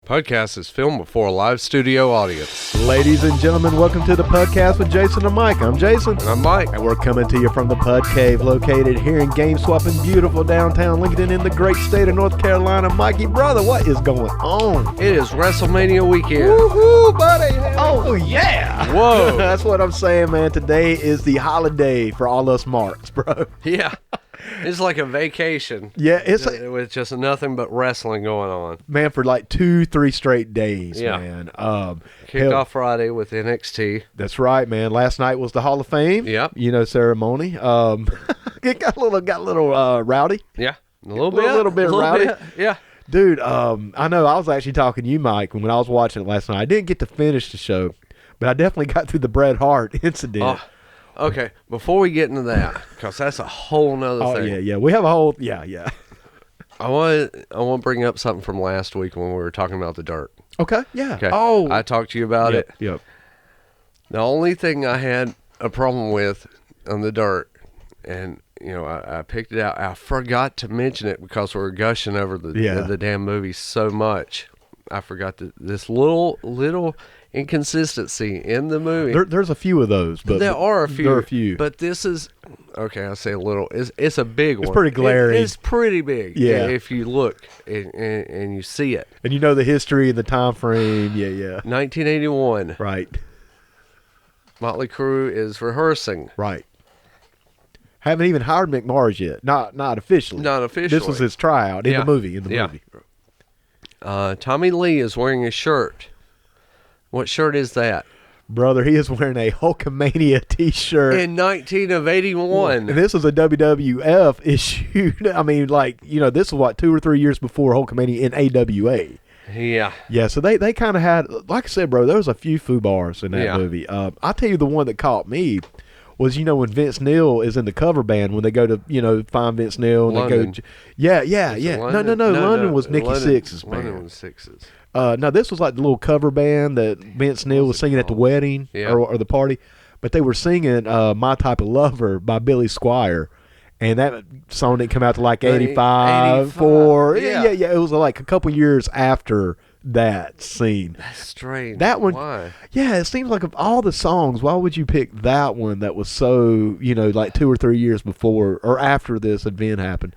PUDcast is filmed before a live studio audience. Ladies and gentlemen, welcome to the PUDcast with Jason and Mike. I'm Jason. And I'm Mike. And we're coming to you from the Pud Cave, located here in Game Swapping, beautiful downtown Lincoln in the great state of North Carolina. Mikey, brother, what is going on? It is Wrestlemania weekend. Woohoo, buddy. Oh, yeah. Whoa. That's what I'm saying, man. Today is the holiday for all us marks, bro. Yeah. It's like a vacation. Yeah, it's with just nothing but wrestling going on. Man, for like 2-3 straight days, yeah. Man. Kicked off Friday with NXT. That's right, man. Last night was the Hall of Fame. Yep. Ceremony. It got a little rowdy. Yeah. A little bit rowdy. Yeah. Dude, I know I was actually talking to you, Mike, when I was watching it last night. I didn't get to finish the show, but I definitely got through the Bret Hart incident. Okay, before we get into that, because that's a whole nother thing. Yeah. We have a whole, yeah. I want to bring up something from last week when we were talking about the dirt. Okay, yeah. Okay. Oh. I talked to you about it. Yep. The only thing I had a problem with on the dirt, and, I picked it out. I forgot to mention it because we were gushing over the damn movie so much. I forgot this little inconsistency in the movie. There's a few of those, but there are a few. There are a few, but this is okay. I say a little. It's a big one. It's pretty glaring. It's pretty big. Yeah. If you look and you see it, and you know the history and the time frame. Yeah. 1981. Right. Motley Crue is rehearsing. Right. Haven't even hired McMars yet. Not officially. Not officially. This was his tryout in the movie. movie. Tommy Lee is wearing a shirt. What shirt is that? Brother, he is wearing a Hulkamania t-shirt. In 1981. And this was a WWF issue. I mean, this was 2 or 3 years before Hulkamania in AWA. Yeah. Yeah, so they kind of had, like I said, bro, there was a few FUBARs in that movie. I'll tell you the one that caught me was, when Vince Neil is in the cover band, when they go to, find Vince Neil. And London. They go, yeah. London? No. London was Nikki Sixx's band. London was Sixx's. No, this was like the little cover band that Vince Neil was singing at the wedding or the party. But they were singing My Type of Lover by Billy Squier. And that song didn't come out to like 85. Yeah. It was like a couple years after that scene. That's strange. That one. Why? Yeah, it seems like of all the songs, why would you pick that one that was so, like 2 or 3 years before or after this event happened?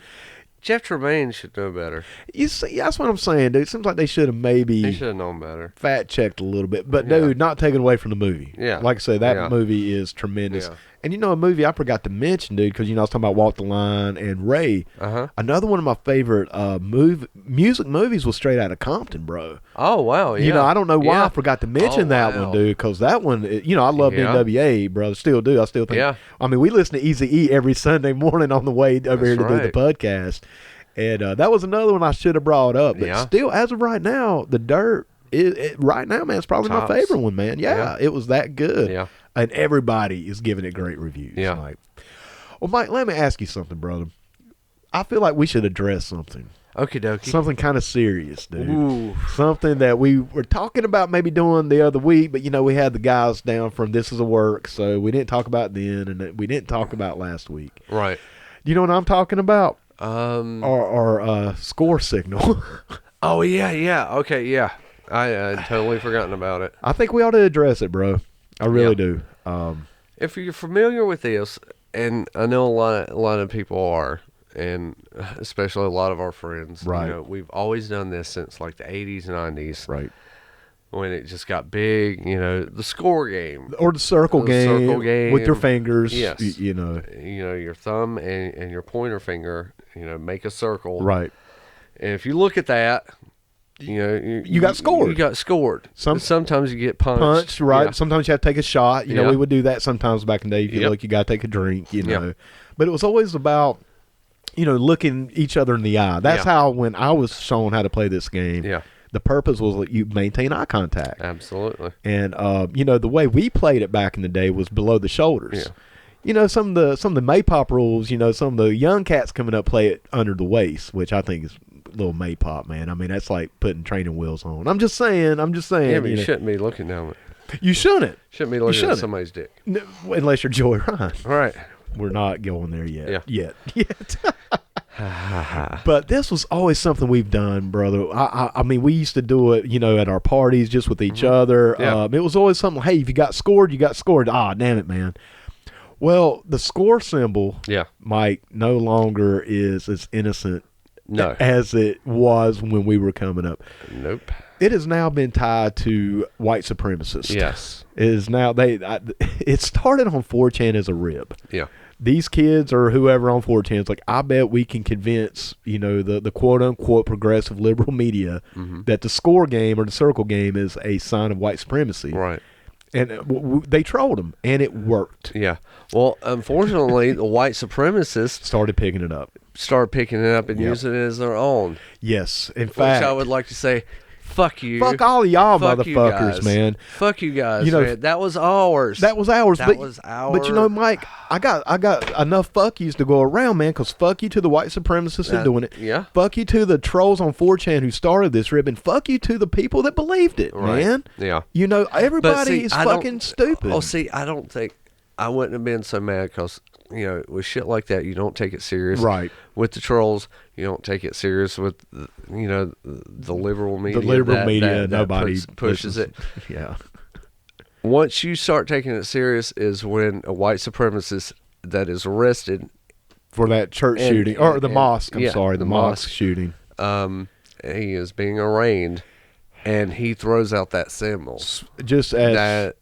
Jeff Tremaine should know better. You see, that's what I'm saying, dude. It seems like they should have They should have known better. Fact-checked a little bit. But, dude, not taken away from the movie. Yeah. Like I say, that movie is tremendous. Yeah. And, a movie I forgot to mention, dude, because, I was talking about Walk the Line and Ray. Uh-huh. Another one of my favorite music movies was Straight Outta Compton, bro. Oh, wow, yeah. I don't know why I forgot to mention that one, dude, because that one, I love NWA, brother. Still do. I still think. Yeah. I mean, we listen to Eazy-E every Sunday morning on the way over here to do the podcast. And that was another one I should have brought up. But still, as of right now, The Dirt, right now, man, it's probably my favorite one, man. Yeah, it was that good. Yeah. And everybody is giving it great reviews. Yeah. Well, Mike, let me ask you something, brother. I feel like we should address something. Okie dokie. Something kind of serious, dude. Ooh. Something that we were talking about maybe doing the other week, but, we had the guys down from This Is a Work, so we didn't talk about then, and we didn't talk about last week. Right. Do you know what I'm talking about? Our score signal. Oh, yeah. Okay, yeah. I totally forgotten about it. I think we ought to address it, bro. I really do. If you're familiar with this, and I know a lot of people are, and especially a lot of our friends, right? We've always done this since like the 80s, 90s. Right. When it just got big, the score game. Or the circle game with your fingers. Yes. Your thumb and your pointer finger, make a circle. Right. And if you look at that, you got scored. You got scored. Sometimes you get punched. Right. Yeah. Sometimes you have to take a shot. We would do that sometimes back in the day. If you look, you got to take a drink, But it was always about, looking each other in the eye. That's how, when I was shown how to play this game, the purpose was that you maintain eye contact. Absolutely. And, the way we played it back in the day was below the shoulders. Yeah. Some of the Maypop rules, some of the young cats coming up play it under the waist, which I think is a little Maypop, man. I mean, that's like putting training wheels on. I'm just saying. Yeah, but you shouldn't be looking down it. You shouldn't. Shouldn't be looking at somebody's dick. No, unless you're Joey Ryan. Right. We're not going there yet. Yeah. Yet. But this was always something we've done, brother. I mean, we used to do it, at our parties just with each other. Yeah. It was always something, hey, if you got scored, you got scored. Ah, damn it, man. Well, the score symbol, Mike, no longer is as innocent as it was when we were coming up. Nope. It has now been tied to white supremacists. Yes. It is now it started on 4chan as a rib. Yeah. These kids or whoever on 4chan is like, I bet we can convince, the quote unquote progressive liberal media that the score game or the circle game is a sign of white supremacy. Right. And they trolled them, and it worked. Yeah. Well, unfortunately, the white supremacists started picking it up and using it as their own. Yes. In fact, which I would like to say, fuck you. Fuck all of y'all, fuck motherfuckers, man. Fuck you guys, man. That was ours. That was ours. That was ours. But Mike, I got enough fuck yous to go around, man, because fuck you to the white supremacists who doing it. Yeah. Fuck you to the trolls on 4chan who started this rib, and fuck you to the people that believed it, man. Yeah. Everybody is fucking stupid. Oh, see, I don't think I wouldn't have been so mad because, with shit like that, you don't take it serious. Right. With the trolls, you don't take it serious with, the liberal media. The liberal media, nobody pushes it. Yeah. Once you start taking it serious is when a white supremacist that is arrested for that church shooting, or the mosque. I'm sorry, the mosque shooting. He is being arraigned, and he throws out that symbol. Just as that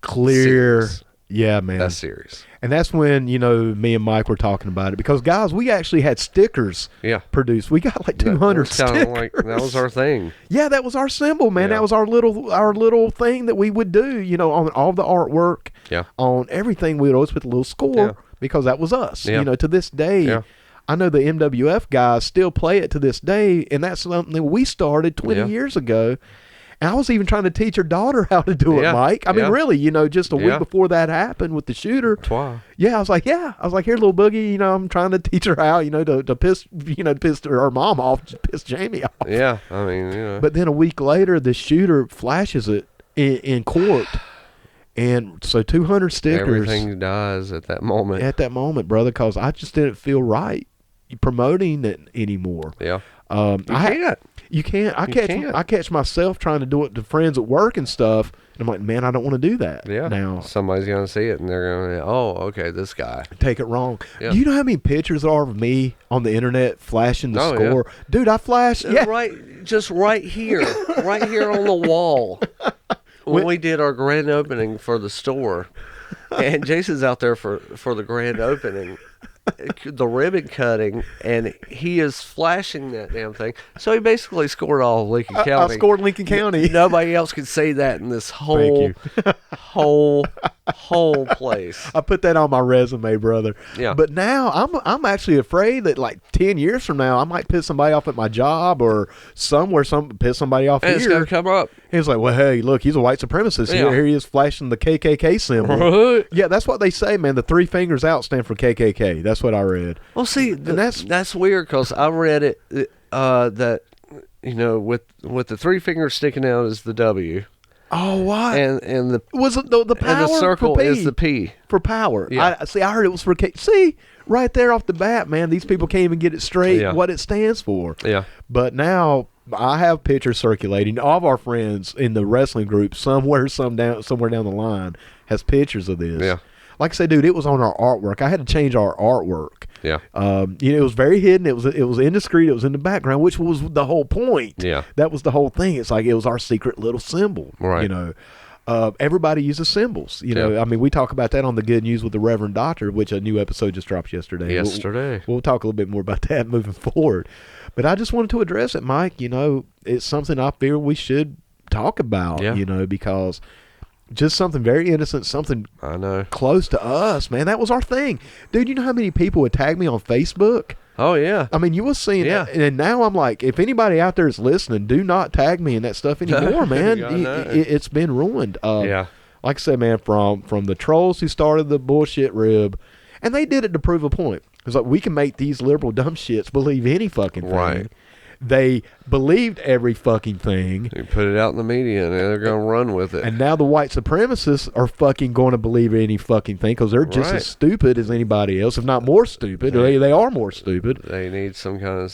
clear. Serious. Yeah, man. That's serious. And that's when, me and Mike were talking about it. Because, guys, we actually had stickers produced. We got like 200 stickers. That was our thing. Yeah, that was our symbol, man. Yeah. That was our little thing that we would do, on all the artwork. Yeah. On everything, we would always put a little score because that was us. Yeah. To this day, I know the MWF guys still play it to this day, and that's something we started 20 years ago. And I was even trying to teach her daughter how to do it, Mike. I mean, really, just a week before that happened with the shooter. Wow. Yeah, I was like, here, little boogie, I'm trying to teach her how, to piss, piss her mom off, piss Jamie off. Yeah, I mean, But then a week later, the shooter flashes it in court. And so 200 stickers. Everything dies at that moment. At that moment, brother, because I just didn't feel right promoting it anymore. Yeah. You can't. I catch myself trying to do it to friends at work and stuff, and I'm like, man, I don't want to do that. Yeah. Now somebody's gonna see it, and they're gonna, okay, this guy take it wrong. Yeah. Do you know how many pictures there are of me on the internet flashing the score? Yeah. Dude, I flashed. Just right here on the wall when we did our grand opening for the store, and Jason's out there for the grand opening. The ribbon cutting, and he is flashing that damn thing. So he basically scored all of Lincoln County. I scored Lincoln County. Nobody else could say that in this whole place. I put that on my resume, brother. Yeah. But now I'm actually afraid that like 10 years from now I might piss somebody off at my job or somewhere. Piss somebody off and here. It's gonna come up. He's like, well, hey, look, he's a white supremacist. Yeah. Here he is flashing the KKK symbol. Right. Yeah, that's what they say, man. The 3 fingers out stand for KKK. That's what I read. Well, see, that's weird because I read it that with the 3 fingers sticking out is the W. Oh, what? And the was it the power? And the circle for P, is the P for power. Yeah. I heard it was for K. See, right there off the bat, man. These people can't even get it straight what it stands for. Yeah. But now I have pictures circulating. All of our friends in the wrestling group, somewhere down the line, has pictures of this. Yeah. Like I said, dude, it was on our artwork. I had to change our artwork. Yeah. It was very hidden. It was indiscreet. It was in the background, which was the whole point. Yeah. That was the whole thing. It's like it was our secret little symbol. Right. Everybody uses symbols. I mean, we talk about that on the Good News with the Reverend Doctor, which a new episode just dropped yesterday. We'll talk a little bit more about that moving forward. But I just wanted to address it, Mike. It's something I feel we should talk about. Yeah. Because just something very innocent, something I know close to us, man. That was our thing, dude. You know how many people would tag me on Facebook? Oh yeah. I mean, you will see that, and now I'm like, if anybody out there is listening, do not tag me in that stuff anymore, man. It's been ruined. Yeah. Like I said, man, from the trolls who started the bullshit rib, and they did it to prove a point. It's like we can make these liberal dumb shits believe any fucking thing. Right. They believed every fucking thing. They put it out in the media, and they're going to run with it. And now the white supremacists are fucking going to believe any fucking thing because they're just as stupid as anybody else, if not more stupid. They are more stupid. They need some kind of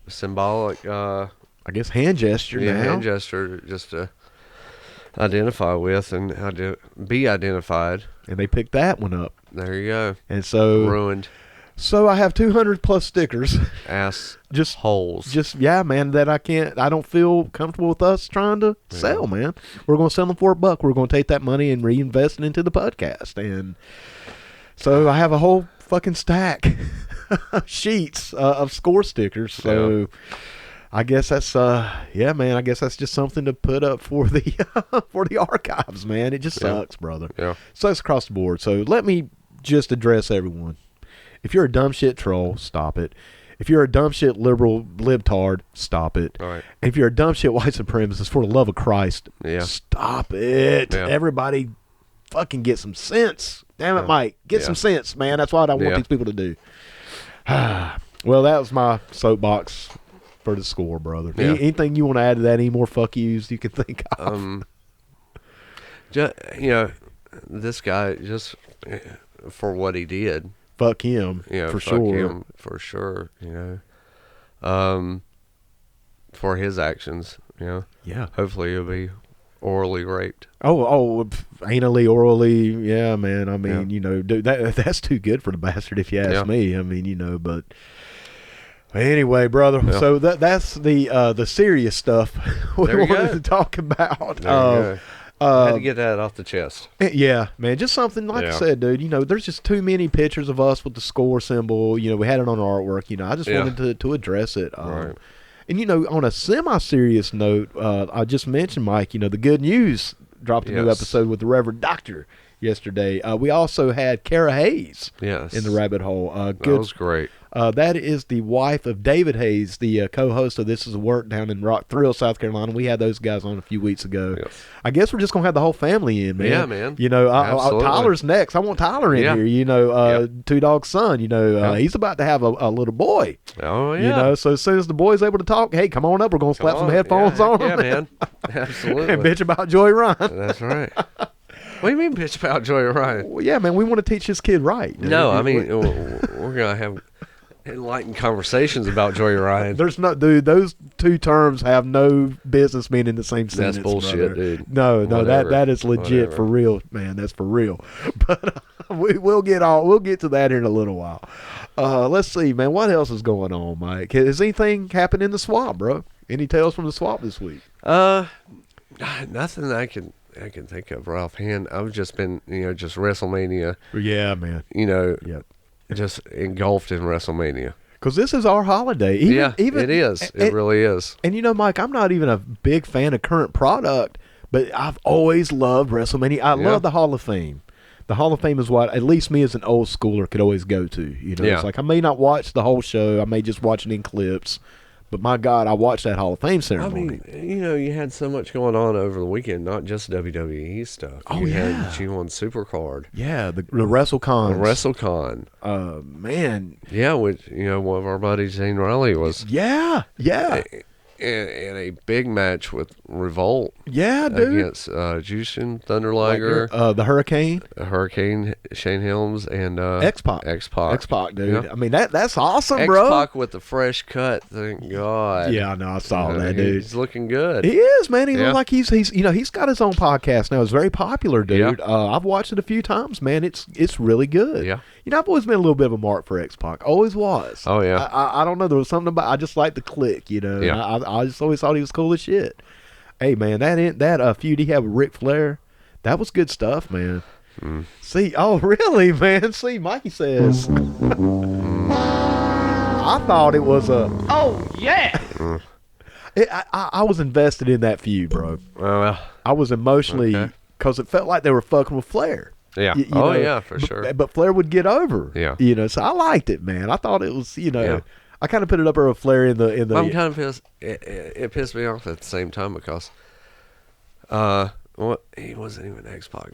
symbolic, I guess, hand gesture now. Hand gesture just to identify with and be identified. And they picked that one up. There you go. And so ruined. So I have 200 plus stickers. Just holes. Yeah, man, that I don't feel comfortable with us trying to sell, man. We're going to sell them for $1. We're going to take that money and reinvest it into the podcast. And so I have a whole fucking stack of sheets of score stickers. So I guess that's man, I guess that's just something to put up for the for the archives, man. It just sucks, brother. Yeah. Sucks across the board. So let me just address everyone. If you're a dumb shit troll, stop it. If you're a dumb shit liberal libtard, stop it. All right. And if you're a dumb shit white supremacist, for the love of Christ, stop it. Yeah. Everybody fucking get some sense. Damn it, Mike. Get some sense, man. That's what I want these people to do. Well, that was my soapbox for the score, brother. Yeah. Anything you want to add to that? Any more fuck yous you can think of? This guy, just for what he did. Fuck him, for sure. Him for sure, for his actions, Yeah. Hopefully he'll be orally raped. Anally, orally, yeah, man. I mean, dude, that's too good for the bastard if you ask me. I mean, but anyway, brother. Yeah. So that's the serious stuff we wanted to talk about. Had to get that off the chest. Yeah, man. Just something, like I said, dude, there's just too many pictures of us with the score symbol. We had it on our artwork. I just wanted to address it. Right. And, on a semi-serious note, I just mentioned, Mike, the good news dropped a new episode with the Reverend Doctor yesterday. We also had Kara Hayes in the rabbit hole. That was great. That is the wife of David Hayes, the co-host of This Is Work down in Rock Thrill, South Carolina. We had those guys on a few weeks ago. Yes. I guess we're just going to have the whole family in, man. Yeah, man. Tyler's next. I want Tyler in here, Two Dog's son. He's about to have a little boy. Oh, yeah. So as soon as the boy's able to talk, hey, come on up. We're going to slap some headphones on him. Yeah, man. Absolutely. And bitch about Joey Ryan. That's right. What do you mean, bitch about Joey Ryan? Well, yeah, man, we want to teach this kid right. Dude. No, I mean, we're going to have enlightened conversations about Joey Ryan. Those two terms have no business meaning the same sentence. That's bullshit, brother. Dude. No, that is legit for real, man. That's for real. But we'll get to that here in a little while. Let's see, man. What else is going on, Mike? Has anything happened in the swamp, bro? Any tales from the swamp this week? Nothing I can think of right offhand. I've just been, just WrestleMania. Yeah, man. Just engulfed in WrestleMania. Because this is our holiday. Even it is. It really is. And Mike, I'm not even a big fan of current product, but I've always loved WrestleMania. I love the Hall of Fame. The Hall of Fame is what at least me as an old schooler could always go to. It's like I may not watch the whole show. I may just watch it in clips. But my God, I watched that Hall of Fame ceremony. I mean, you had so much going on over the weekend, not just WWE stuff. You had G1 Supercard. Yeah, the WrestleCon. Man. Yeah, which, one of our buddies, Zane Riley, was. Yeah. And a big match with Revolt. Yeah, dude. Against Jushin Thunder Liger. The Hurricane. Shane Helms, and X-Pac. X-Pac, dude. Yeah. I mean, that's awesome, bro. X-Pac with the fresh cut, thank God. Yeah, I know. I saw that, dude. He's looking good. He is, man. He looks like he's he's got his own podcast now. It's very popular, dude. Yeah. I've watched it a few times, man. It's really good. Yeah. I've always been a little bit of a mark for X-Pac. Always was. Oh, yeah. I don't know. There was something about I just like the click, Yeah. I just always thought he was cool as shit. Hey, man, that feud he had with Ric Flair, that was good stuff, man. Mm. See, really, man? See, Mikey says, I thought it was a... Oh, yeah! I was invested in that feud, bro. Well, I was emotionally... Because it felt like they were fucking with Flair. Yeah. Yeah, for sure. But Flair would get over. Yeah. So I liked it, man. I thought it was, I kind of put it up there with Flair in the. I'm kind of pissed. It pissed me off at the same time because, he wasn't even X-Pac.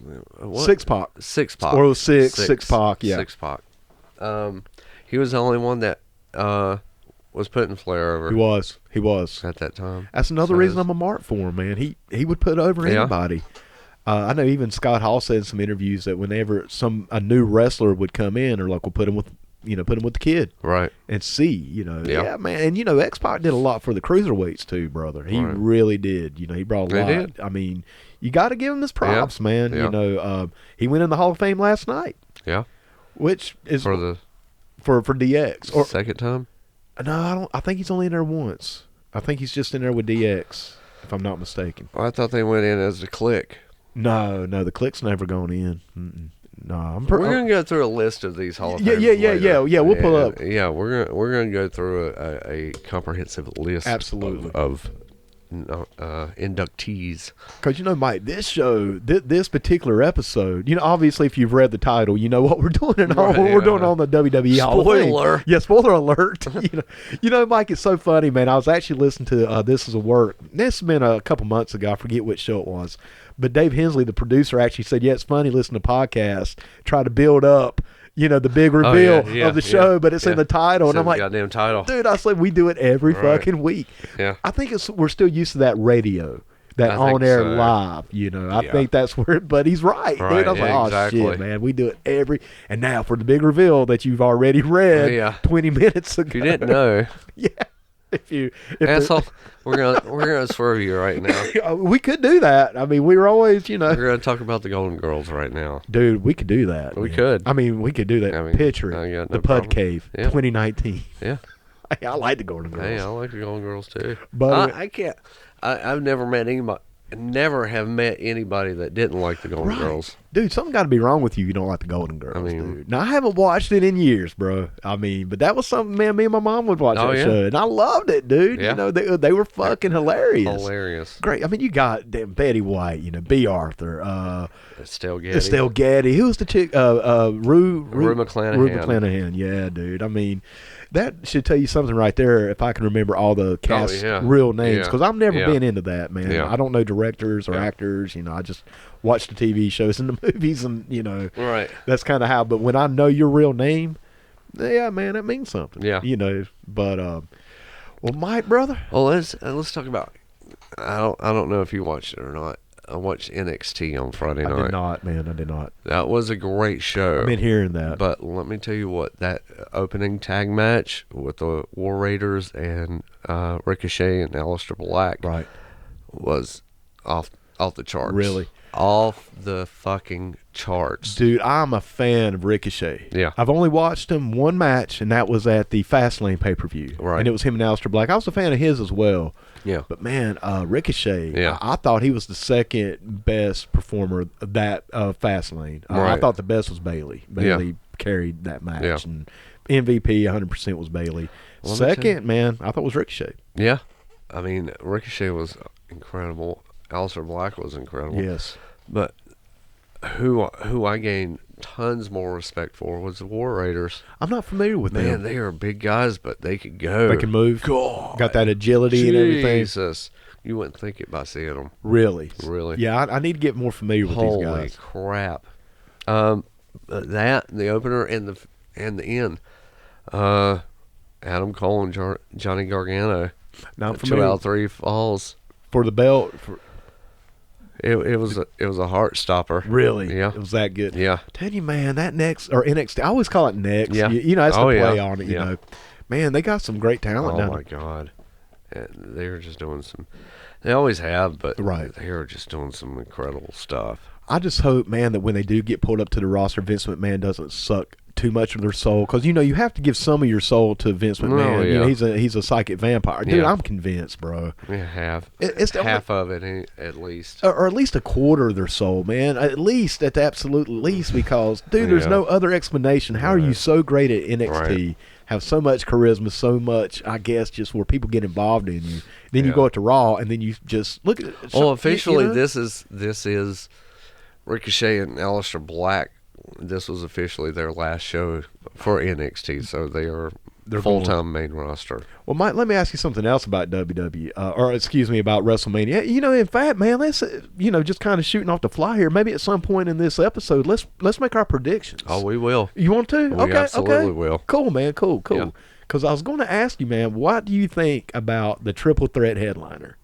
Six-Pac. Six-Pac. Or Six-Pac, yeah. Six-Pac. He was the only one that was putting Flair over. He was at that time. That's another reason I'm a mark for him, man. He would put over anybody. I know even Scott Hall said in some interviews that whenever a new wrestler would come in, or like we'll put him with the kid, right, and see, yeah, man, and X-Pac did a lot for the cruiserweights too, brother. He really did. He brought a lot. Did. I mean, you got to give him his props, man. Yeah. He went in the Hall of Fame last night. Yeah, which is for DX or second time. No, I think he's only in there once. I think he's just in there with DX, if I'm not mistaken. I thought they went in as the Click. No, the Click's never gone in. No, we're gonna go through a list of these Hall of Famers. Yeah. We'll pull up. Yeah, we're gonna go through a comprehensive list. Absolutely. Of inductees. Because Mike, this show, this particular episode, obviously if you've read the title, you know what we're doing we're doing on the WWE Hall of Fame. Spoiler. Yeah, spoiler alert. Mike, it's so funny, man. I was actually listening to This Is a Work. This has been a couple months ago. I forget which show it was. But Dave Hensley, the producer, actually said, yeah, it's funny listening to podcasts, try to build up, the big reveal of the show, but it's in the title. And I'm like, goddamn title. Dude, I said, we do it every fucking week. Yeah. I think we're still used to that radio, that on-air live, I think that's where, but he's right. Dude, I was like, exactly. Shit, man, we do it and now for the big reveal that you've already read 20 minutes ago. If you didn't know. Yeah. Asshole, we're gonna swerve you right now. We could do that. I mean, we were always, We're gonna talk about the Golden Girls right now, dude. We could do that. We could. I mean, we could do that. Picture it. The Pud Cave, 2019. Yeah. Hey, I like the Golden Girls. Hey, I like the Golden Girls too. But I can't. I've never met anybody. Never have met anybody that didn't like the Golden Girls. Dude, something got to be wrong with you. You don't like the Golden Girls, dude. Now, I haven't watched it in years, bro. I mean, but that was something, man, me and my mom would watch that show. And I loved it, dude. Yeah. They were fucking hilarious. Hilarious. Great. I mean, you got Betty White, B. Arthur. Estelle Getty. Who was the chick? Rue McClanahan. Rue McClanahan. Yeah, dude. I mean, that should tell you something right there if I can remember all the cast's real names. Because I've never been into that, man. Yeah. I don't know directors or actors. I just watch the TV shows and the movies and, Right. That's kind of how. But when I know your real name, yeah, man, that means something. Yeah. But, well, Mike, brother. Well, let's talk about, I don't know if you watched it or not. I watched NXT on Friday night. I did not, man. I did not. That was a great show. I've been hearing that. But let me tell you what, that opening tag match with the War Raiders and Ricochet and Aleister Black was off the charts. Really? Off the fucking charts. Dude, I'm a fan of Ricochet. Yeah. I've only watched him one match, and that was at the Fastlane pay-per-view. Right. And it was him and Aleister Black. I was a fan of his as well. Yeah. But, man, Ricochet, I thought he was the second best performer of that Fastlane. I thought the best was Bayley. Bayley carried that match. Yeah. And MVP 100% was Bayley. Second, man, I thought was Ricochet. Yeah. I mean, Ricochet was incredible. Aleister Black was incredible. Yes. But who I gained tons more respect for was the War Raiders. I'm not familiar with them. Man, they are big guys, but they could go. They can move. God. Got that agility and everything. Jesus. You wouldn't think it by seeing them. Really? Yeah, I need to get more familiar with these guys. Holy crap. That, the opener, and the end. Adam Cole and Johnny Gargano. Not 2 out of 3 falls. For the belt. It was a heart stopper. Really? Yeah. It was that good. Yeah. Tell you, man, that NXT, I always call it next. Yeah. That's the play on it, you know. Man, they got some great talent down there. Oh, my God. And they're just doing they always have, but they're just doing some incredible stuff. I just hope, man, that when they do get pulled up to the roster, Vince McMahon doesn't suck too much of their soul, because you have to give some of your soul to Vince McMahon. He's a psychic vampire, dude. I'm convinced, bro. Yeah, it's half of it at least, or at least a quarter of their soul, man. At the absolute least, because dude, there's no other explanation. How are you so great at NXT? Have so much charisma, so much, I guess, just where people get involved in you. Then you go out to Raw, and then you just look at it. Well, officially, this is Ricochet and Aleister Black. This was officially their last show for NXT, so they're full-time main roster. Well, Mike, let me ask you something else about WWE, about WrestleMania. In fact, man, let's just kind of shooting off the fly here. Maybe at some point in this episode, let's make our predictions. Oh, we will. You want to? We absolutely will. Cool, man. Cool. Yeah. Because I was going to ask you, man, what do you think about the triple threat headliner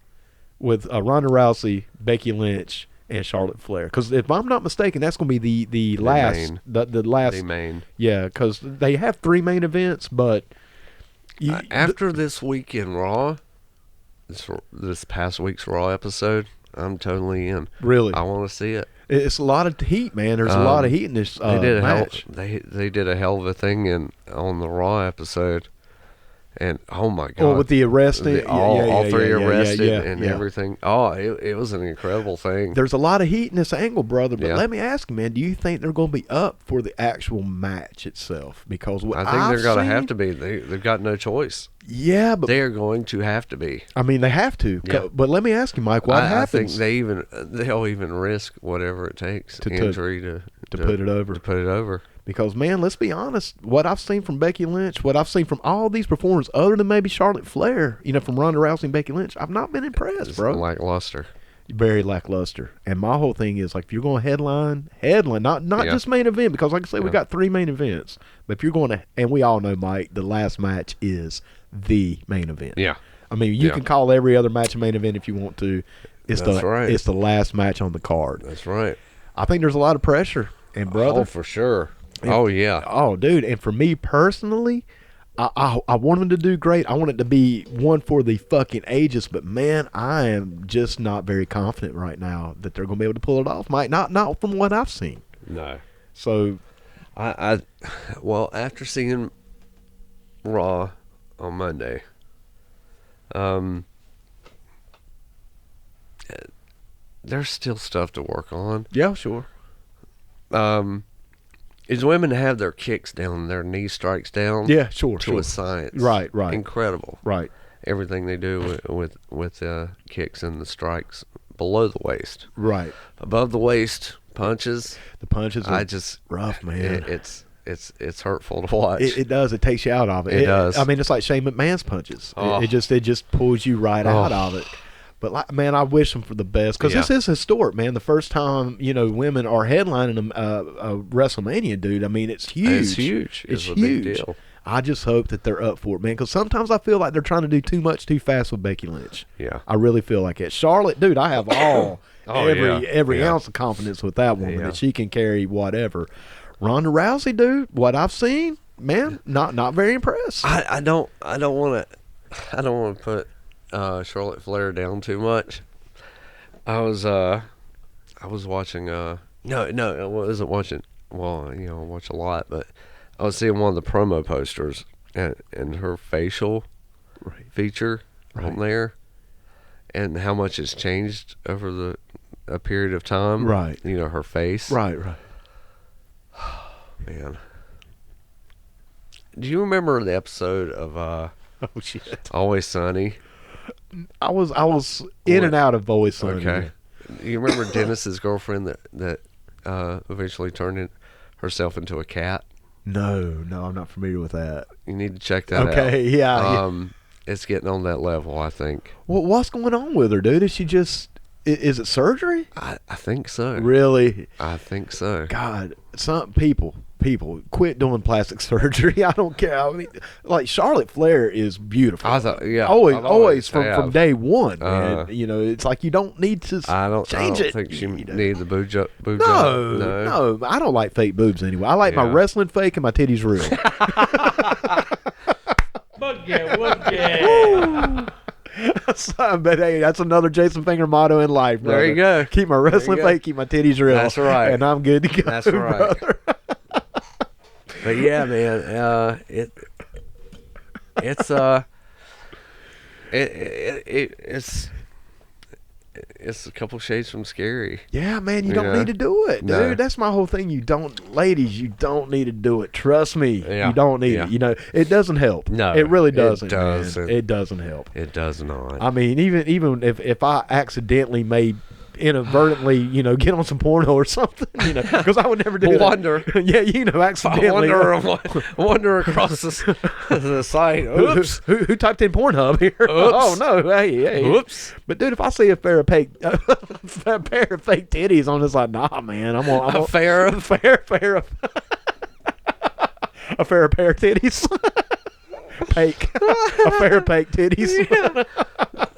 with Ronda Rousey, Becky Lynch, and Charlotte Flair? Because if I'm not mistaken, that's going to be the last. The main. Yeah, because they have 3 main events, but... after this week in Raw, this past week's Raw episode, I'm totally in. Really? I want to see it. It's a lot of heat, man. There's a lot of heat in this match. They did a hell of a thing on the Raw episode. And, oh, my God. Oh, with the arresting. All three arrested and everything. Oh, it was an incredible thing. There's a lot of heat in this angle, brother. But let me ask you, man, do you think they're going to be up for the actual match itself? Because I think they're going to have to be. They've got no choice. Yeah, but... They're going to have to be. I mean, they have to. Yeah. But let me ask you, Mike, what happens? I think they'll even risk whatever it takes, injury to put it over. To put it over. Because, man, let's be honest, what I've seen from Becky Lynch, what I've seen from all these performers, other than maybe Charlotte Flair, from Ronda Rousey and Becky Lynch, I've not been impressed, bro. Lackluster. Very lackluster. And my whole thing is, like, if you're going to headline, not just main event, because, like I said, we got 3 main events. But if you're going to, and we all know, Mike, the last match is the main event. Yeah. I mean, you can call every other match a main event if you want to. It's the last match on the card. That's right. I think there's a lot of pressure. And, brother. Oh, for sure. Yeah. Oh, dude. And for me personally, I want them to do great. I want it to be one for the fucking ages. But, man, I am just not very confident right now that they're going to be able to pull it off. Mike, not from what I've seen. No. So, well, after seeing Raw on Monday, there's still stuff to work on. Yeah, sure. Is women have their kicks down, their knee strikes down. Yeah, sure. To a science. Right. Incredible. Right. Everything they do with kicks and the strikes below the waist. Right. Above the waist, punches. The punches are rough, man. It's hurtful to watch. It does. It takes you out of it. It does. I mean, it's like Shane McMahon's punches. Oh. It just pulls you right out of it. But, man, I wish them for the best because this is historic, man. The first time, women are headlining a WrestleMania, dude. I mean, it's huge. It's huge. It's a huge. Big deal. I just hope that they're up for it, man, because sometimes I feel like they're trying to do too much too fast with Becky Lynch. Yeah. I really feel like it. Charlotte, dude, I have every ounce of confidence with that woman that she can carry whatever. Ronda Rousey, dude, what I've seen, man, not very impressed. I don't want to put Charlotte Flair down too much. I was watching I wasn't watching. Well, I watch a lot, but I was seeing one of the promo posters and her facial feature on there, and how much it's changed over a period of time. Right. Her face. Right. Man. Do you remember the episode of oh shit, Always Sunny? I was in and out of Always Sunny. Okay. You remember Dennis's girlfriend that eventually turned herself into a cat? No, I'm not familiar with that. You need to check that out. Okay, yeah. It's getting on that level, I think. Well, what's going on with her, dude? Is she just... Is it surgery? I think so. Really? I think so. God, some people quit doing plastic surgery. I don't care. I mean, like Charlotte Flair is beautiful. I thought, always from day one. Man. It's like you don't need to change it. I don't think she needs the boob job. No, I don't like fake boobs anyway. I like my wrestling fake and my titties real. But hey, that's another Jason Finger motto in life, brother. There you go. Keep my wrestling fake, keep my titties real. That's right. And I'm good to go. That's right. Brother. But yeah, man, it's a couple shades from scary. Yeah, man, you don't need to do it, dude. No. That's my whole thing. Ladies, you don't need to do it. Trust me, you don't need it. It doesn't help. No, it really doesn't. It doesn't. Man. It doesn't help. It does not. I mean, even if I accidentally may inadvertently, get on some porno or something, because I would never do that. Wonder. Yeah, accidentally. Wander across the site. Oops. Who typed in Pornhub here? Oops. Oh, no. Hey. Oops. But, dude, if I see a pair of fake titties on this, like, nah, man. I'm on a pair of titties. fake titties. Yeah.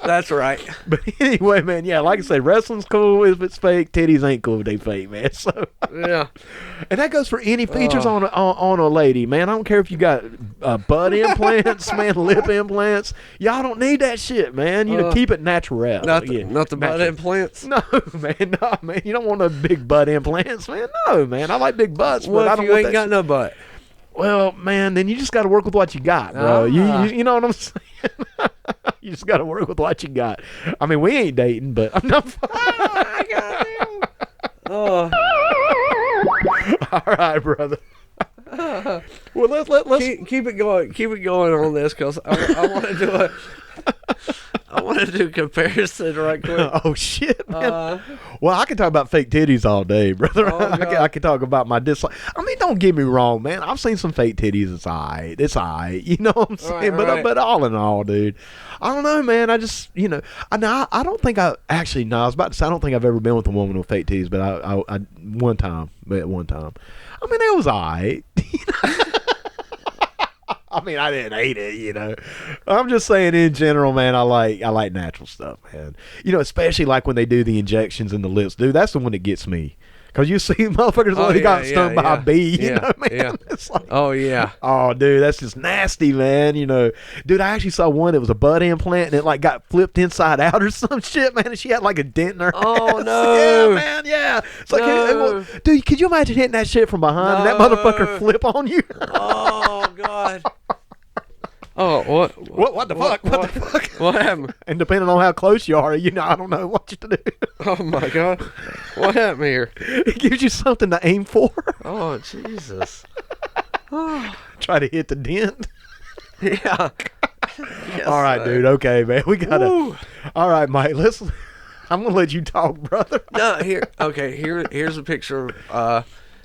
That's right. But anyway, man, yeah, like I said, wrestling's cool if it's fake. Titties ain't cool if they fake, man. So yeah, and that goes for any features on a lady, man. I don't care if you got butt implants, man, lip implants. Y'all don't need that shit, man. You know, keep it natural. Not the butt implants. No, man, You don't want no big butt implants, man. No, man. I like big butts, What but I if don't you want ain't got no butt? Well, man, then you just got to work with what you got, bro. You know what I'm saying? You just got to work with what you got. I mean, we ain't dating, but I'm not. I got him. Oh. All right, brother. Well, let's keep it going. Keep it going on this, because I want to do I want to do a comparison right quick. Oh shit, man. Well, I can talk about fake titties all day, brother. I can talk about my dislike. I mean, don't get me wrong, man. I've seen some fake titties. It's alright. It's alright. You know what I'm saying? Right. But all in all, dude, I don't know, man. I just, I don't think I actually. No, I was about to say I don't think I've ever been with a woman with fake titties, but I one time. I mean, it was alright. I mean, I didn't hate it, I'm just saying in general, man, I like natural stuff, man. Especially like when they do the injections in the lips, dude. That's the one that gets me. Because you see motherfuckers got stung by a bee, you know, man. Yeah. It's like, oh, yeah. Oh, dude, that's just nasty, man. Dude, I actually saw one that was a butt implant and it like got flipped inside out or some shit, man. And she had like a dent in her Oh, ass. no. Yeah, man, yeah. It's like, No. dude, could you imagine hitting that shit from behind and that motherfucker flip on you? Oh, God. Oh, What the fuck? What the fuck? What happened? And depending on how close you are, I don't know what you to do. Oh, my God. What happened here? It gives you something to aim for. Oh, Jesus. Try to hit the dent. Yeah. Yes, all right, dude. Okay, man. We got to. All right, Mike. Listen. I'm going to let you talk, brother. No, here's a picture.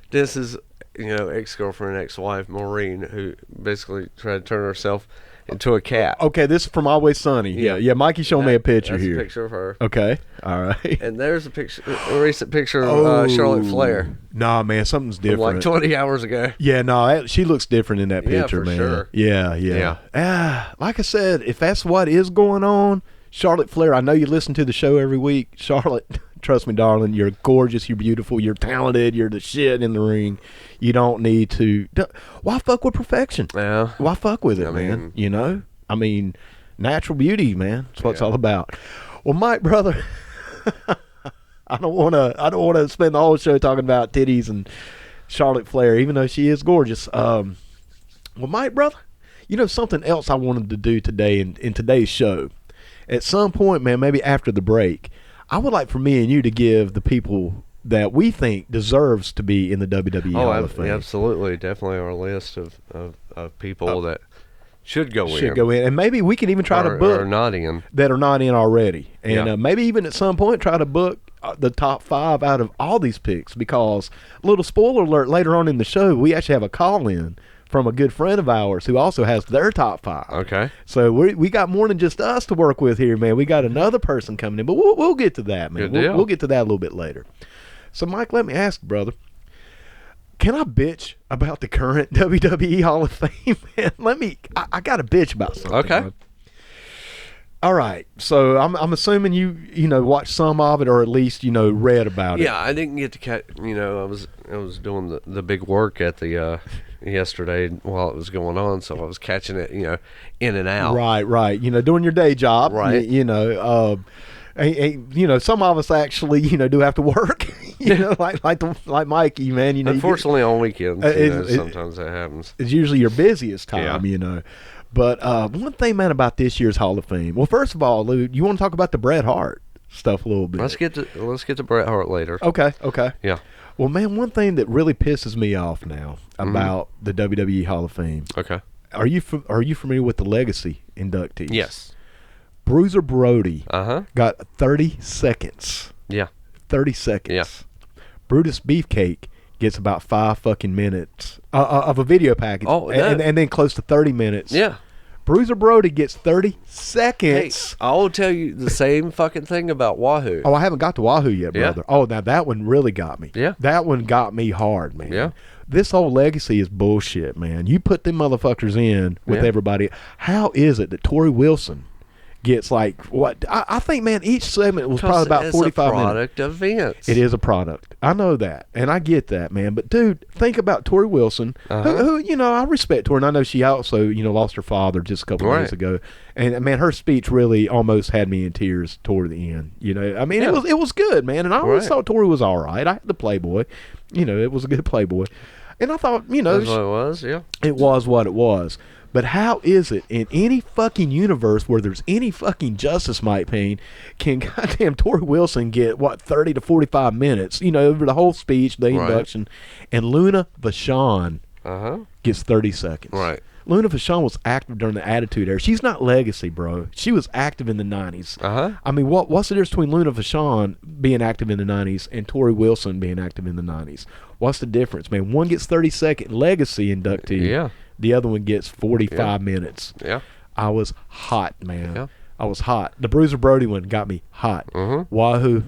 This is, ex-girlfriend, ex-wife, Maureen, who basically tried to turn herself into a cat. Okay, this is from Always Sunny. Yeah. Mikey showed me a picture that's here. A picture of her. Okay, all right. And there's a recent picture of Charlotte Flair. Nah, man, something's different. From like 20 hours ago. Yeah, no, she looks different in that picture, man. Sure. Yeah. Like I said, if that's what is going on, Charlotte Flair, I know you listen to the show every week. Charlotte, trust me, darling, you're gorgeous, you're beautiful, you're talented, you're the shit in the ring. You don't need to. Why fuck with perfection? Yeah. Why fuck with it, man? I mean, natural beauty, man. That's what it's all about. Well, Mike, brother, I don't want to spend the whole show talking about titties and Charlotte Flair, even though she is gorgeous. Well, Mike, brother, something else I wanted to do today in today's show. At some point, man, maybe after the break, I would like for me and you to give the people that we think deserves to be in the WWE Hall of Fame. Absolutely. Definitely our list of people that should go in. And maybe we can even try to book that are not in already. And maybe even at some point try to book the top 5 out of all these picks, because, little spoiler alert, later on in the show, we actually have a call-in from a good friend of ours who also has their top 5. Okay. So we got more than just us to work with here, man. We got another person coming in, but we'll get to that, man. We'll get to that a little bit later. So, Mike, let me ask, brother, can I bitch about the current WWE Hall of Fame, man? I got to bitch about something. Okay. Bro. All right. So I'm assuming you watched some of it, or at least read about it. Yeah, I didn't get to catch. I was doing the big work at the yesterday while it was going on, so I was catching it in and out. Right. Doing your day job. Right. Some of us actually do have to work. like Mikey, man. Unfortunately, on weekends, sometimes that happens. It's usually your busiest time. But one thing, man, about this year's Hall of Fame. Well, first of all, Lou, you want to talk about the Bret Hart stuff a little bit? Let's get to Bret Hart later. Okay. Yeah. Well, man, one thing that really pisses me off now about the WWE Hall of Fame. Okay. Are you familiar with the Legacy inductees? Yes. Bruiser Brody got 30 seconds. Yeah. 30 seconds. Yeah. Brutus Beefcake gets about 5 fucking minutes of a video package. Oh, and then close to 30 minutes. Yeah. Bruiser Brody gets 30 seconds. Hey, I will tell you the same fucking thing about Wahoo. Oh, I haven't got to Wahoo yet, brother. Yeah. Oh, now that one really got me. Yeah. That one got me hard, man. Yeah. This whole legacy is bullshit, man. You put them motherfuckers in with everybody. How is it that Tori Wilson gets like what? I think, man, each segment was probably about 45 minutes. It's a product of Vince. It is a product. I know that, and I get that, man. But dude, think about Tori Wilson, who you know, I respect Tori, and I know she also, you know, lost her father just a couple of years ago, and man, her speech really almost had me in tears toward the end. You know, I mean, it was good, man, and I always thought Tori was all right. I had the Playboy, you know, it was a good Playboy, and I thought, you know, that's what it was. Yeah, it was what it was. But how is it in any fucking universe where there's any fucking justice, Mike Payne, can goddamn Tori Wilson get, 30 to 45 minutes, you know, over the whole speech, the induction, and Luna Vachon gets 30 seconds. Right. Luna Vachon was active during the Attitude Era. She's not legacy, bro. She was active in the 90s. I mean, what's the difference between Luna Vachon being active in the 90s and Tori Wilson being active in the 90s? What's the difference, man? One gets 30-second legacy inductee. Yeah. The other one gets 45 minutes. Yeah. I was hot, man. Yeah. I was hot. The Bruiser Brody one got me hot. Wahoo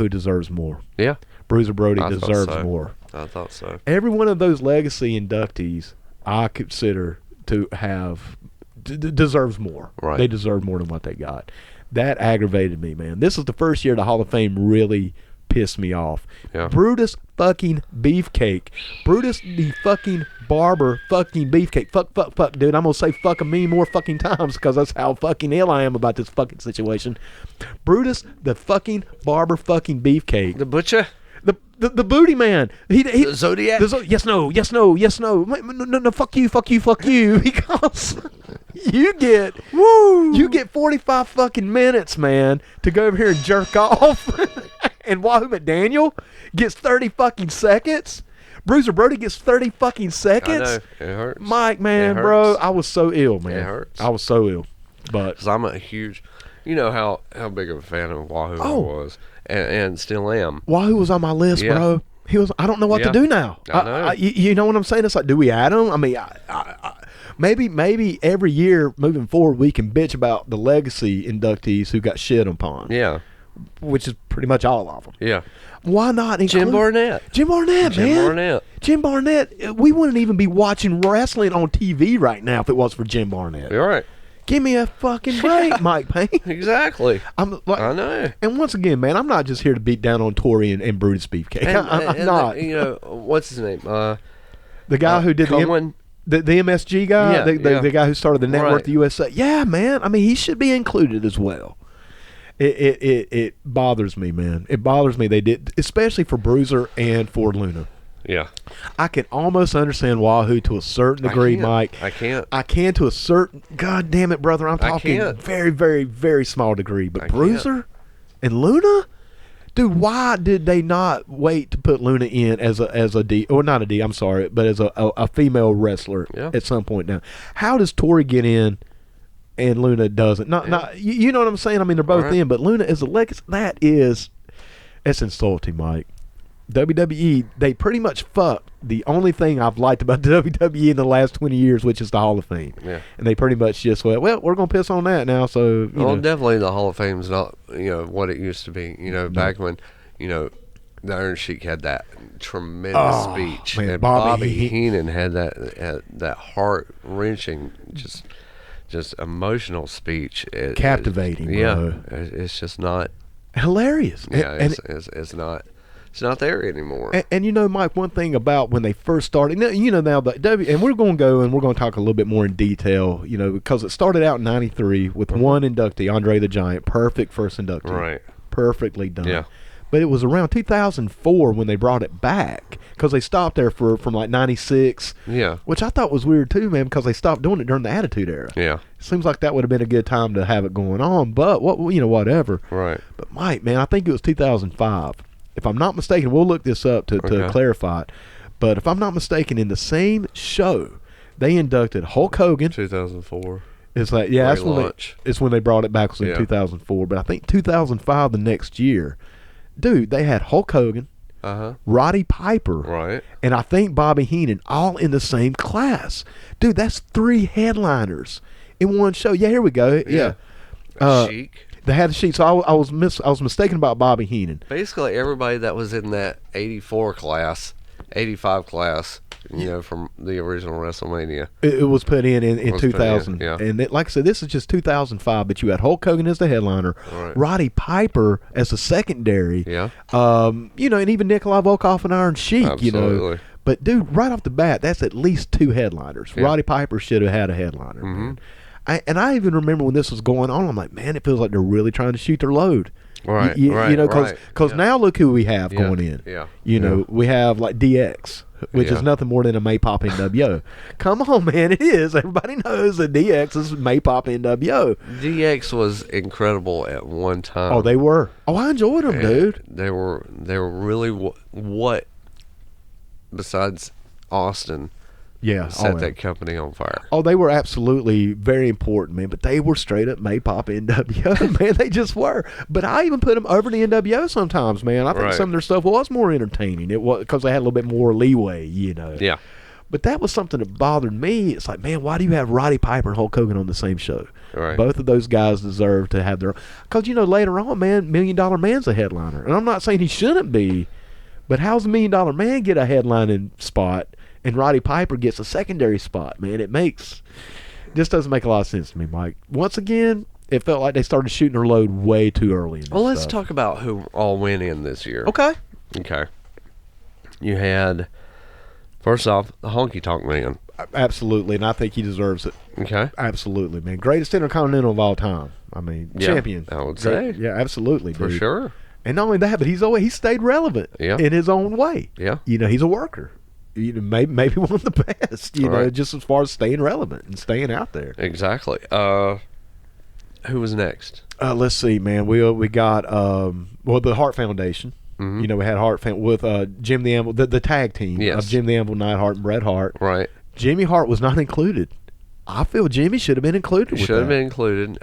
deserves more. Yeah. Bruiser Brody deserves more. I thought so. Every one of those legacy inductees I consider to have deserves more. Right. They deserve more than what they got. That aggravated me, man. This is the first year the Hall of Fame really pissed me off. Yeah. Brutus fucking Beefcake. Brutus the fucking Barber fucking Beefcake. Fuck, dude. I'm gonna say fuck a million more fucking times because that's how fucking ill I am about this fucking situation. Brutus the fucking Barber fucking Beefcake. The butcher? The booty man. The Zodiac? Yes, no. No, fuck you. Because you get 45 fucking minutes, man, to go over here and jerk off. And Wahoo McDaniel gets 30 fucking seconds. Bruiser Brody gets 30 fucking seconds. I know. It hurts. Mike, man, bro, I was so ill, man. It hurts. I was so ill. But 'cause I'm a huge, you know how big of a fan of Wahoo I was, and still am. Wahoo was on my list, bro. He was. I don't know what to do now. I know. You know what I'm saying? It's like, do we add him? I mean, maybe every year moving forward we can bitch about the legacy inductees who got shit upon. Yeah. Which is pretty much all of them. Yeah. Why not include Jim Barnett, man. Jim Barnett. We wouldn't even be watching wrestling on TV right now if it was for Jim Barnett. You're right. Give me a fucking break, Mike Payne. Exactly. I'm like, I know. And once again, man, I'm not just here to beat down on Tori and Brutus Beefcake. I'm not. You know, what's his name? The guy who did Cohen. the MSG guy, the guy who started the network, the USA. Yeah, man. I mean, he should be included as well. It bothers me, man. It bothers me. They did, especially for Bruiser and for Luna. Yeah. I can almost understand Wahoo to a certain degree, Mike. I can't. I can to a certain. God damn it, brother! I'm talking very, very, very small degree. But Bruiser and Luna, dude, why did they not wait to put Luna in as a D, or not a D? I'm sorry, but as a female wrestler at some point now? How does Tori get in and Luna doesn't? You know what I'm saying? I mean, they're both in, but Luna is a legacy. That's insulting, Mike. WWE, they pretty much fucked the only thing I've liked about the WWE in the last 20 years, which is the Hall of Fame. Yeah. And they pretty much just went, well, we're going to piss on that now. So, definitely the Hall of Fame's not, what it used to be. Back when, the Iron Sheik had that tremendous speech. Man, and Bobby Heenan had that heart-wrenching, just emotional speech. Captivating, bro. It's just not. Hilarious. Yeah, it's not. It's not there anymore. And Mike, one thing about when they first started, now the and we're going to go and we're going to talk a little bit more in detail, because it started out in '93 with one inductee, Andre the Giant, perfect first inductee, right? Perfectly done. Yeah. But it was around 2004 when they brought it back, because they stopped there from like '96. Yeah. Which I thought was weird too, man, because they stopped doing it during the Attitude Era. Yeah. It seems like that would have been a good time to have it going on, but whatever. Right. But Mike, man, I think it was 2005. If I'm not mistaken, we'll look this up to clarify it. But if I'm not mistaken, in the same show, they inducted Hulk Hogan. 2004. It's like, it's when they brought it back, was in 2004. But I think 2005, the next year, dude, they had Hulk Hogan, Roddy Piper, right, and I think Bobby Heenan, all in the same class. Dude, that's 3 headliners in one show. Yeah, here we go. Yeah. Chic. They had the Sheik. So I was mistaken about Bobby Heenan. Basically, everybody that was in that 84 class, 85 class, from the original WrestleMania. It was put in 2000. Yeah. And like I said, this is just 2005, but you had Hulk Hogan as the headliner, right. Roddy Piper as the secondary, yeah. And even Nikolai Volkov and Iron Sheik, Absolutely. But, dude, right off the bat, that's at least 2 headliners. Yeah. Roddy Piper should have had a headliner, mm-hmm. man. I even remember when this was going on, I'm like, man, it feels like they're really trying to shoot their load. Right, because now look who we have going in. Yeah. We have like DX, which is nothing more than a Maypop NWO. Come on, man, it is. Everybody knows that DX is Maypop NWO. DX was incredible at one time. Oh, they were. Oh, I enjoyed them, dude. They were really what besides Austin. Yeah, set that company on fire. Oh, they were absolutely very important, man. But they were straight up Maypop NWO, man. They just were. But I even put them over the NWO sometimes, man. I think some of their stuff was more entertaining. It was because they had a little bit more leeway, Yeah. But that was something that bothered me. It's like, man, why do you have Roddy Piper and Hulk Hogan on the same show? Right. Both of those guys deserve to have their. Because later on, man, $1 Million Man's a headliner, and I'm not saying he shouldn't be, but how's $1 Million Man get a headlining spot? And Roddy Piper gets a secondary spot, man. Just doesn't make a lot of sense to me, Mike. Once again, it felt like they started shooting their load way too early. Let's talk about who all went in this year. Okay. You had, first off, the Honky Tonk Man. Absolutely, and I think he deserves it. Okay. Absolutely, man. Greatest Intercontinental of all time. I mean, champion. I would say. Yeah, absolutely, dude. For sure. And not only that, but he stayed relevant in his own way. Yeah. He's a worker. Maybe one of the best, right. just as far as staying relevant and staying out there. Exactly. Who was next? Let's see, man. We got the Hart Foundation. Mm-hmm. We had Hart with Jim the Anvil, the tag team of Jim the Anvil, Neidhart, and Bret Hart. Right. Jimmy Hart was not included. I feel Jimmy should have been included. Should have been included.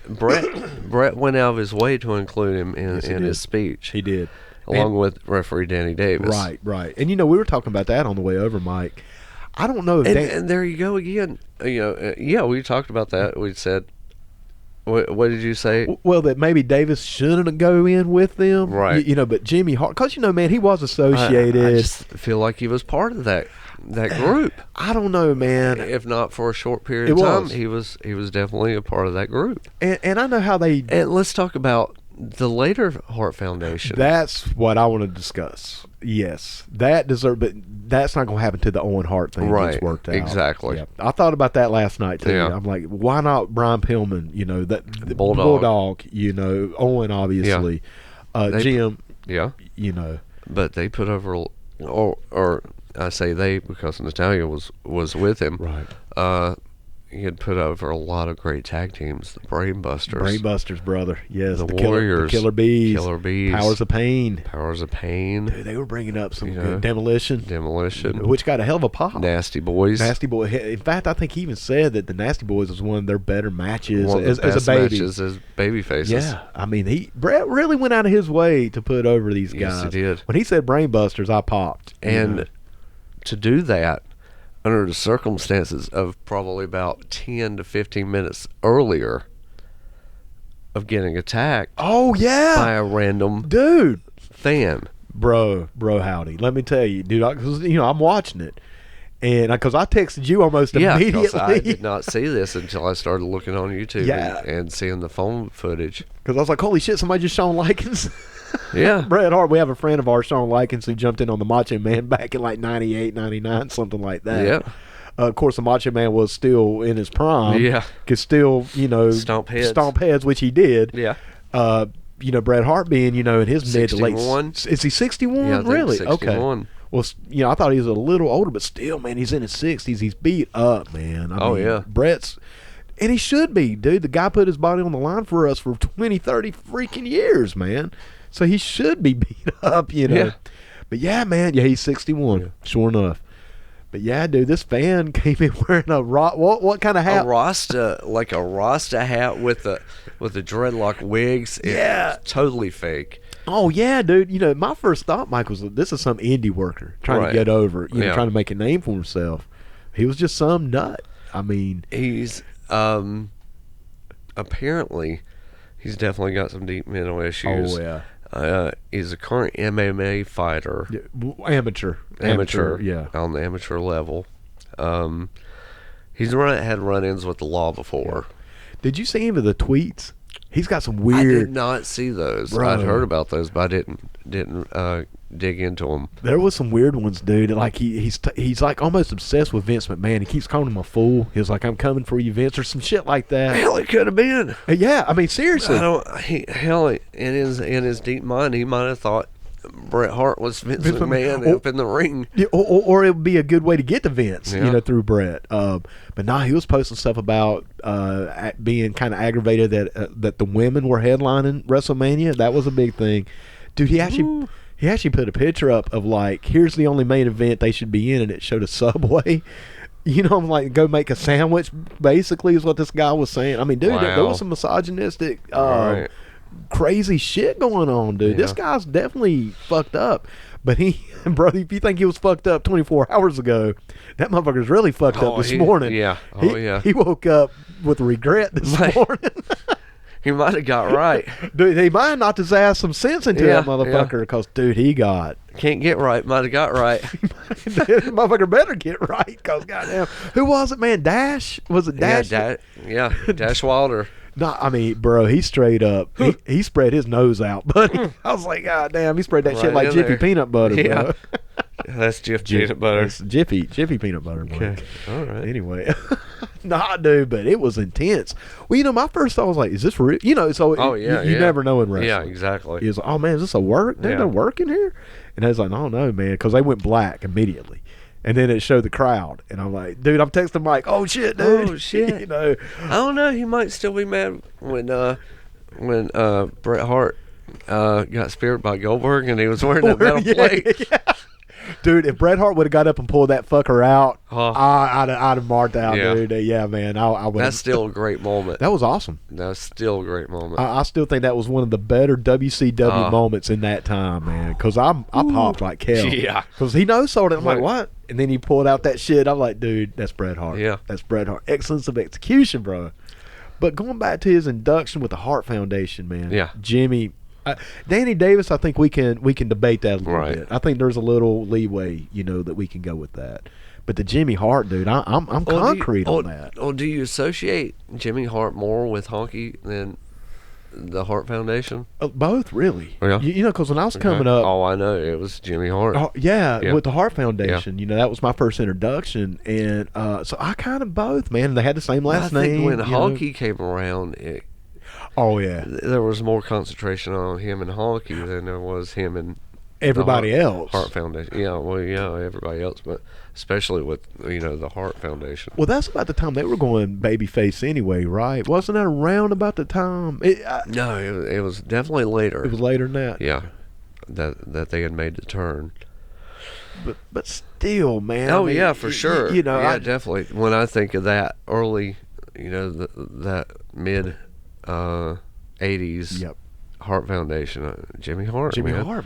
Bret went out of his way to include him in his speech. He did. Along with referee Danny Davis. Right. And, we were talking about that on the way over, Mike. I don't know if and there you go again. We talked about that. We said, what did you say? Well, that maybe Davis shouldn't go in with them. Right. But Jimmy Hart, because, man, he was associated. I just feel like he was part of that group. I don't know, man. If not for a short period of time, he was definitely a part of that group. And I know how they... And let's talk about the later Hart Foundation. That's what I want to discuss. Yes, that deserves, but that's not going to happen to the Owen Hart thing. Right, gets worked out. Exactly. Yeah. I thought about that last night too. Yeah. I'm like, why not Brian Pillman? The Bulldog. Owen obviously, Jim. But they put over, or I say they because Natalia was with him. Right. He had put over a lot of great tag teams. The Brainbusters, brother. Yes. The Warriors. Killer Bees. Powers of Pain. Dude, they were bringing up some good Demolition. Which got a hell of a pop. Nasty Boys. In fact, I think he even said that the Nasty Boys was one of their better matches as a baby. As baby faces. Yeah. I mean, Brett really went out of his way to put over these guys. Yes, he did. When he said Brainbusters, I popped. And to do that, under the circumstances of probably about 10 to 15 minutes earlier of getting attacked by a random fan. Bro, howdy. Let me tell you, dude, because I'm watching it. And because I texted you almost immediately. Because I did not see this until I started looking on YouTube and seeing the phone footage. Because I was like, holy shit, somebody just Shawn Likens. Yeah. Bret Hart, we have a friend of ours, Shawn Likens, who jumped in on the Macho Man back in like 98, 99, something like that. Yeah. Of course, the Macho Man was still in his prime. Yeah. Could still, stomp heads, which he did. Yeah. Bret Hart being, in his mid to late. 61. Is he 61? Yeah, I think really? 61. Okay. Well, I thought he was a little older, but still, man, he's in his 60s. He's beat up, man. I mean, Bret's. And he should be, dude. The guy put his body on the line for us for 20, 30 freaking years, man. So he should be beat up, Yeah. But yeah, man. Yeah, he's 61. Sure enough. But yeah, dude, this fan came in wearing a what kind of hat? A Rasta, like a Rasta hat with the dreadlock wigs. It's totally fake. Oh yeah, dude. My first thought, Mike, was this is some indie worker trying to get over, trying to make a name for himself. He was just some nut. I mean, he's Apparently, he's definitely got some deep mental issues. Oh, yeah. He's a current MMA fighter. Yeah, amateur. Yeah. On the amateur level. He's had run-ins with the law before. Did you see any of the tweets? He's got some weird. I did not see those. Bro. I'd heard about those, but I didn't dig into them. There was some weird ones, dude. Like he's like almost obsessed with Vince McMahon. He keeps calling him a fool. He was like, "I'm coming for you, Vince," or some shit like that. Hell, it could have been. Yeah, I mean, seriously. In his deep mind, he might have thought Bret Hart was Vince McMahon up in the ring. Yeah, or it would be a good way to get to Vince, through Bret. But nah, he was posting stuff about being kind of aggravated that the women were headlining WrestleMania. That was a big thing, dude. He actually put a picture up of like, here's the only main event they should be in, and it showed a Subway. I'm like, go make a sandwich. Basically, is what this guy was saying. I mean, dude, there was some misogynistic. Right. Crazy shit going on, dude. This guy's definitely fucked up. But bro, if you think he was fucked up 24 hours ago, that motherfucker's really fucked up this morning. Yeah. He woke up with regret this morning. He might have got right. Dude, he might have knocked his ass some sense into that motherfucker because, dude, he got. Can't get right, might have got right. Motherfucker better get right because, goddamn. Who was it, man? Dash? Was it Dash? Dash Wilder. No, I mean, bro, he straight up, he spread his nose out, buddy. I was like, God damn, he spread that shit like Jiffy peanut butter, bro. That's Jiffy peanut butter. It's Jiffy peanut butter, bro. Okay, all right. Anyway, nah, dude, but it was intense. Well, my first thought was like, is this real? So you never know in wrestling. Yeah, exactly. He was like, oh man, is this a work? Dude, they're working here? And I was like, oh no, man, because they went black immediately. And then it showed the crowd, and I'm like, dude, I'm texting Mike, oh shit, dude. Oh shit. I don't know. He might still be mad when Bret Hart got speared by Goldberg, and he was wearing that metal plate. Yeah. Dude, if Bret Hart would have got up and pulled that fucker out, I'd have marked out, dude. Yeah, man. I would. That's still a great moment. That was awesome. That's still a great moment. I still think that was one of the better WCW moments in that time, man. Because I popped like hell. Yeah. Because he no-sold it. I'm like, what? And then he pulled out that shit. I'm like, dude, that's Bret Hart. Yeah. That's Bret Hart. Excellence of execution, bro. But going back to his induction with the Hart Foundation, man. Yeah. Jimmy. Danny Davis, I think we can debate that a little bit. I think there's a little leeway, that we can go with that. But the Jimmy Hart, dude, I'm concrete on that. Or do you associate Jimmy Hart more with Honky than the Hart Foundation? Both, really. Yeah. Because when I was coming up, I know it was Jimmy Hart. With the Hart Foundation, that was my first introduction, and so I kind of both, man. They had the same last name. I think when Honky came around, there was more concentration on him and Honky than there was him and everybody else. Hart Foundation. Everybody else, but especially with the Hart Foundation. Well, that's about the time they were going babyface anyway, right? Wasn't that around about the time? No, it was definitely later. It was later than that. Yeah, that they had made the turn. But still, man. Oh, yeah, for sure. Definitely. When I think of that early, that mid 80s. Yep. Hart Foundation, Jimmy Hart,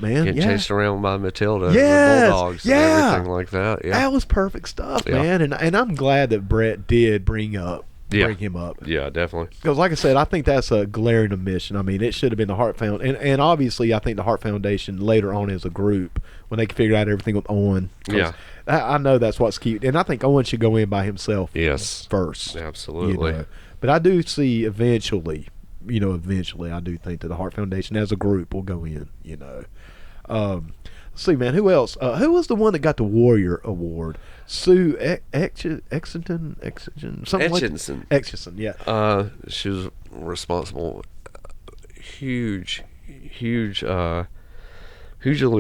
man, getting chased around by Matilda, and the Bulldogs, and everything like that. Yeah, that was perfect stuff, man. And I'm glad that Bret did bring him up. Yeah, definitely. Because, like I said, I think that's a glaring omission. I mean, it should have been the Hart Foundation, and obviously, I think the Hart Foundation later on as a group when they figured out everything with Owen. Yeah, I know that's what's cute, and I think Owen should go in by himself. Yes, first, absolutely. But I do see eventually, I do think that the Hart Foundation as a group will go in, Let's see, man, who else? Who was the one that got the Warrior Award? Sue Exington, something Etchinson. Like Etchinson, yeah. She was responsible, hugely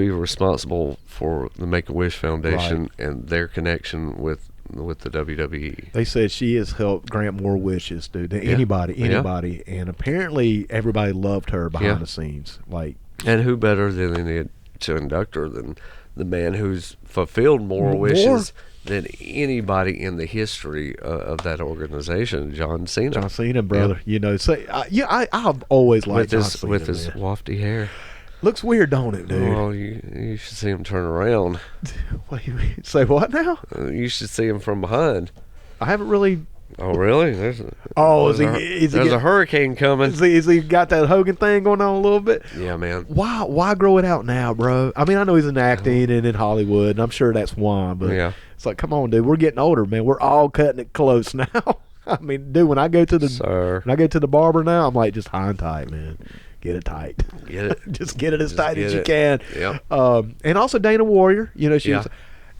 responsible for the Make-A-Wish Foundation and their connection with the WWE. They said she has helped grant more wishes, dude, than anybody, and apparently everybody loved her behind the scenes. And who better to induct her than the man who's fulfilled more wishes than anybody in the history of that organization, John Cena. John Cena, brother. I've always liked John Cena, with his wafty hair. Looks weird, don't it, dude? Well, you should see him turn around. Say what now? You should see him from behind. I haven't really Oh, really? There's a hurricane coming. Is he got that Hogan thing going on a little bit? Yeah, man. Why grow it out now, bro? I mean, I know he's in acting and in Hollywood, and I'm sure that's why, but it's like, come on, dude. We're getting older, man. We're all cutting it close now. I mean, dude, when I go to the barber now, I'm like, just high and tight, man. Get it tight. Get it. Just get it as tight as you can. Yep. And also Dana Warrior, she was,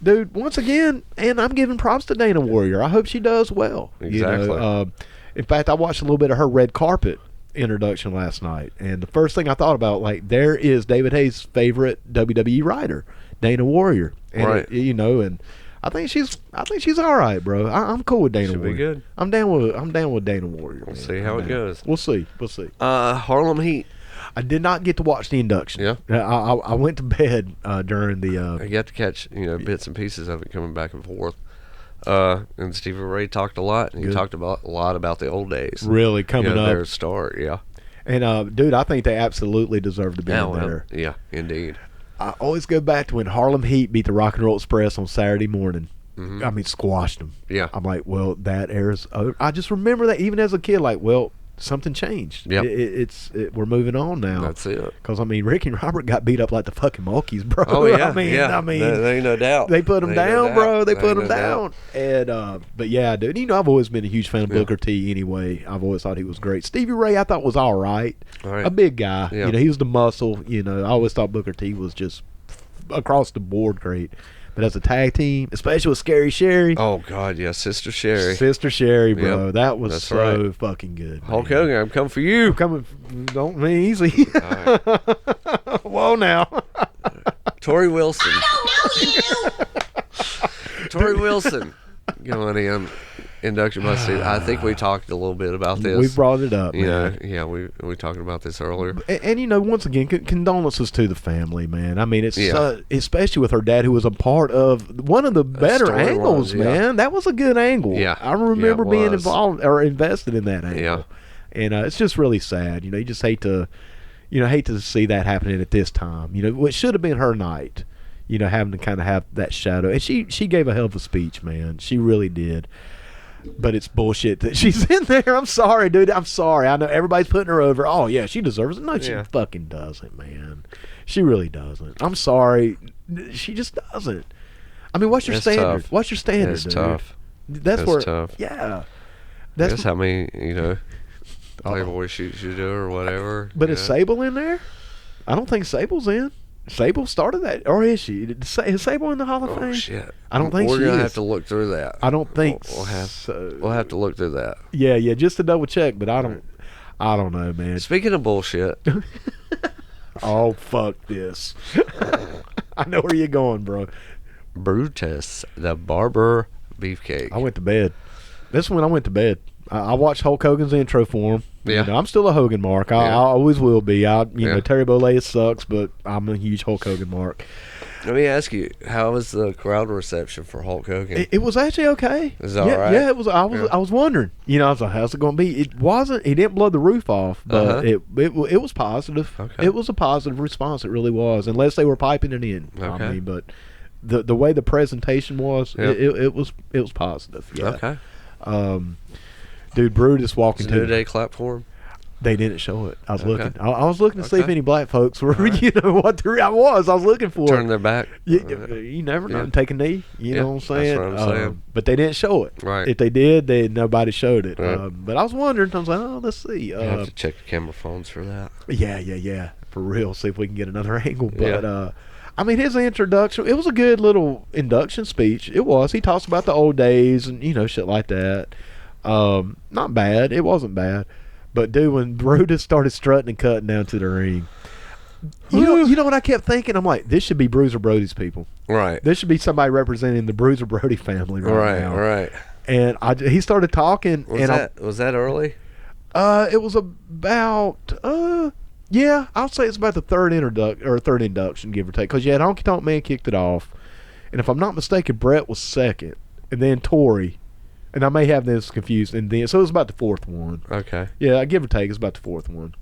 dude, once again, and I'm giving props to Dana Warrior. I hope she does well. Exactly. In fact, I watched a little bit of her red carpet introduction last night, and the first thing I thought about, like, there is David Hayes' favorite WWE writer, Dana Warrior, and right. And I think she's all right, bro. I'm cool with Dana Should Warrior. Be good. I'm down with Dana Warrior. We'll see how it goes. We'll see. Harlem Heat. I did not get to watch the induction. Yeah. I went to bed during the. I got to catch bits and pieces of it coming back and forth. And Stevie Ray talked a lot, and he talked a lot about the old days. Really coming up. Their start, yeah. And dude, I think they absolutely deserve to be in there. Yeah, indeed. I always go back to when Harlem Heat beat the Rock and Roll Express on Saturday morning. Mm-hmm. I mean, squashed them. Yeah. I'm like, well, that airs. I just remember that even as a kid, like, well, something changed. Yep. We're moving on now. That's it. Because, I mean, Ricky and Robert got beat up like the fucking monkeys, bro. Oh, yeah. I mean, there ain't no doubt. They put them down, bro. They put them down. And, but yeah, dude, I've always been a huge fan of Booker T anyway. I've always thought he was great. Stevie Ray, I thought was all right. A big guy. Yeah. He was the muscle. I always thought Booker T was just across the board great. But as a tag team, especially with Scary Sherry. Oh, God, yeah. Sister Sherry, bro. Yep. That was so fucking good. Hulk Hogan, I'm coming for you. I'm coming. Don't mean easy. Right. Whoa, now. Tori Wilson. I don't know you. Tori Wilson going in. Induction by Steve. I think we talked a little bit about this. We brought it up, man. Yeah, we talked about this earlier. And once again, condolences to the family, man. I mean, it's especially with her dad, who was a part of one of the better angles, man. That was a good angle. Yeah, I remember being involved or invested in that angle. Yeah, and it's just really sad. You just hate to see that happening at this time. What should have been her night. Having to kind of have that shadow, and she gave a hell of a speech, man. She really did. But it's bullshit that she's in there. I'm sorry, dude. I'm sorry. I know everybody's putting her over. Oh, yeah, she deserves it. No, she fucking doesn't, man. She really doesn't. I'm sorry. She just doesn't. I mean, what's your standard? Tough. What's your standard, It's dude? tough. That's tough. Yeah. That's how many, Playboy shoots you do or whatever. But is Sable in there? I don't think Sable's in. Sable started that, or is she? Is Sable in the Hall of Fame? Oh shit! I don't think we're she is. We're gonna have to look through that. I don't think we'll have to look through that. Yeah, just to double check. But I don't know, man. Speaking of bullshit. Oh fuck this! I know where you're going, bro. Brutus, the Barber Beefcake. I went to bed. This one I went to bed. I watched Hulk Hogan's intro for him. Yeah. I'm still a Hogan mark. I always will be. Terry Bollea sucks, but I'm a huge Hulk Hogan mark. Let me ask you, how was the crowd reception for Hulk Hogan? It was actually okay. Is that all right? Yeah, it was. I was wondering. I was like, how's it going to be? It wasn't. He didn't blow the roof off, but it was positive. Okay. It was a positive response. It really was, unless they were piping it in. Okay. I mean, but the way the presentation was, it was positive. Yeah. Okay. Dude, Brutus walking to New Day clap for him? They didn't show it. I was looking. I was looking to see if any black folks were. Right. What the I was looking for. Turn their back. You never know. Take a knee. You know what I'm saying? That's what I'm saying. But they didn't show it. Right. If they did, nobody showed it. Right. But I was wondering. I was like, let's see. You have to check the camera phones for that. Yeah. For real. See if we can get another angle. But I mean, his introduction, it was a good little induction speech. It was. He talks about the old days and shit like that. Not bad. It wasn't bad. But dude, when Brutus started strutting and cutting down to the ring, you know what I kept thinking? I'm like, this should be Bruiser Brody's people. Right. This should be somebody representing the Bruiser Brody family right now. Right. And he started talking. Was that early? It was about I'll say it's about the third induction, give or take, because you had Honky Tonk Man kicked it off, and if I'm not mistaken, Brett was second, and then Tori. And I may have this confused, and then so it was about the fourth one. Okay. Yeah, give or take, it's about the fourth one.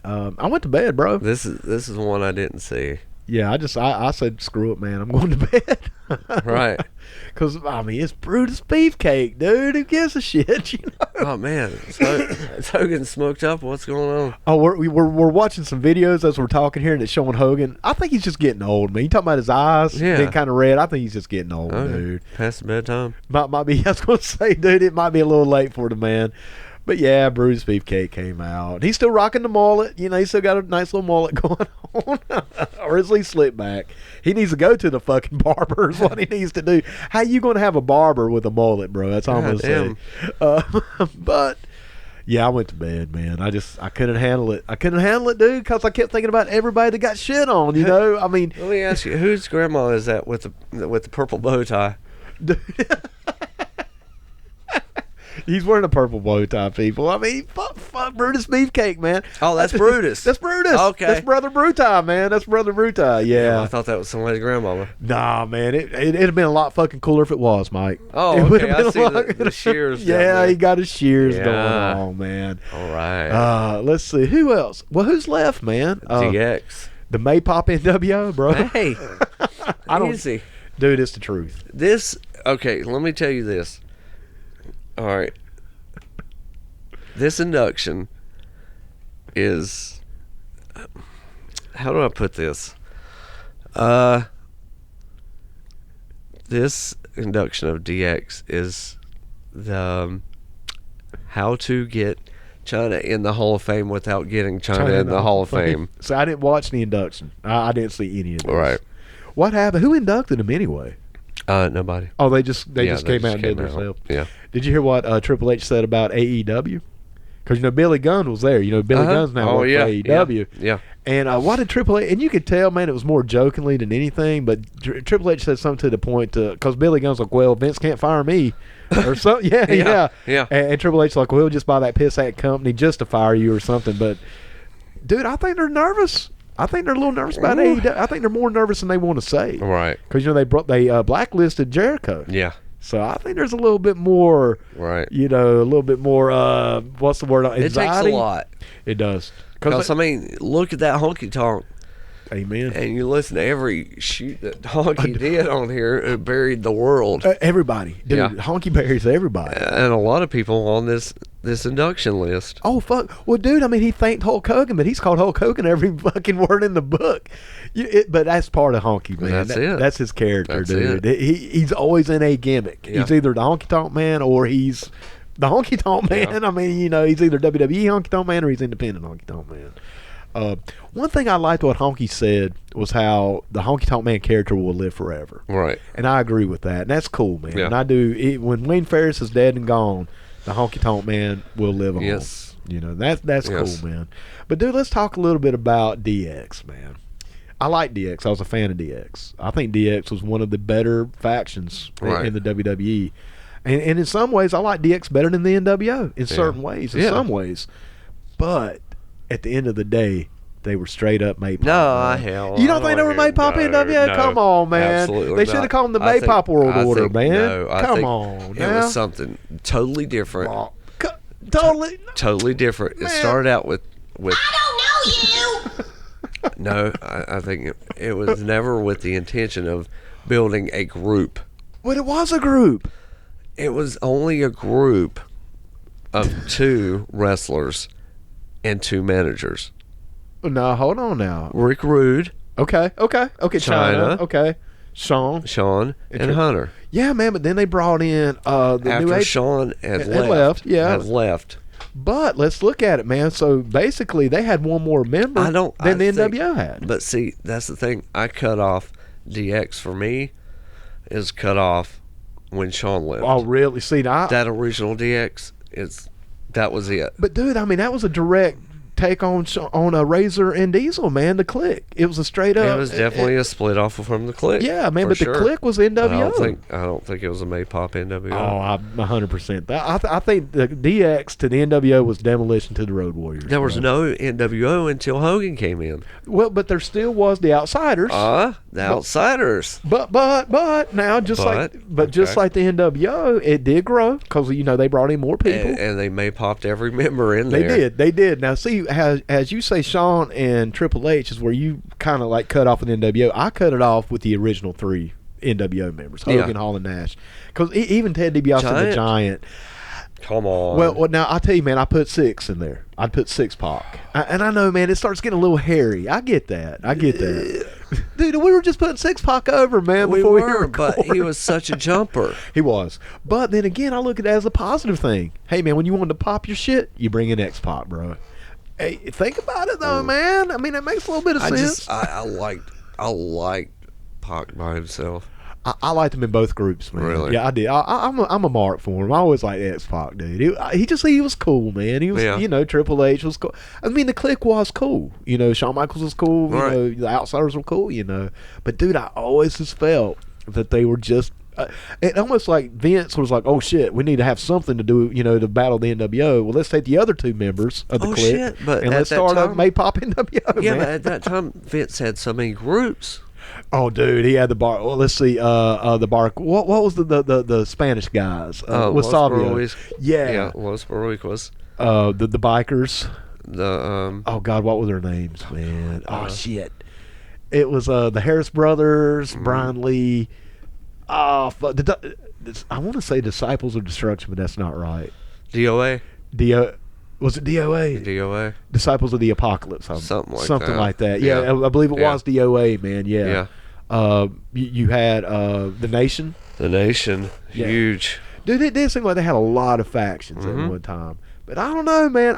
I went to bed, bro. This is one I didn't see. Yeah, I said, screw it, man. I'm going to bed. Right. Because, I mean, it's Brutus Beefcake, dude. Who gives a shit, you know? Oh, man. Is Hogan smoked up? What's going on? Oh, we're watching some videos as we're talking here, and it's showing Hogan. I think he's just getting old, man. You talking about his eyes being kind of red? I think he's just getting old, dude. Past bedtime? Might be, I was going to say, dude, it might be a little late for the man. But yeah, Brutus Beefcake came out. He's still rocking the mullet. You know, he's still got a nice little mullet going on. Or at least slick back. He needs to go to the fucking barber is what he needs to do. How you going to have a barber with a mullet, bro? That's all I'm going to say. But, yeah, I went to bed, man. I couldn't handle it. I couldn't handle it, dude, because I kept thinking about everybody that got shit on, you know? I mean. Let me ask you, whose grandma is that with the purple bow tie? He's wearing a purple bow tie, people. I mean, fuck Brutus Beefcake, man. Oh, that's Brutus. That's Brutus. Okay. That's Brother Brutai, man. That's Brother Brutai, yeah. I thought that was somebody's grandmama. Nah, man. It'd have been a lot fucking cooler if it was, Mike. Oh, okay. I see the shears. Yeah, he got his shears going on, man. All right. Let's see. Who else? Well, who's left, man? DX. The Maypop NWO, bro. Hey. Easy. Dude, it's the truth. Okay, let me tell you this. All right. This induction is, how do I put this? This induction of DX is the how to get China in the Hall of Fame without getting China in the Hall of Fame. So I didn't watch the induction. I didn't see any of this. Right. What happened? Who inducted him anyway? Nobody. Oh, they just came out and did themselves. Yeah. Did you hear what Triple H said about AEW? Because you know Billy Gunn was there. You know Billy Gunn's now working for AEW. Yeah. And what did Triple H? And you could tell, man, it was more jokingly than anything. But Triple H said something to the point because Billy Gunn's like, "Well, Vince can't fire me," or something. Yeah. And Triple H's like, "Well, he'll just buy that piss act company just to fire you or something." But dude, I think they're nervous. I think they're a little nervous about AEW. I think they're more nervous than they want to say. Right. Because, you know, they blacklisted Jericho. Yeah. So I think there's a little bit more, right? You know, a little bit more, what's the word? Anxiety? It takes a lot. It does. Because, I mean, look at that honky tonk. Amen. And you listen to every shoot that Honky did on here, it buried the world. Everybody. Dude, Honky buries everybody. And a lot of people on this induction list. Oh, fuck. Well, dude, I mean, he thanked Hulk Hogan, but he's called Hulk Hogan every fucking word in the book. But that's part of Honky, man. That's it. That's his character, dude. He's always in a gimmick. Yeah. He's either the Honky Tonk Man or he's the Honky Tonk Man. Yeah. I mean, you know, he's either WWE Honky Tonk Man or he's independent Honky Tonk Man. One thing I liked what Honky said was how the Honky Tonk Man character will live forever. Right. And I agree with that. And that's cool, man. Yeah. And I do. When Wayne Ferris is dead and gone, the Honky Tonk Man will live on. Yes. You know, that's cool, man. But, dude, let's talk a little bit about DX, man. I like DX. I was a fan of DX. I think DX was one of the better factions in the WWE. And in some ways, I like DX better than the NWO in certain ways, in some ways. But at the end of the day, they were straight up Maypop. No, hell. You don't think they were Maypop NWO? No, come on, man. Absolutely they should have called them the Maypop World Order, man. No, come on. It was something totally different. Totally different. Man. It started out with I don't know you. No, I think it was never with the intention of building a group. But it was a group. It was only a group of 2 wrestlers and 2 managers. No, hold on now. Rick Rude. Okay. China. Okay. Sean, and Hunter. Yeah, man, but then they brought in the after new Sean had left. But let's look at it, man. So basically, they had one more member than the NWO had. But see, that's the thing. I cut off DX for me is cut off when Sean left. Oh, really? See, that original DX that was it. But dude, I mean, that was a direct take on a Razor and Diesel, man. The Click. It was a straight up. It was definitely a split off from the Click. Yeah, man. But the Click was NWO. I don't think it was a Maypop NWO. Oh, 100%. I think the DX to the NWO was Demolition to the Road Warriors. There was no NWO until Hogan came in. Well, but there still was the Outsiders. The Outsiders. But now just like the NWO, it did grow because you know they brought in more people and they Maypopped every member in there. They did. Now see, as you say, Shawn and Triple H is where you kind of like cut off with NWO. I cut it off with the original 3 NWO members, Hogan, Hall, and Nash. Because even Ted DiBiase the Giant. Come on. Well, now I tell you, man, I put 6 in there. I'd put 6 Pac, and I know, man, it starts getting a little hairy. I get that. Dude, we were just putting 6 Pac over, man. We before were, we but he was such a jumper. He was. But then again, I look at it as a positive thing. Hey, man, when you want to pop your shit, you bring in X-Pac, bro. Hey, think about it though, man. I mean, it makes a little bit of sense. I liked Pac by himself. I liked him in both groups, man. Really? Yeah, I did. I'm a mark for him. I always liked X-Pac, dude. He was cool, man. He was, Triple H was cool. I mean, the Clique was cool. Shawn Michaels was cool. Right. The Outsiders were cool. But dude, I always just felt that they were just. It almost like Vince was like, "Oh shit, we need to have something to do, to battle the NWO. Well, let's take the other 2 members of the Clique shit, but and let's start a May Pop NWO." Yeah, man. but at that time, Vince had so many groups. Oh, dude, he had the bar. Well, let's see. The bar. What was the Spanish guys? With Los Savio. Ruiz. Yeah. Los Ruiz was. The bikers. Oh God, what were their names, man? Oh shit. It was the Harris brothers, Brian Lee. I want to say Disciples of Destruction, but that's not right. DOA. Was it DOA? DOA. Disciples of the Apocalypse. Something like that. Yeah, I believe it was DOA, man. Yeah. You had the Nation. The Nation. Yeah. Huge. Dude, it did seem like they had a lot of factions at one time. But I don't know, man.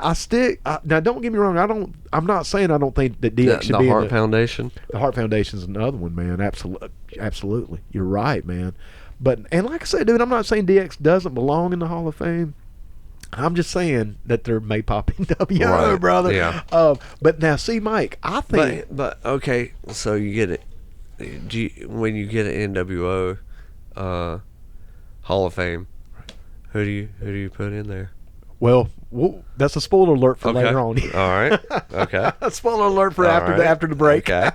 Now, don't get me wrong. I'm not saying I don't think that DX should be the Hart Foundation. The Hart Foundation is another one, man. Absolutely. You're right, man. And like I said, dude, I'm not saying DX doesn't belong in the Hall of Fame. I'm just saying that they're May Pop NWO, right. brother. Yeah. But now, see, Mike, I think. But okay, so you get it. When you get an NWO Hall of Fame, who do you put in there? Well, that's a spoiler alert for later on. All right. Okay. A spoiler alert for after the break. Okay.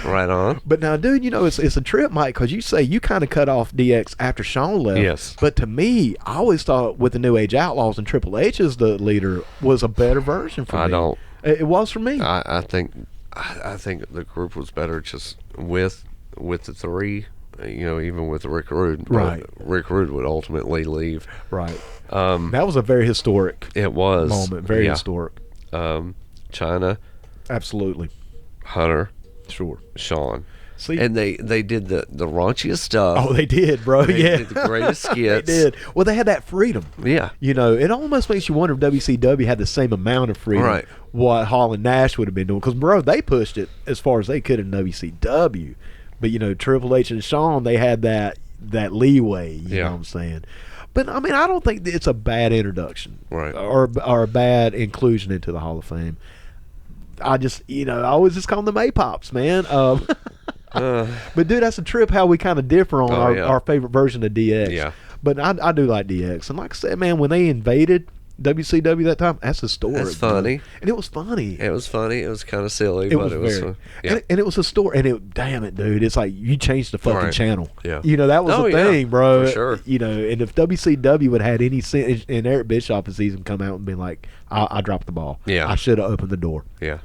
Right on. But now, dude, it's a trip, Mike, because you say you kind of cut off DX after Shawn left. Yes. But to me, I always thought with the New Age Outlaws and Triple H as the leader was a better version for me. I don't. It was for me. I think the group was better just with the 3. Even with Rick Rude. Right. Rick Rude would ultimately leave. Right. That was a very historic. It was moment. Very historic. China. Absolutely. Hunter. Sure. Shawn. See, and they did the raunchiest stuff. Oh, they did, bro. They yeah, did the greatest skits. They did. Well, they had that freedom. Yeah. It almost makes you wonder if WCW had the same amount of freedom. Right. What Hall and Nash would have been doing, because bro, they pushed it as far as they could in WCW, but Triple H and Shawn, they had that leeway. You know what I'm saying? But I mean, I don't think it's a bad introduction, right, or a bad inclusion into the Hall of Fame. I just, I always just call them the Maypops, man. But dude, that's a trip how we kind of differ on our favorite version of DX. Yeah. But I do like DX, and like I said, man, when they invaded WCW that time, that's historic. That's funny, and it was funny. It was funny. It was kind of silly, but it was fun. Yeah. And it was a story. And damn it, dude, it's like you changed the fucking channel. Yeah, that was the thing, bro. For sure. And if WCW would have had any sense, and Eric Bischoff has even come out and been like, I dropped the ball. Yeah, I should have opened the door. Yeah.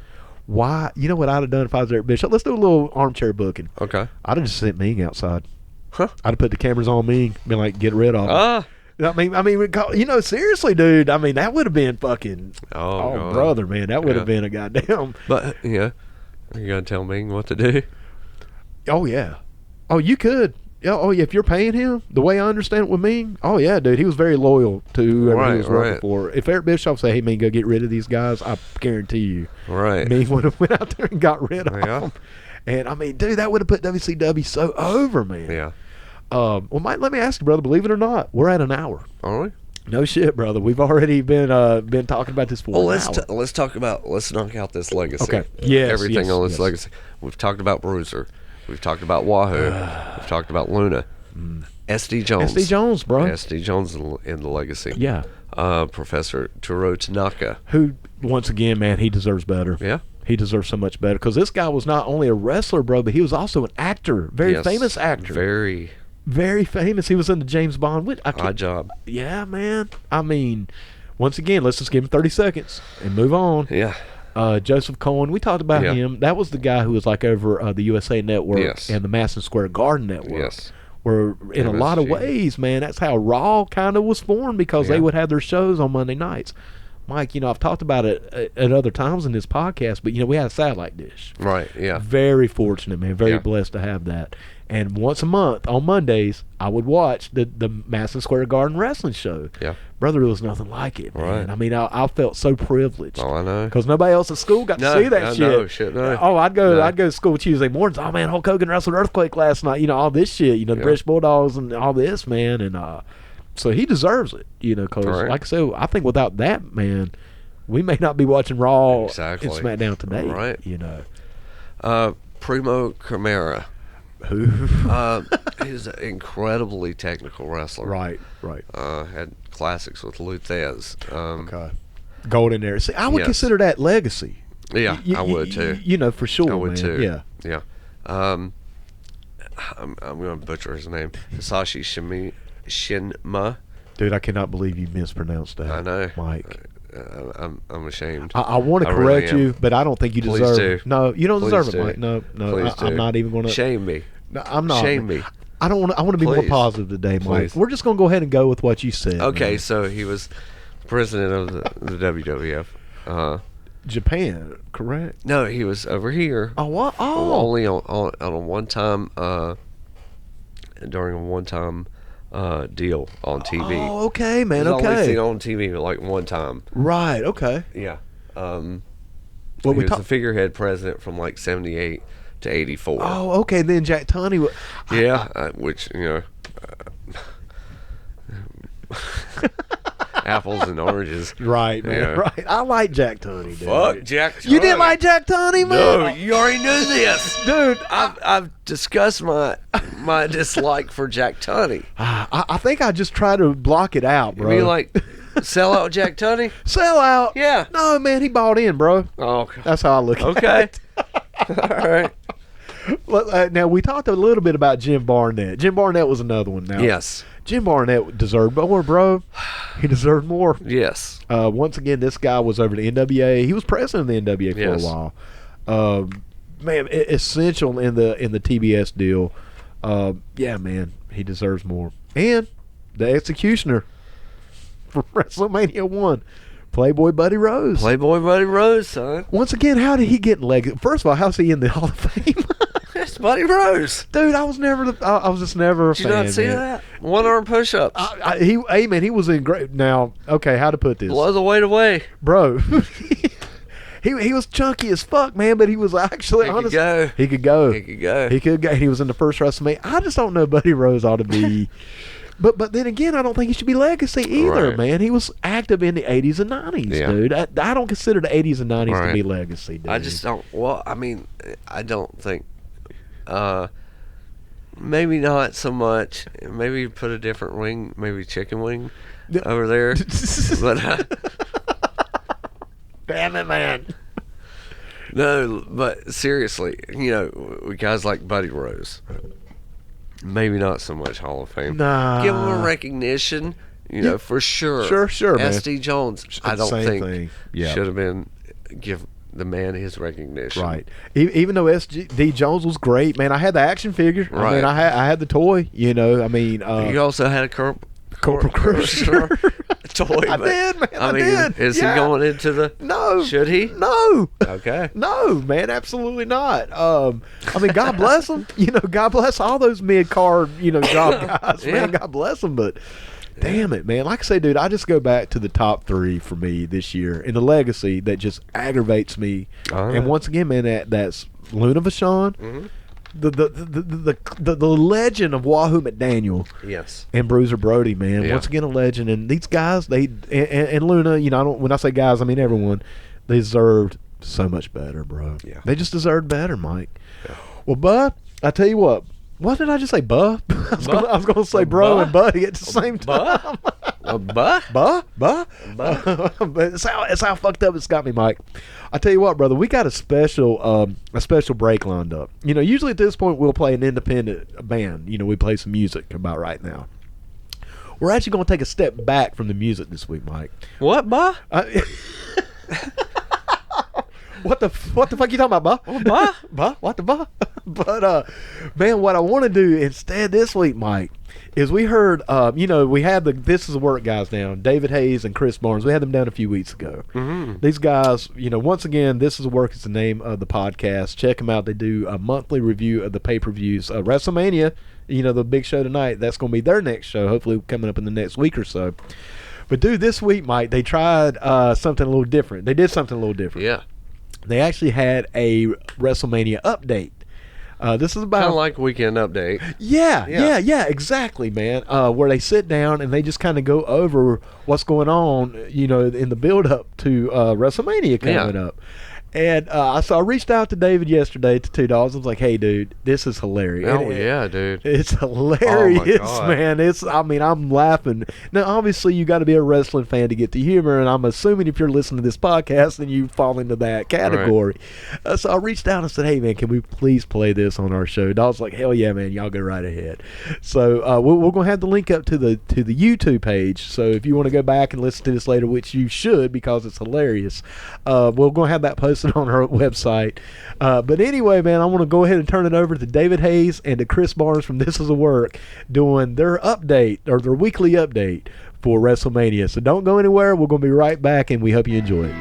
Why? You know what I'd have done if I was Eric Bischoff? Let's do a little armchair booking. Okay. I'd have just sent Ming outside. Huh? I'd have put the cameras on Ming, been like, get rid of him. I mean, seriously, dude. I mean, that would have been fucking. Oh brother, man, that would have been a goddamn. But are you gonna tell Ming what to do? Oh yeah. Oh, you could. Oh yeah. If you're paying him the way I understand it with Ming, oh yeah, dude, he was very loyal to whoever he was working for. If Eric Bischoff say, "Hey, Ming, go get rid of these guys," I guarantee you, Ming would have went out there and got rid of them. And I mean, dude, that would have put WCW so over, man. Yeah. Well, Mike, let me ask you, brother. Believe it or not, we're at an hour. Are we? No shit, brother. We've already been talking about this for an hour. Let's knock out this legacy. Okay. Yes. Everything on this legacy. We've talked about Bruiser. We've talked about Wahoo. We've talked about Luna. SD Jones. SD Jones, bro. SD Jones in the legacy. Yeah. Professor Turo Tanaka. Who, once again, man, he deserves better. Yeah. He deserves so much better because this guy was not only a wrestler, bro, but he was also an actor. Very famous actor. Very famous. He was in the James Bond. Odd Job. Yeah, man. I mean, once again, let's just give him 30 seconds and move on. Yeah. Joseph Cohen, we talked about him. That was the guy who was like over the USA Network and the Madison Square Garden Network. Yes. Where in a lot of ways, man, that's how Raw kind of was formed, because they would have their shows on Monday nights. Mike, I've talked about it at other times in this podcast, but, we had a satellite dish. Right, yeah. Very fortunate, man. Very blessed to have that. And once a month, on Mondays, I would watch the Madison Square Garden wrestling show. Yeah. Brother, it was nothing like it, man. Right. I mean, I felt so privileged. Oh, I know. Because nobody else at school got to see that shit. No. Oh, I'd go to school Tuesday mornings. Oh, man, Hulk Hogan wrestled Earthquake last night. All this shit. The British Bulldogs and all this, man. And so he deserves it, because, like I said, I think without that, man, we may not be watching Raw and SmackDown today. Right. Primo Camara. Who? He's an incredibly technical wrestler. Right. Had classics with Luthez. Okay. Golden era. See, I would consider that legacy. Yeah, I would too. For sure. I would too. Yeah. I'm going to butcher his name. Hisashi Shinma. Dude, I cannot believe you mispronounced that. I know, Mike. I'm ashamed. I want to correct you, but I don't think you deserve it. No, you don't deserve it, Mike. No. I'm not even going to shame me. No, I'm not. Shame me. I don't want. I want to be more positive today, Mike. We're just going to go ahead and go with what you said. Okay, so he was president of the WWF. Japan, correct? No, he was over here. Oh, what? Oh, only on a one-time during a one-time deal on TV. Oh, okay, man. He was only Okay. seen on TV like one time. Right. Okay. Yeah. Well, he was the figurehead president from like 78 to 84. Oh, okay. Then Jack Tunney. Which apples and oranges. Right, man. Yeah. Right. I like Jack Tunney, dude. Fuck Jack Tunney. You didn't like Jack Tunney, man? No, you already knew this, dude. I've discussed my dislike for Jack Tunney. I think I just try to block it out, bro. You mean like sell out Jack Tunney? Sell out? Yeah. No, man, he bought in, bro. Oh, okay. That's how I look at it. All right. Well, now, we talked a little bit about Jim Barnett. Jim Barnett was another one now. Yes. Jim Barnett deserved more, bro. He deserved more. Yes. Once again, this guy was over the NWA. He was president of the NWA for a while. Man, essential in the TBS deal. Yeah, man, he deserves more. And the executioner for WrestleMania 1, Playboy Buddy Rose. Playboy Buddy Rose, son. Once again, how did he get in legacy? First of all, how's he in the Hall of Fame? It's Buddy Rose. Dude, I was just never a fan. Did you not see that? One-arm push-ups. He was in great. Now, okay, how to put this? Blow the weight away. Bro. He was chunky as fuck, man, but he was actually honest. He could go. He was in the first WrestleMania. I just don't know Buddy Rose ought to be. But then again, I don't think he should be legacy either, Right. man. He was active in the 80s and 90s, dude. I don't consider the 80s and 90s to be legacy, dude. I just don't. Well, I mean, I don't think. Maybe not so much. Maybe put a different wing, maybe chicken wing over there. But damn it, man. No, but seriously, with guys like Buddy Rose, maybe not so much Hall of Fame. Nah. Give him a recognition, for sure. Sure, man. S.D. Jones, I don't think Yeah. should have been give the man his recognition. Right. Even though S.D. Jones was great, man, I had the action figure. Right. I mean, I had the toy. I mean, you also had a Corporal Crusher toy. I did, man. I did. Is he going into the? No. Should he? No. Okay. No, man, absolutely not. I mean, God bless them. God bless all those mid-card, job guys, man. God bless them, but damn it, man. Like I say, dude, I just go back to the top 3 for me this year in the legacy that just aggravates me. And once again, man, that's Luna Vachon. Mm-hmm. The legend of Wahoo McDaniel, yes, and Bruiser Brody, man. Yeah. Once again, a legend, and these guys, and Luna, when I say guys, I mean everyone. They deserved so much better, bro. Yeah, they just deserved better, Mike. Yeah. Well, Bud, I tell you what did I just say, Bud? I was going to say bro and buddy at the same time. But it's how fucked up it's got me, Mike. I tell you what, brother, we got a special break lined up. Usually at this point we'll play an independent band. We play some music about right now. we're actually going to take a step back from the music this week, Mike. What, bah? What the fuck you talking about, bah? Bah? What the bah? But, man, what I want to do instead this week, Mike, is we heard, we had the This Is Work guys down, David Hayes and Chris Barnes. We had them down a few weeks ago. Mm-hmm. These guys, once again, This Is Work is the name of the podcast. Check them out. They do a monthly review of the pay-per-views. WrestleMania, the big show tonight, that's going to be their next show, hopefully coming up in the next week or so. But, dude, this week, Mike, they tried something a little different. They did something a little different. Yeah. They actually had a WrestleMania update. This is about kind of like Weekend Update. Yeah, exactly, man. Where they sit down and they just kind of go over what's going on, in the build up to WrestleMania coming up. And so I reached out to David yesterday to Two Dogs. I was like, "Hey, dude, this is hilarious." Yeah, dude, it's hilarious, man. I'm laughing. Now, obviously, you got to be a wrestling fan to get the humor, and I'm assuming if you're listening to this podcast, then you fall into that category. Right. So I reached out and said, "Hey, man, can we please play this on our show?" Dogs like, "Hell yeah, man, y'all go right ahead." So we're gonna have the link up to the YouTube page. So if you want to go back and listen to this later, which you should because it's hilarious, we're gonna have that posted on our website. But anyway, man, I want to go ahead and turn it over to David Hayes and to Chris Barnes from This Is a Work doing their update, or their weekly update for WrestleMania. So don't go anywhere. We're going to be right back, and we hope you enjoy it.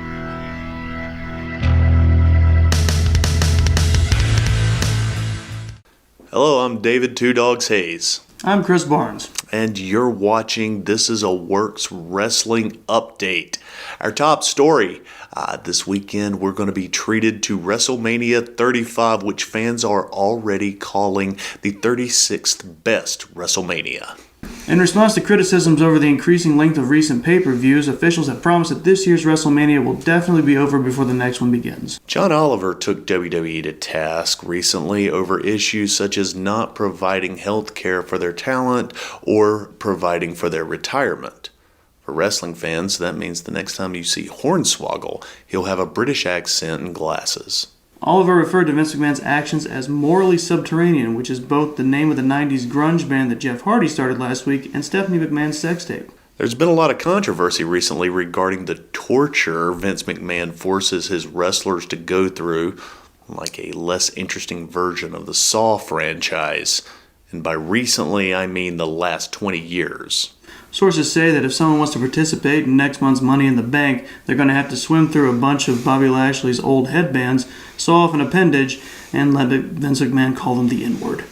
Hello, I'm David Two Dogs Hayes. I'm Chris Barnes. And you're watching This Is a Works Wrestling Update. Our top story this weekend, we're going to be treated to WrestleMania 35, which fans are already calling the 36th best WrestleMania. In response to criticisms over the increasing length of recent pay-per-views, officials have promised that this year's WrestleMania will definitely be over before the next one begins. John Oliver took WWE to task recently over issues such as not providing health care for their talent or providing for their retirement. For wrestling fans, that means the next time you see Hornswoggle, he'll have a British accent and glasses. Oliver referred to Vince McMahon's actions as morally subterranean, which is both the name of the 90s grunge band that Jeff Hardy started last week and Stephanie McMahon's sex tape. There's been a lot of controversy recently regarding the torture Vince McMahon forces his wrestlers to go through, like a less interesting version of the Saw franchise. And by recently, I mean the last 20 years. Sources say that if someone wants to participate in next month's Money in the Bank, they're going to have to swim through a bunch of Bobby Lashley's old headbands, saw off an appendage, and let Vince McMahon call them the N-word.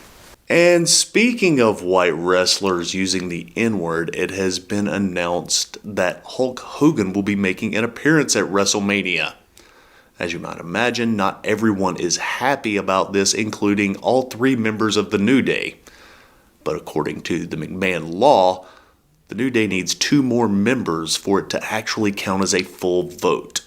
And speaking of white wrestlers using the N-word, it has been announced that Hulk Hogan will be making an appearance at WrestleMania. As you might imagine, not everyone is happy about this, including all three members of the New Day. But according to the McMahon law, the New Day needs 2 more members for it to actually count as a full vote.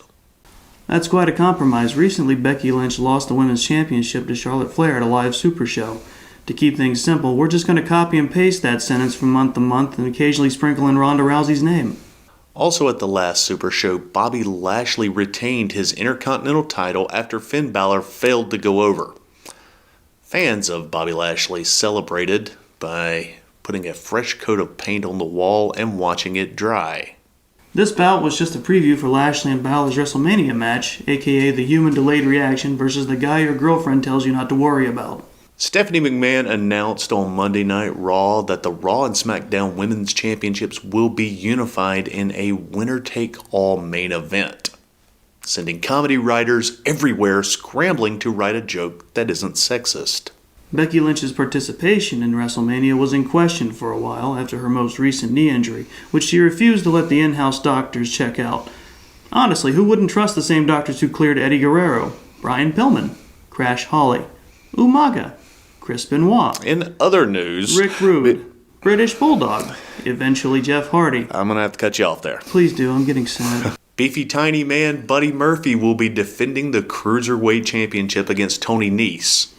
That's quite a compromise. Recently, Becky Lynch lost the Women's Championship to Charlotte Flair at a live Super Show. To keep things simple, we're just going to copy and paste that sentence from month to month and occasionally sprinkle in Ronda Rousey's name. Also at the last Super Show, Bobby Lashley retained his Intercontinental title after Finn Balor failed to go over. Fans of Bobby Lashley celebrated by putting a fresh coat of paint on the wall and watching it dry. This bout was just a preview for Lashley and Balor's WrestleMania match, aka the human delayed reaction versus the guy your girlfriend tells you not to worry about. Stephanie McMahon announced on Monday Night Raw that the Raw and SmackDown Women's Championships will be unified in a winner-take-all main event, sending comedy writers everywhere scrambling to write a joke that isn't sexist. Becky Lynch's participation in WrestleMania was in question for a while after her most recent knee injury, which she refused to let the in-house doctors check out. Honestly, who wouldn't trust the same doctors who cleared Eddie Guerrero, Brian Pillman, Crash Holly, Umaga, Chris Benoit? In other news, Rick Rude, British Bulldog, eventually Jeff Hardy. I'm going to have to cut you off there. Please do, I'm getting sad. Beefy tiny man Buddy Murphy will be defending the Cruiserweight Championship against Tony Nese.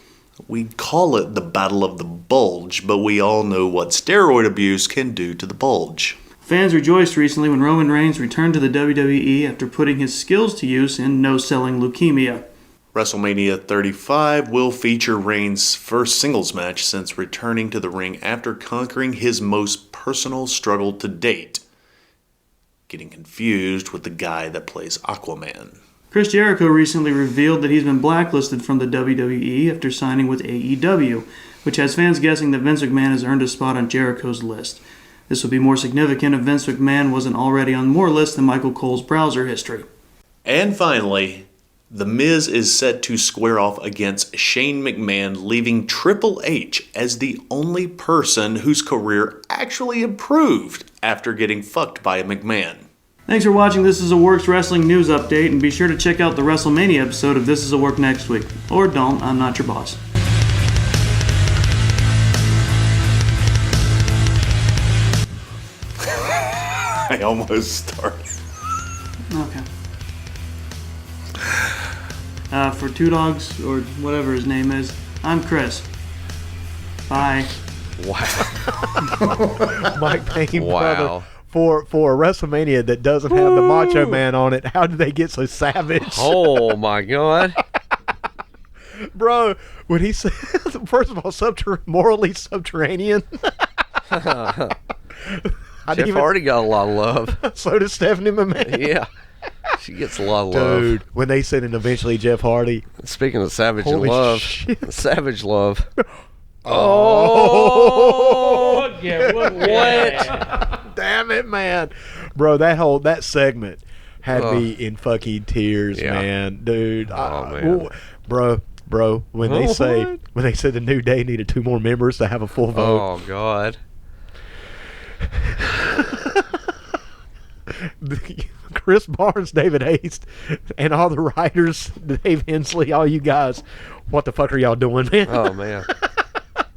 We call it the Battle of the Bulge, but we all know what steroid abuse can do to the bulge. Fans rejoiced recently when Roman Reigns returned to the WWE after putting his skills to use in no-selling leukemia. WrestleMania 35 will feature Reigns' first singles match since returning to the ring after conquering his most personal struggle to date, getting confused with the guy that plays Aquaman. Chris Jericho recently revealed that he's been blacklisted from the WWE after signing with AEW, which has fans guessing that Vince McMahon has earned a spot on Jericho's list. This would be more significant if Vince McMahon wasn't already on more lists than Michael Cole's browser history. And finally, The Miz is set to square off against Shane McMahon, leaving Triple H as the only person whose career actually improved after getting fucked by a McMahon. Thanks for watching This Is a Works Wrestling News Update, and be sure to check out the WrestleMania episode of This Is a Work next week. Or don't, I'm not your boss. I almost started. Okay. For Two Dogs, or whatever his name is, I'm Chris. Bye. Wow. Mike Payne, Wow. brother. For a WrestleMania that doesn't have the Macho Man on it, how did they get so savage? Oh my God. Bro, when he said, first of all, morally subterranean. Jeff Hardy got a lot of love. So does Stephanie McMahon. Yeah. She gets a lot of love. Dude, when they said and eventually Jeff Hardy. Speaking of savage Holy love, shit. savage love. Oh, yeah, what? damn it, man. Bro, that segment had me in fucking tears, Yeah. man. Dude. Man. Bro, when they said the New Day needed 2 more members to have a full vote. Oh God. Chris Barnes, David Hayes, and all the writers, Dave Hensley, all you guys, what the fuck are y'all doing, man? Oh man.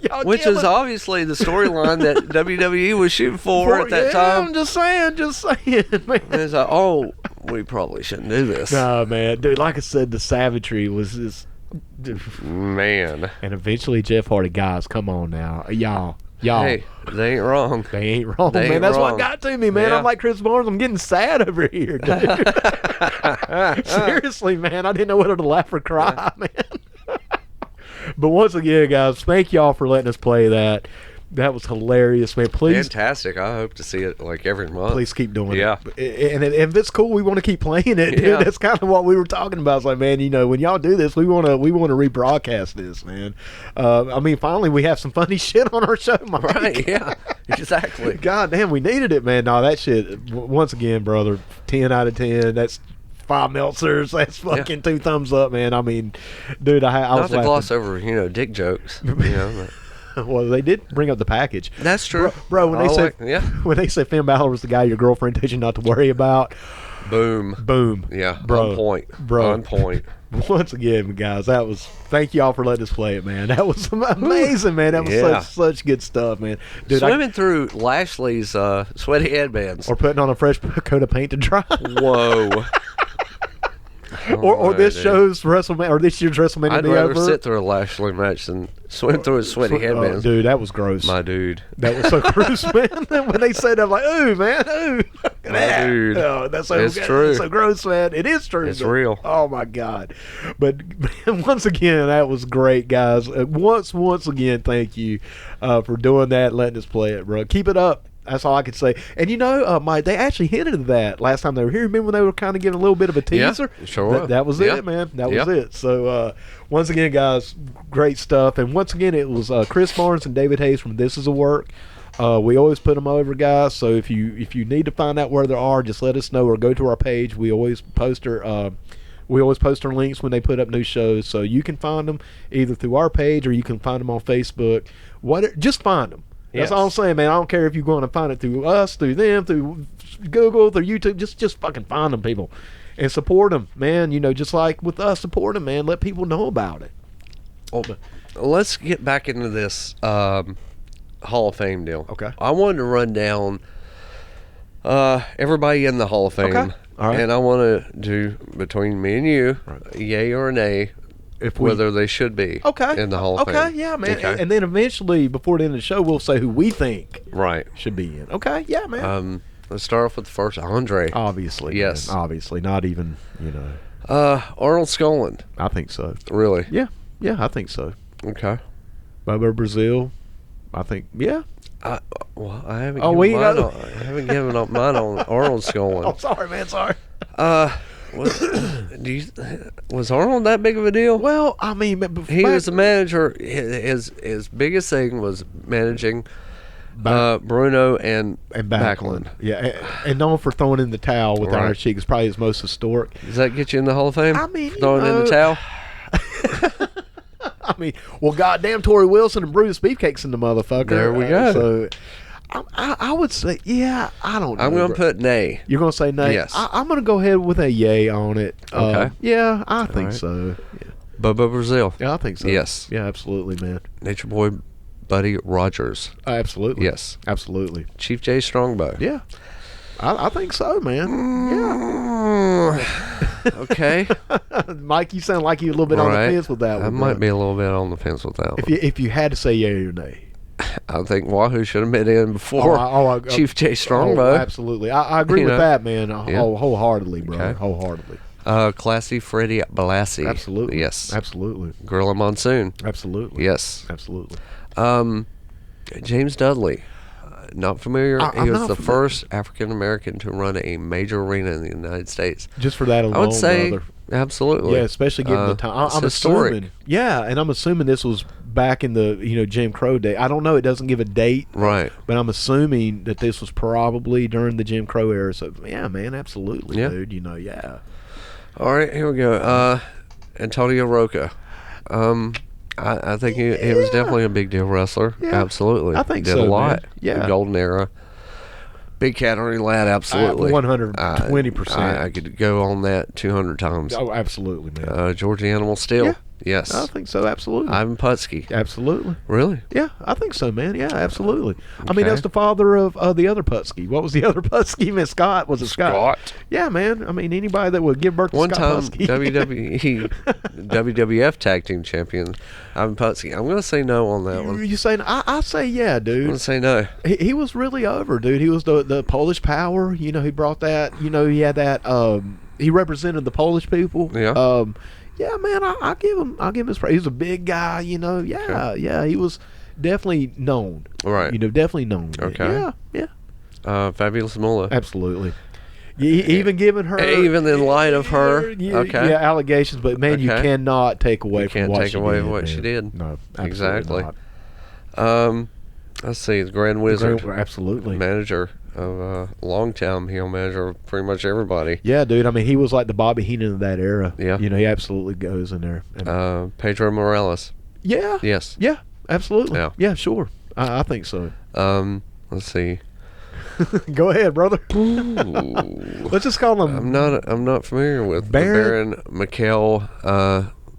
Y'all Which killing- is obviously the storyline that WWE was shooting for at that time. I'm just saying, man. And it's like, oh, we probably shouldn't do this. Nah, man, dude. Like I said, the savagery was just. Man. And eventually, Jeff Hardy, guys, come on now, y'all. Hey, they ain't wrong. They ain't wrong, They man. ain't That's wrong. what got to me, man. Yeah. I'm like Chris Barnes. I'm getting sad over here, dude. Seriously, man. I didn't know whether to laugh or cry, man. But once again, guys, thank y'all for letting us play that. That was hilarious, man. Please, Fantastic. I hope to see it like every month. please keep doing Yeah. it. And if it's cool, we want to keep playing it, dude. Yeah. That's kind of what we were talking about. It's like, man, when y'all do this, we want to rebroadcast this, man. I mean, finally, we have some funny shit on our show, Mike. Right, yeah. Exactly. God damn, we needed it, man. No, that shit, once again, brother, 10 out of 10. That's 5 Meltzers. That's fucking 2 thumbs up, man. I mean, dude, I Not was to laughing. gloss over, dick jokes. But Well, they did bring up the package. that's true. Bro, when they I said like- when they said Finn Balor was the guy your girlfriend told you not to worry about, Boom. Yeah. Bro. On point. Bro. On point. Once again, guys, thank y'all for letting us play it, man. That was amazing, man. That was such good stuff, man. Dude, Swimming through Lashley's sweaty headbands. or putting on a fresh coat of paint to dry. Whoa. or this dude. show's WrestleMania, or this year's WrestleMania I'd be rather over. sit through a Lashley match than swim through his sweaty headbands. Dude, that was gross. My dude. That was so gross, man. When they said that, I'm like, ooh, man, ooh. My dude. Oh, that's so, It's true. That's so gross, man. It is true. It's but- real. Oh, my God. But man, once again, that was great, guys. Once again, thank you for doing that, letting us play it, bro. Keep it up. That's all I could say. And Mike, they actually hinted at that last time they were here. Remember when they were kind of giving a little bit of a teaser? Sure. That was Yeah. it, man. That Yeah. was it. So once again, guys, great stuff. And once again, it was Chris Barnes and David Hayes from This Is a Work. We always put them over, guys. So if you need to find out where they are, just let us know or go to our page. We always post our links when they put up new shows, so you can find them either through our page or you can find them on Facebook. Just find them. That's all I'm saying, man. I don't care if you're going to find it through us, through them, through Google, through YouTube. Just fucking find them, people, and support them, man. Just like with us, support them, man. Let people know about it. Oh, let's get back into this Hall of Fame deal. Okay. I wanted to run down everybody in the Hall of Fame. Okay. All right. And I want to do, between me and you, a yay or a nay, whether they should be in the Hall of Fame. Okay, yeah, man. Okay. And then eventually, before the end of the show, we'll say who we think Right. should be in. Okay, yeah, man. Let's start off with the first, Andre. Obviously, Yes. man. Obviously, not even, Arnold Skolin. I think so. Really? Yeah, I think so. Okay. Bubba Brazil. I think, yeah. I haven't. We given got. mine on, I haven't given up mine on Arnold's going. Oh, sorry, man. Sorry. Was Arnold that big of a deal? Well, I mean, He was the manager. His biggest thing was managing Bruno and Backlund. Yeah, and known for throwing in the towel with Iron Sheik is probably his most historic. Does that get you in the Hall of Fame? I mean, throwing in the towel. I mean, well, goddamn, Torrie Wilson and Brutus Beefcake's in the motherfucker. There we go. So, I would say, yeah, I don't know. I'm going to put nay. You're going to say nay? Yes. I'm going to go ahead with a yay on it. Okay. Yeah, I think so. Yeah. Bubba Brazil. Yeah, I think so. Yes. Yeah, absolutely, man. Nature Boy Buddy Rogers. Absolutely. Yes. Absolutely. Chief J Strongbow. Yeah. I think so, man. Okay. Mike, you sound like you're a little bit on the fence with that one. I might be a little bit on the fence with that one. If you had to say yay or nay. I think Wahoo should have been in before Chief J Strongbow. Absolutely. I agree with that, man. Wholeheartedly, bro. Okay. Wholeheartedly. Classy Freddie Blassie. Absolutely. Yes. Absolutely. Gorilla Monsoon. Absolutely. Yes. Absolutely. James Dudley. Not familiar. He was the familiar. first African American to run a major arena in the United States. Just for that alone, I would say brother. Absolutely. Yeah, especially given the time. I'm historic. assuming. Yeah, and I'm assuming this was back in the Jim Crow day. I don't know. It doesn't give a date. Right. But I'm assuming that this was probably during the Jim Crow era. So yeah, man, absolutely, dude. Yeah. All right, here we go. Antonio Roca. I think he was definitely a big deal wrestler. Yeah. Absolutely. I think Did so, a lot. man. Yeah. The golden era. Big Cattery lad, absolutely. 120%. I could go on that 200 times. Oh, absolutely, man. George the Animal Steel. Yeah. Yes. I think so, absolutely. Ivan Putski. Absolutely. Really? Yeah, I think so, man. Yeah, absolutely. I mean, Okay. that's the father of the other Putski. What was the other Putski? Miss Scott? Was it Scott? Yeah, man. I mean, anybody that would give birth to One Scott time, Putski. WWF Tag Team Champion, Ivan Putski. I'm going to say no on that one. You saying? I say yeah, I'm going dude. to say no. He was really over, dude. He was the Polish Power. He brought that. He had that. He represented the Polish people. Yeah. Yeah, man. I give him his praise. He was a big guy. Yeah, Okay. yeah. He was definitely known. Right. Definitely known. Okay. Yeah. Fabulous Moolah. Absolutely. Even giving her, Even in light of her, okay. Yeah, allegations, but man, you Okay. cannot take away from what she did. what she man. did. No, absolutely Exactly. not. Let's see, the Grand Wizard. Absolutely. Manager of long-time heel manager of pretty much everybody. Yeah, dude. I mean, he was like the Bobby Heenan of that era. Yeah. He absolutely goes in there. And, Pedro Morales. yeah. Yes. Yeah, absolutely. Yeah. Yeah, sure. I think so. Let's see. Go ahead, brother. Ooh. Let's just call him I'm not familiar with Baron Mikhail.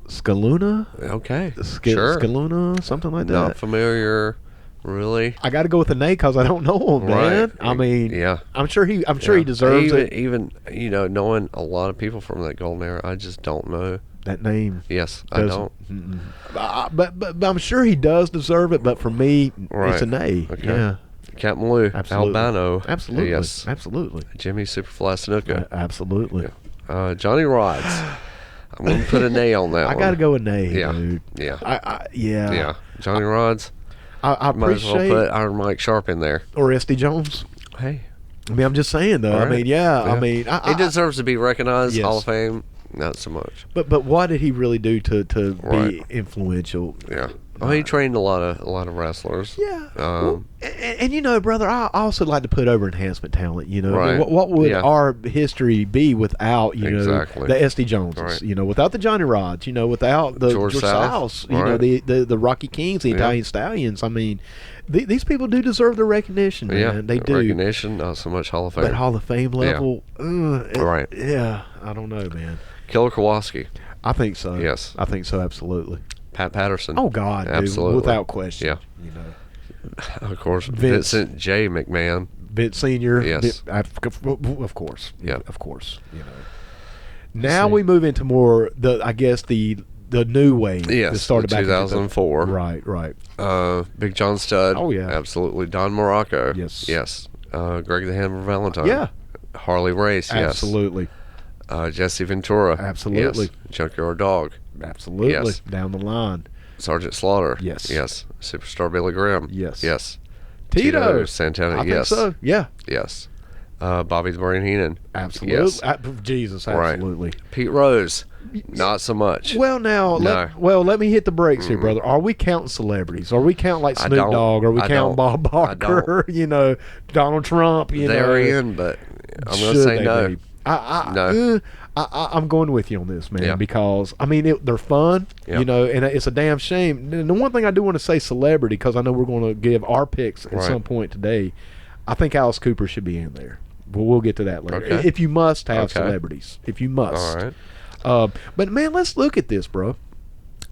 Scaluna. Okay. Sure. Scaluna, something like that. Not familiar, really. I got to go with a name because I don't know him, man. Right. I mean, Yeah. I'm sure he deserves it. Even knowing a lot of people from that golden era, I just don't know. That name. Yes, I don't. But I'm sure he does deserve it. But for me, Right. it's an A. Okay. Yeah, Captain Lou, absolutely. Albano. Absolutely. Yes. Absolutely. Jimmy Superfly Snuka. Absolutely. Johnny Rods. I'm going to put an A on that I one. got to go with A, Yeah. dude. Yeah. Yeah. Johnny Rods. I Might as well appreciate put Iron Mike Sharp in there. or SD Jones. Hey. I mean, I'm just saying though. All I right. mean, yeah. Yeah. I mean, He deserves to be recognized. Yes. Hall of Fame, not so much. But what did he really do to Right. be influential? Yeah. Oh, he trained a lot of wrestlers. Yeah. Um, and brother, I also like to put over enhancement talent. I mean, Right. what would Yeah. our history be without Exactly. the SD Joneses? Right. Without the Johnny Rods. Without the George South. Souths, Right. the Rocky Kings, the Yeah. Italian Stallions. I mean, these people do deserve the recognition, man. yeah. They do. Recognition, not so much Hall of Fame. But Hall of Fame level, Right. Yeah, I don't know, man. Killer Kowalski. I think so. Yes. I think so. Absolutely. Pat Patterson. Oh God, Absolutely. dude, without question. Yeah. Of course. Vince. Vincent J. McMahon. Vince Senior. Yes. Of course. Yeah. Of course. Now we move into more the new wave. Yes, that started the back in 2004. Right. Big John Studd. Oh, yeah. Absolutely. Don Morocco. Yes. Yes. Greg the Hammer Valentine. Yeah. Harley Race. Yes. Absolutely. Jesse Ventura. Absolutely. Yes. Junkyard Dog. Absolutely. Yes. Down the line. Sergeant Slaughter. Yes. Yes. Superstar Billy Graham. Yes. Yes. Tito Santana. I yes. think so. Yeah. Yes. Bobby the Brain Heenan. Absolutely. Yes. Jesus, absolutely. Right. Pete Rose. Not so much. Well, now, let me hit the brakes here, brother. Are we counting celebrities? Are we counting like Snoop Dogg? Are we counting Bob Barker? Donald Trump? They're in, but I'm going to say no. No. I'm going with you on this, man, because I mean they're fun, and it's a damn shame. And the one thing I do want to say, celebrity, because I know we're going to give our picks at some point today. I think Alice Cooper should be in there, but we'll get to that later. Okay. If you must have celebrities, if you must. All right. But man, let's look at this, bro.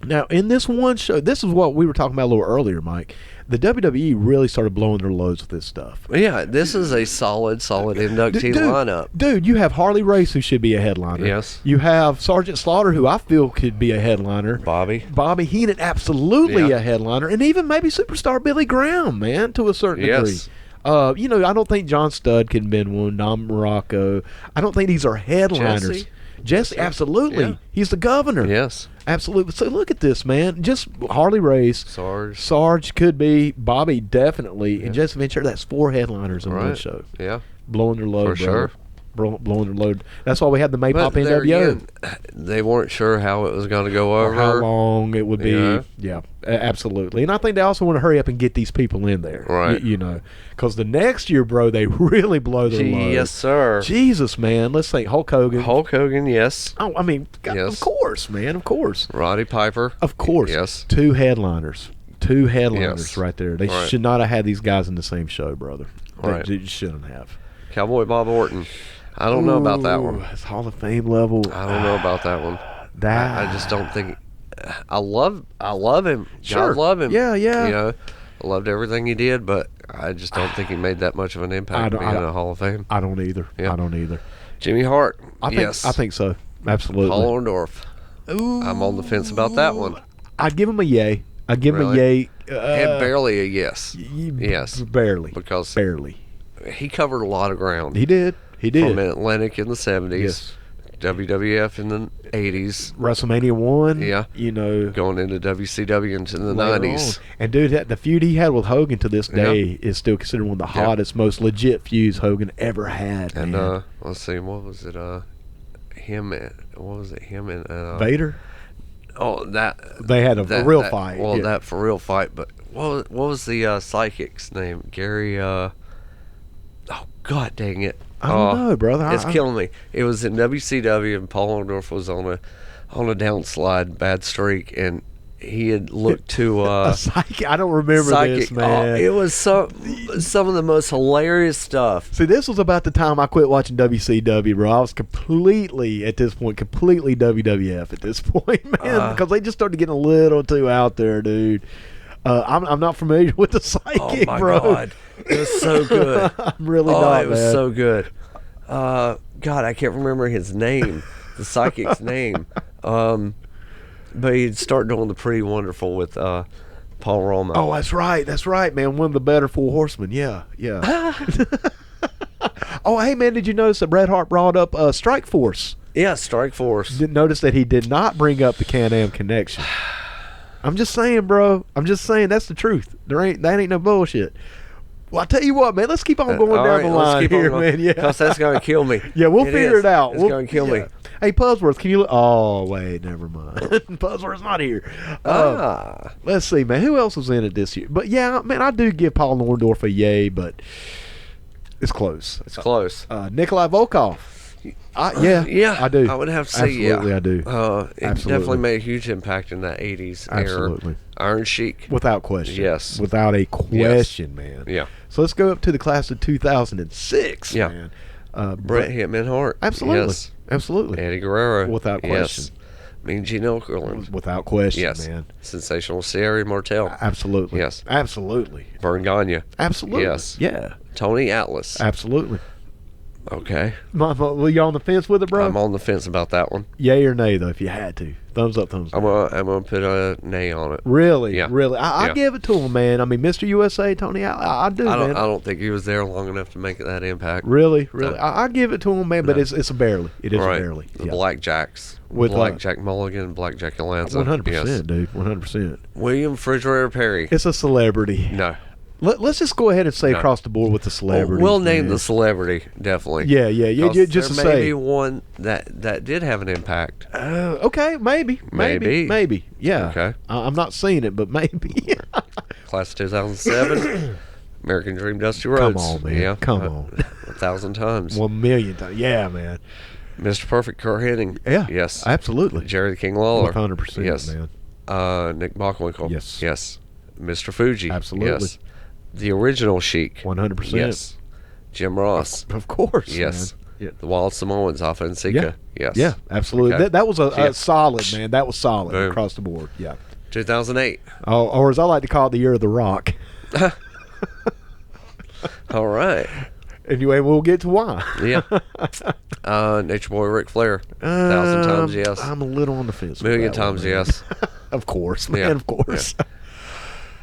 Now, in this one show, this is what we were talking about a little earlier, Mike. The WWE really started blowing their loads with this stuff. Yeah, this is a solid inductee lineup. Dude, you have Harley Race, who should be a headliner. Yes. You have Sergeant Slaughter, who I feel could be a headliner. Bobby Heenan, absolutely a headliner. And even maybe Superstar Billy Graham, man, to a certain degree. I don't think John Studd can been one. Dom Morocco. I don't think these are headliners. Jesse, absolutely. Yeah. He's the governor. Yes. Absolutely. So look at this, man. Just Harley Race. Sarge could be. Bobby, definitely. And Jesse Ventura, that's 4 headliners in one show. Yeah. Blowing their load, For sure. Blowing their load. That's why we had the Maypop NWO. Again, they weren't sure how it was going to go over. Or how long it would be. Yeah, absolutely. And I think they also want to hurry up and get these people in there. Right. Because the next year, bro, they really blow their load. Yes, sir. Jesus, man. Let's think Hulk Hogan, yes. Oh, I mean, of course, man, of course. Roddy Piper. Of course. Yes. 2 headliners. 2 headliners right there. They should not have had these guys in the same show, brother. They shouldn't have. Cowboy Bob Orton. I don't know about that one. It's Hall of Fame level. I don't know about that one. I just don't think. I love him. Sure. I love him. Yeah. I loved everything he did, but I just don't think he made that much of an impact being in the Hall of Fame. I don't either. Yeah. I don't either. Jimmy Hart. I think so. Absolutely. Paul Orndorff. Ooh. I'm on the fence about that one. I'd give him a yay. I'd give him a yay. And barely a yes. Yes. Barely. Because barely. He covered a lot of ground. He did. From Atlantic in the 70s. Yes. WWF in the 80s. WrestleMania 1. Yeah. Going into WCW into the 90s. And, dude, the feud he had with Hogan to this day is still considered one of the hottest, most legit feuds Hogan ever had. And, let's see, what was it? Him and Vader? Oh, that. They had a real fight. Well, that for real fight. But what was the psychic's name? Gary, oh, God dang it. I don't know, brother. It's killing me. It was in WCW, and Paul Orndorff was on a downslide, bad streak, and he had looked to a psychic. I don't remember this, man. It was some of the most hilarious stuff. See, this was about the time I quit watching WCW, bro. I was completely WWF at this point, man, because they just started getting a little too out there, dude. I'm not familiar with the psychic, bro. Oh my God, it was so good. I'm really not. It was so good. God, I can't remember his name, the psychic's name. But he'd start doing the Pretty Wonderful with Paul Roma. Oh, that's right, man. One of the better 4 horsemen. Yeah. Oh, hey, man, did you notice that Bret Hart brought up Strike Force? Yeah, Strike Force. Didn't notice that he did not bring up the Can-Am connection. I'm just saying, bro. That's the truth. That ain't no bullshit. Well, I tell you what, man. Let's keep on going down the line here, man. Yeah, because that's gonna kill me. Yeah, we'll figure it out. It's gonna kill me. Hey, Pudsworth, can you? Oh, wait, never mind. Pudsworth's not here. Let's see, man. Who else was in it this year? But yeah, man, I do give Paul Orndorff a yay, but it's close. It's close. Nikolai Volkov. Yeah, I do. I would have to say, absolutely, I do. It definitely made a huge impact in that 80s absolutely. era. Iron Sheik. Without question. Yes. Without a question, man. Yeah. So let's go up to the class of 2006, man. Bret Hitman Hart. Absolutely. Yes. Absolutely. Eddie Guerrero. Without question. Yes. Mean Gene Okerlund. Without question, yes. man. Sensational Thierry Martel. Absolutely. Yes. Absolutely. Vern Gagne. Absolutely. Yes. Yeah. Tony Atlas. Absolutely. Okay. Well, you on the fence with it, bro? I'm on the fence about that one. Yay or nay, though, if you had to. Thumbs up, thumbs down. I'm gonna put a nay on it. Really? Yeah. Really? I Yeah. give it to him, man. I mean, Mr. USA, Tony, I do, I man. don't think he was there long enough to make that impact. Really? No. I give it to him, man, but No. it's a barely. It is Right. a barely. The Yeah. Blackjacks. With, Blackjack Mulligan, Blackjack Lanza. 100%, Yes. dude. 100%. William Refrigerator Perry. It's a celebrity. No. Let's just go ahead and say No. across the board with the celebrity. We'll name the celebrity, definitely. Yeah, just to there may say. be one that did have an impact. Okay, maybe. Yeah. Okay. I'm not seeing it, but maybe. Class of 2007. American Dream Dusty Come Rhodes. on, man. Yeah. Come on. 1,000 times. 1,000,000 times. Yeah, man. Mr. Perfect, Kurt Hennig. Yeah. Yes. Absolutely. Jerry the King Lawler. 100%, Yes. man. Nick Bockwinkel. Yes. Yes. Mr. Fuji. Absolutely. Yes. The original Sheik. 100%. Yes. Jim Ross. Of course. Yes. Man. The Wild Samoans, Alpha and Sika. Yeah. Yes. Yeah, absolutely. Okay. That was a Yeah. solid, man. That was solid Boom. across the board. Yeah. 2008. Oh, or as I like to call it, the year of the Rock. All right. Anyway, we'll get to why. Yeah. Nature Boy Ric Flair. 1,000 times yes. I'm a little on the fence. with Million that one, times man. yes. Of course, man. Yeah. Of course.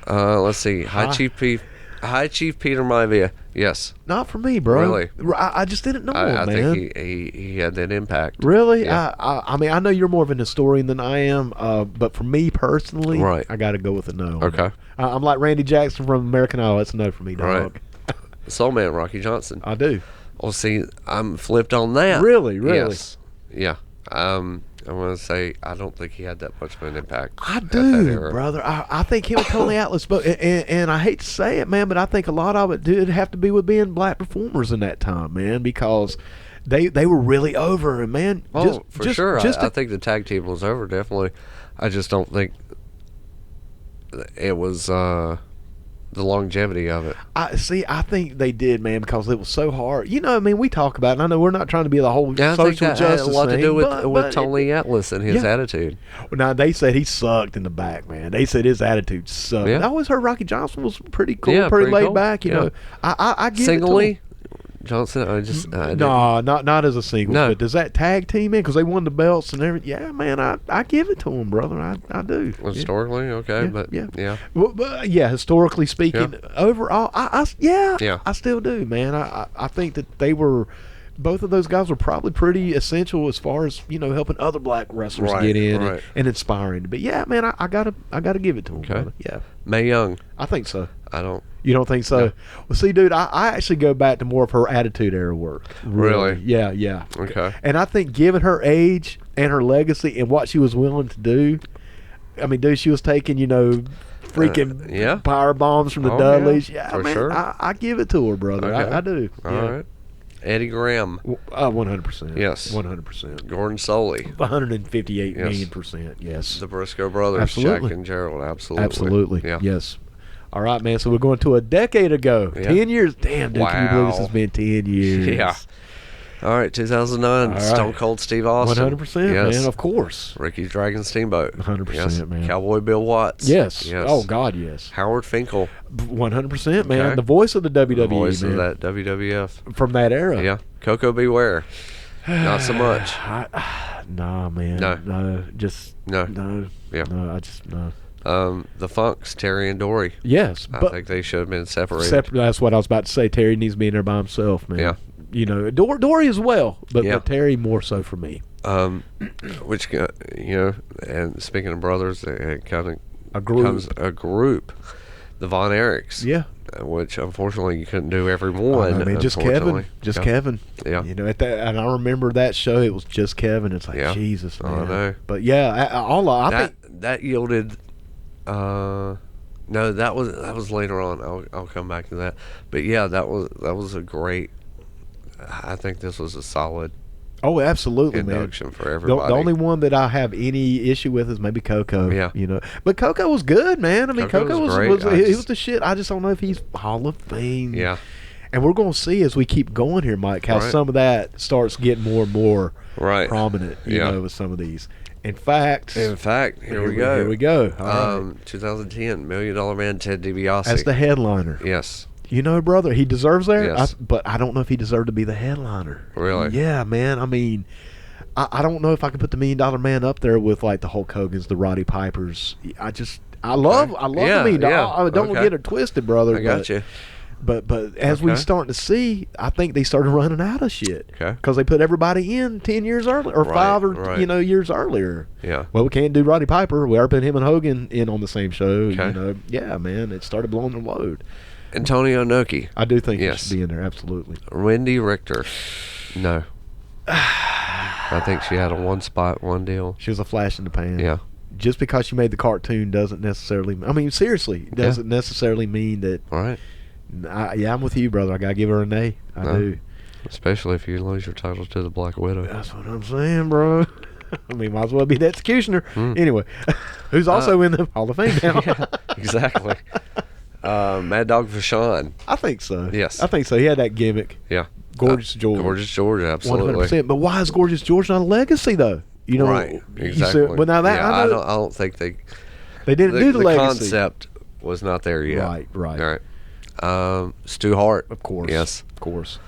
Let's see. High Chief Peter Maivia. Yes. Not for me, bro. Really? I just didn't know him, I man. think he had that impact. Really? Yeah. I mean, I know you're more of an historian than I am, but for me personally, Right. I got to go with a no. Okay. I'm like Randy Jackson from American Idol. It's a no for me, dog. Right. Soul Man, Rocky Johnson. I do. Well, see, I'm flipped on that. Really? Yes. Yeah. I'm going to say I don't think he had that much of an impact. I at that do, era. brother. I think him and Tony Atlas, and I hate to say it, man, but I think a lot of it did have to be with being black performers in that time, man, because they were really over, and man, Sure. Just I think the tag team was over, definitely. I just don't think it was the longevity of it. I think they did, man, because it was so hard. You know, I mean, we talk about it, and I know we're not trying to be the whole Yeah, I think social that justice had a lot thing, to do but with Tony Atlas and his yeah. attitude. Now, they said he sucked in the back, man. They said his attitude sucked. Yeah. I always heard Rocky Johnson was pretty cool, Yeah, pretty pretty laid cool. back. You Yeah. know, I give it to Singly, him. Johnson, I didn't- No, not as a single. No. But does that tag team in? Because they won the belts and everything. Yeah, man, I give it to him, brother. I do. historically, okay, Yeah, but yeah. yeah. Well, but yeah, historically speaking, overall, I still do, man. I think that they were, both of those guys were probably pretty essential as far as helping other black wrestlers Right, get in right. and inspiring. But yeah, man, I gotta give it to him. Okay. Brother. Yeah, Mae Young, I think so. I don't. You don't think so? No. Well, see, dude, I actually go back to more of her attitude era work. Really? Yeah. Okay. And I think given her age and her legacy and what she was willing to do, I mean, dude, she was taking, freaking yeah. power bombs from the Oh, Dudleys. yeah, Yeah, for man, sure. I give it to her, brother. Okay. I do. All yeah. right. Eddie Graham, 100%. Yes. 100%. Gordon Soley, 158 Yes. million %. Yes. the Briscoe brothers, Absolutely. Jack and Gerald, absolutely. Absolutely. Yeah. Yes. All right, man. So we're going to a decade ago. Yeah. 10 years. Damn, dude, can you believe this Wow. has been 10 years? Yeah. All right, 2009, All right. Stone Cold Steve Austin. 100%, Yes. man. Of course. Ricky Dragon Steamboat. 100%, Yes. man. Cowboy Bill Watts. Yes. Yes. Oh, God, yes. Howard Finkel. 100%, man. Okay. The voice of the WWE, The voice man. of that WWF. From that era. Yeah. Coco Beware. Not so much. Nah, man. No. Just No. no. Yeah. No, I just no. The Funks, Terry and Dory. Yes, I but think they should have been separated. that's what I was about to say. Terry needs to be in there by himself, man. Yeah. Dory as well, but Yeah. Terry more so for me. Which and speaking of brothers, it kind of A group. becomes a group, the Von Erichs. Yeah. Which unfortunately you couldn't do every one. I mean, just Kevin. unfortunately. Just Yeah. Kevin. Yeah. At that, and I remember that show. It was just Kevin. It's like Yeah. Jesus, I man. know. But yeah, I think that yielded. No, that was later on. I'll come back to that. But yeah, that was a great. I think this was a solid Oh, absolutely, induction man. for everybody. The only one that I have any issue with is maybe Coco. Yeah. But Coco was good, man. I mean, Coco Coco was great. he was the shit. I just don't know if he's Hall of Fame. Yeah. And we're going to see as we keep going here, Mike, how Right. some of that starts getting more and more Right. prominent. Yeah. With some of these. In fact, In fact, here we go. Here we go. All right. 2010, $1 Million Man Ted DiBiase. That's the headliner. Yes. You know, brother, he deserves there. Yes. But I don't know if he deserved to be the headliner. Really? Yeah, man. I mean, I don't know if I can put the $1 Million Man up there with like the Hulk Hogan's, the Roddy Pipers. I love the $1 Million. I don't get it twisted, brother. I got you. But as we starting to see, I think they started running out of shit. Okay. Because they put everybody in 10 years earlier, or 5 or years earlier. Yeah. Well, we can't do Roddy Piper. We are putting him and Hogan in on the same show. Okay. You know, yeah, man, it started blowing their load. Antonio Inoki. I do think he should be in there. Absolutely. Wendy Richter. No. I think she had a one spot, one deal. She was a flash in the pan. Yeah. Just because she made the cartoon doesn't necessarily. I mean, seriously, doesn't necessarily mean that. All right. I'm with you, brother. I gotta give her an A. I do. Especially if you lose your title to the Black Widow. That's what I'm saying, bro. I mean, might as well be the executioner. Anyway, who's also in the Hall of Fame now. Yeah, exactly. Mad Dog Vachon. I think so. Yes. I think so. He had that gimmick. Yeah. Gorgeous George. Gorgeous George, absolutely. 100%. But why is Gorgeous George not a legacy, though? You know, right. Exactly. But now that I don't think they didn't do the legacy. The concept was not there yet. Right. All right. Stu Hart, of course. Yes, of course.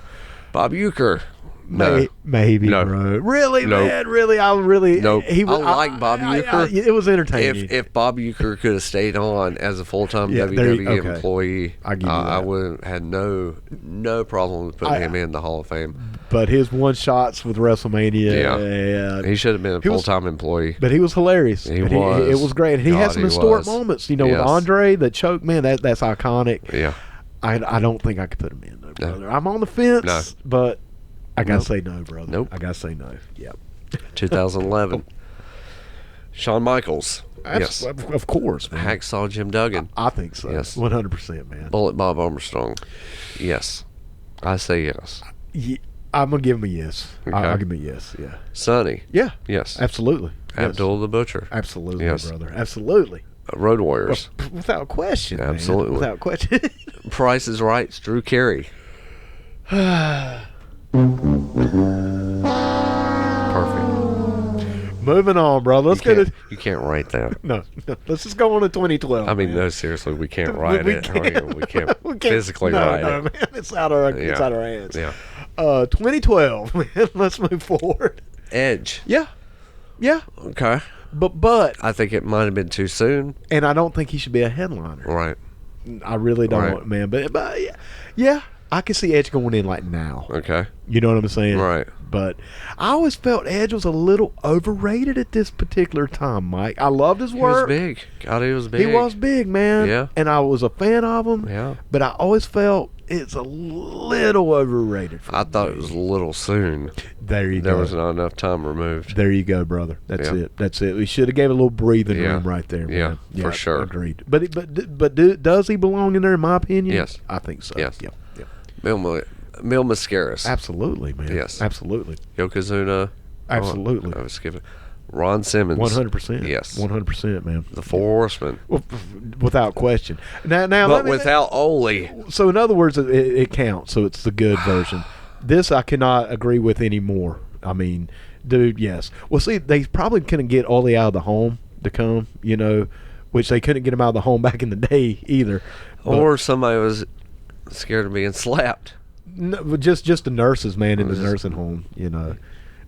Bob Uecker. No. Maybe, no. bro. Really, nope. man? Really? I really... Nope. I like Bob Uecker. It was entertaining. If Bob Uecker could have stayed on as a full-time WWE employee, I would have had no problem with putting him in the Hall of Fame. But his one-shots with WrestleMania... he should have been a full-time employee. But he was hilarious. He was. It was great. And he had some historic moments. You know, with Andre, the choke, man, that's iconic. Yeah. I don't think I could put him in, though, brother. I'm on the fence, but... I gotta say no, brother. Nope. I gotta say no. Yep. 2011. Shawn Michaels. Yes. Of course, man. Hacksaw Jim Duggan. I think so. Yes. 100%, man. Bullet Bob Armstrong. Yes. I say yes. I'm gonna give him a yes. Okay. I'll give him a yes. Yeah. Sonny. Yeah. Yes. Absolutely. Abdul the Butcher. Absolutely, brother. Absolutely. Road Warriors. Without question. Absolutely. Man. Without question. Price is Right. Drew Carey. Perfect. Moving on, brother. Let's get it. You can't write that. No. Let's just go on to 2012. I mean, no, seriously, we can't write it. We can't physically write it. Man. It's out our hands. Yeah. 2012, man. Let's move forward. Edge. Yeah. Okay. But I think it might have been too soon. And I don't think he should be a headliner. Right. I really don't, man. But yeah. I can see Edge going in like now. Okay. You know what I'm saying? Right. But I always felt Edge was a little overrated at this particular time, Mike. I loved his work. He was big. God, he was big. He was big, man. Yeah. And I was a fan of him. Yeah. But I always felt it's a little overrated. I thought it was a little soon. There you go. There was not enough time removed. There you go, brother. That's it. We should have gave it a little breathing room right there, man. Yeah, for sure. Agreed. But does he belong in there, in my opinion? Yes. I think so. Yes. Yep. Mil Mascaris. Absolutely, man. Yes. Absolutely. Yokozuna. Absolutely. I was skipping. Ron Simmons. 100%. Yes. 100%, man. The Four Horsemen. Well, without question. Now, but without Ole. So, in other words, it counts. So, it's the good version. This I cannot agree with anymore. I mean, dude, yes. Well, see, they probably couldn't get Ole out of the home to come, you know, which they couldn't get him out of the home back in the day either. Or somebody was scared of being slapped. No, just the nurses, man, in the nursing home, you know.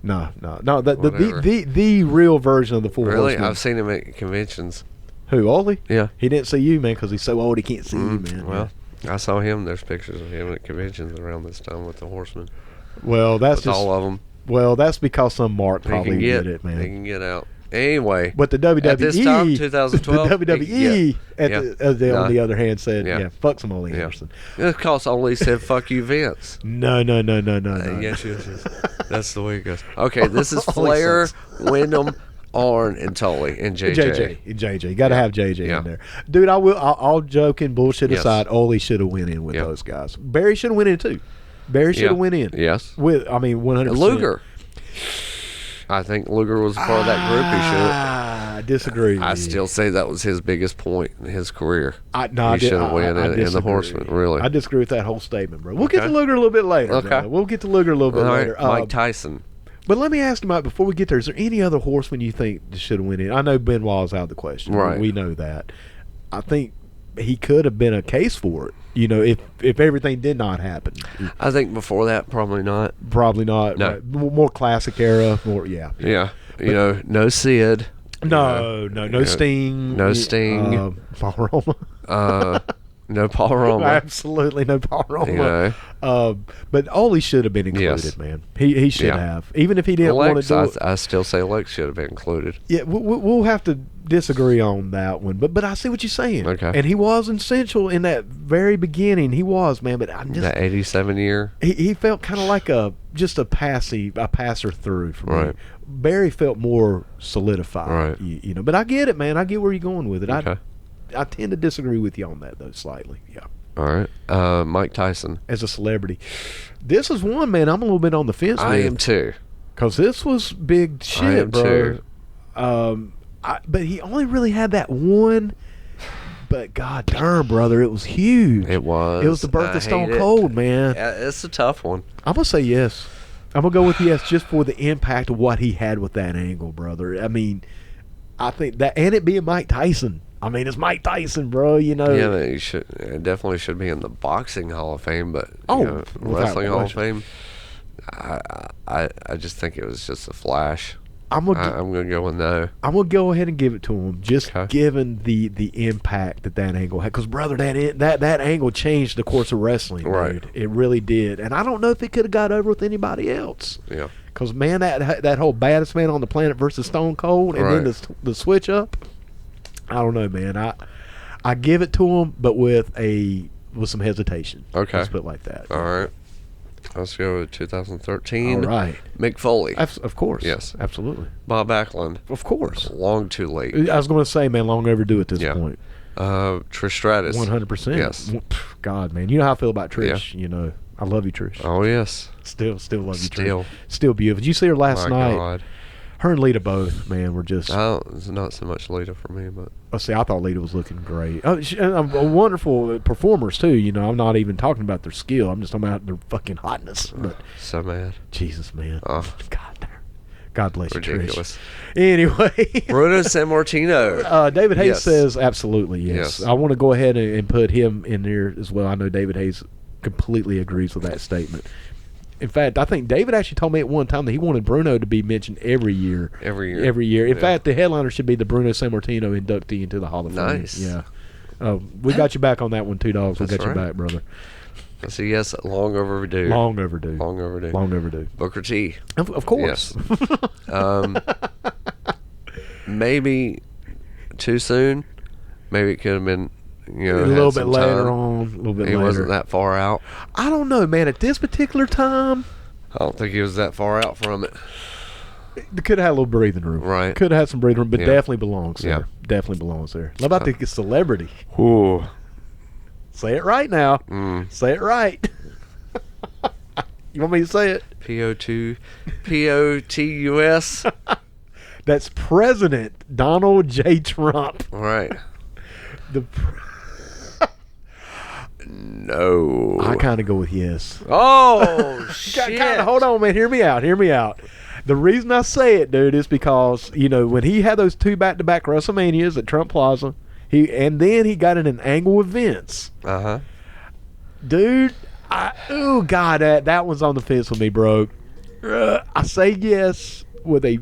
No. The real version of the Four Horsemen. Really? I've seen him at conventions. Who, Ole? Yeah. He didn't see you, man, because he's so old he can't see you, man. Well, I saw him. There's pictures of him at conventions around this time with the Horsemen. Well, that's with all of them. Well, that's because some Mark probably did it, man. He can get out. Anyway, but the WWE at this time, 2012, the WWE on the other hand said, fuck some Ole Anderson. Because Ole said, fuck you, Vince. No. Yes. That's the way it goes. Okay, this is Flair, Wyndham, Arn, and Tully, and JJ. You got to have JJ in there. Dude, I'll joke and bullshit aside, Ole should have went in with those guys. Barry should have went in too. Barry should have went in. Yes. 100%. Luger. I think Luger was a part of that group. He should. I disagree. I still say that was his biggest point in his career. He should have won in the Horsemen, really. I disagree with that whole statement, bro. We'll get to Luger a little bit later. Okay. We'll get to Luger a little bit later. Mike Tyson. But let me ask you, Mike, before we get there, is there any other Horseman you think should have went in? I know Benoit is out of the question. Right. We know that. I think he could have been a case for it. You know, if everything did not happen. I think before that, probably not. Probably not. No. Right. More classic era. Yeah. Yeah. You know, no Sid. No Sting. No Sting. Paul Roma. No Paul Roma. Absolutely no Paul Roma. You know. But Ole should have been included, Yes. man. He should have. Even if he didn't want to do it. I still say Lex should have been included. Yeah, we'll have to disagree on that one. But I see what you're saying. Okay. And he was essential in that very beginning. He was, man. But I just That 87 year. he felt kind of like a passer through for me. Right. Barry felt more solidified. Right. You know. But I get it, man. I get where you're going with it. Okay. I tend to disagree with you on that though, slightly. Yeah. All right. Mike Tyson. As a celebrity, this is one, man. I'm a little bit on the fence. I am too. Because this was big shit, I am bro. too. But he only really had that one. But god darn, brother, it was huge. It was. It was the birth I of Stone hate it. Cold, man. Yeah, it's a tough one. I'm gonna say yes. I'm gonna go with yes, just for the impact of what he had with that angle, brother. I mean, I think that, and it being Mike Tyson. I mean, it's Mike Tyson, bro. You know. Yeah, it definitely should be in the boxing Hall of Fame, but without wrestling Hall of question. Fame. I just think it was just a flash. I'm gonna go with no. I'm gonna go ahead and give it to him, just Okay. given the impact that angle had. Because brother, that angle changed the course of wrestling, Right. dude. It really did, and I don't know if it could have got over with anybody else. Yeah. Because man, that whole baddest man on the planet versus Stone Cold, and then Right. the switch up. I don't know, man. I give it to him, but with some hesitation. Okay. Let's put it like that. All right. Let's go with 2013. All right. Mick Foley. Of course. Yes. Absolutely. Bob Backlund. Of course. Long too late. I was going to say, man, long overdue at this Yeah. point. Trish Stratus. 100%. Yes. God, man, you know how I feel about Trish. Yeah. You know, I love you, Trish. Oh yes. Still love you, Still. Trish. Still beautiful. Did you see her last My night? God. Her and Lita both, man, were just. It's not so much Lita for me, but I thought Lita was looking great. Wonderful performers too. You know, I'm not even talking about their skill. I'm just talking about their fucking hotness. But so mad. Jesus, man. Oh. God bless Ridiculous. you, Trish. Anyway. Bruno Sammartino. David Hayes Yes. says absolutely yes. Yes. I want to go ahead and put him in there as well. I know David Hayes completely agrees with that statement. In fact, I think David actually told me at one time that he wanted Bruno to be mentioned every year. Every year. Every year. In Yeah. fact, the headliner should be the Bruno Sammartino inductee into the Hall of Fame. Nice. Yeah. We got you back on that one, $2. We That's got you right. back, brother. So yes, long overdue. Long overdue. Long overdue. Long overdue. Booker T. Of course. Maybe too soon. Maybe it could have been, you know, A had little bit some later time. on. A little bit He later. wasn't that far out. I don't know, man. At this particular time, I don't think he was that far out from it. it could have had a little breathing room. Right. Could have had some breathing room, but Yeah. definitely belongs there. Yeah. Definitely belongs there. How about the celebrity? Ooh. Say it right now. Say it right. You want me to say it? POTUS. That's President Donald J. Trump. Right. The No. I kind of go with yes. Oh shit. Hold on, man. Hear me out. The reason I say it, dude, is because, you know, when he had those two back-to-back WrestleManias at Trump Plaza, then he got in an angle with Vince. Uh-huh. Dude, God, that one's on the fence with me, bro. I say yes with a...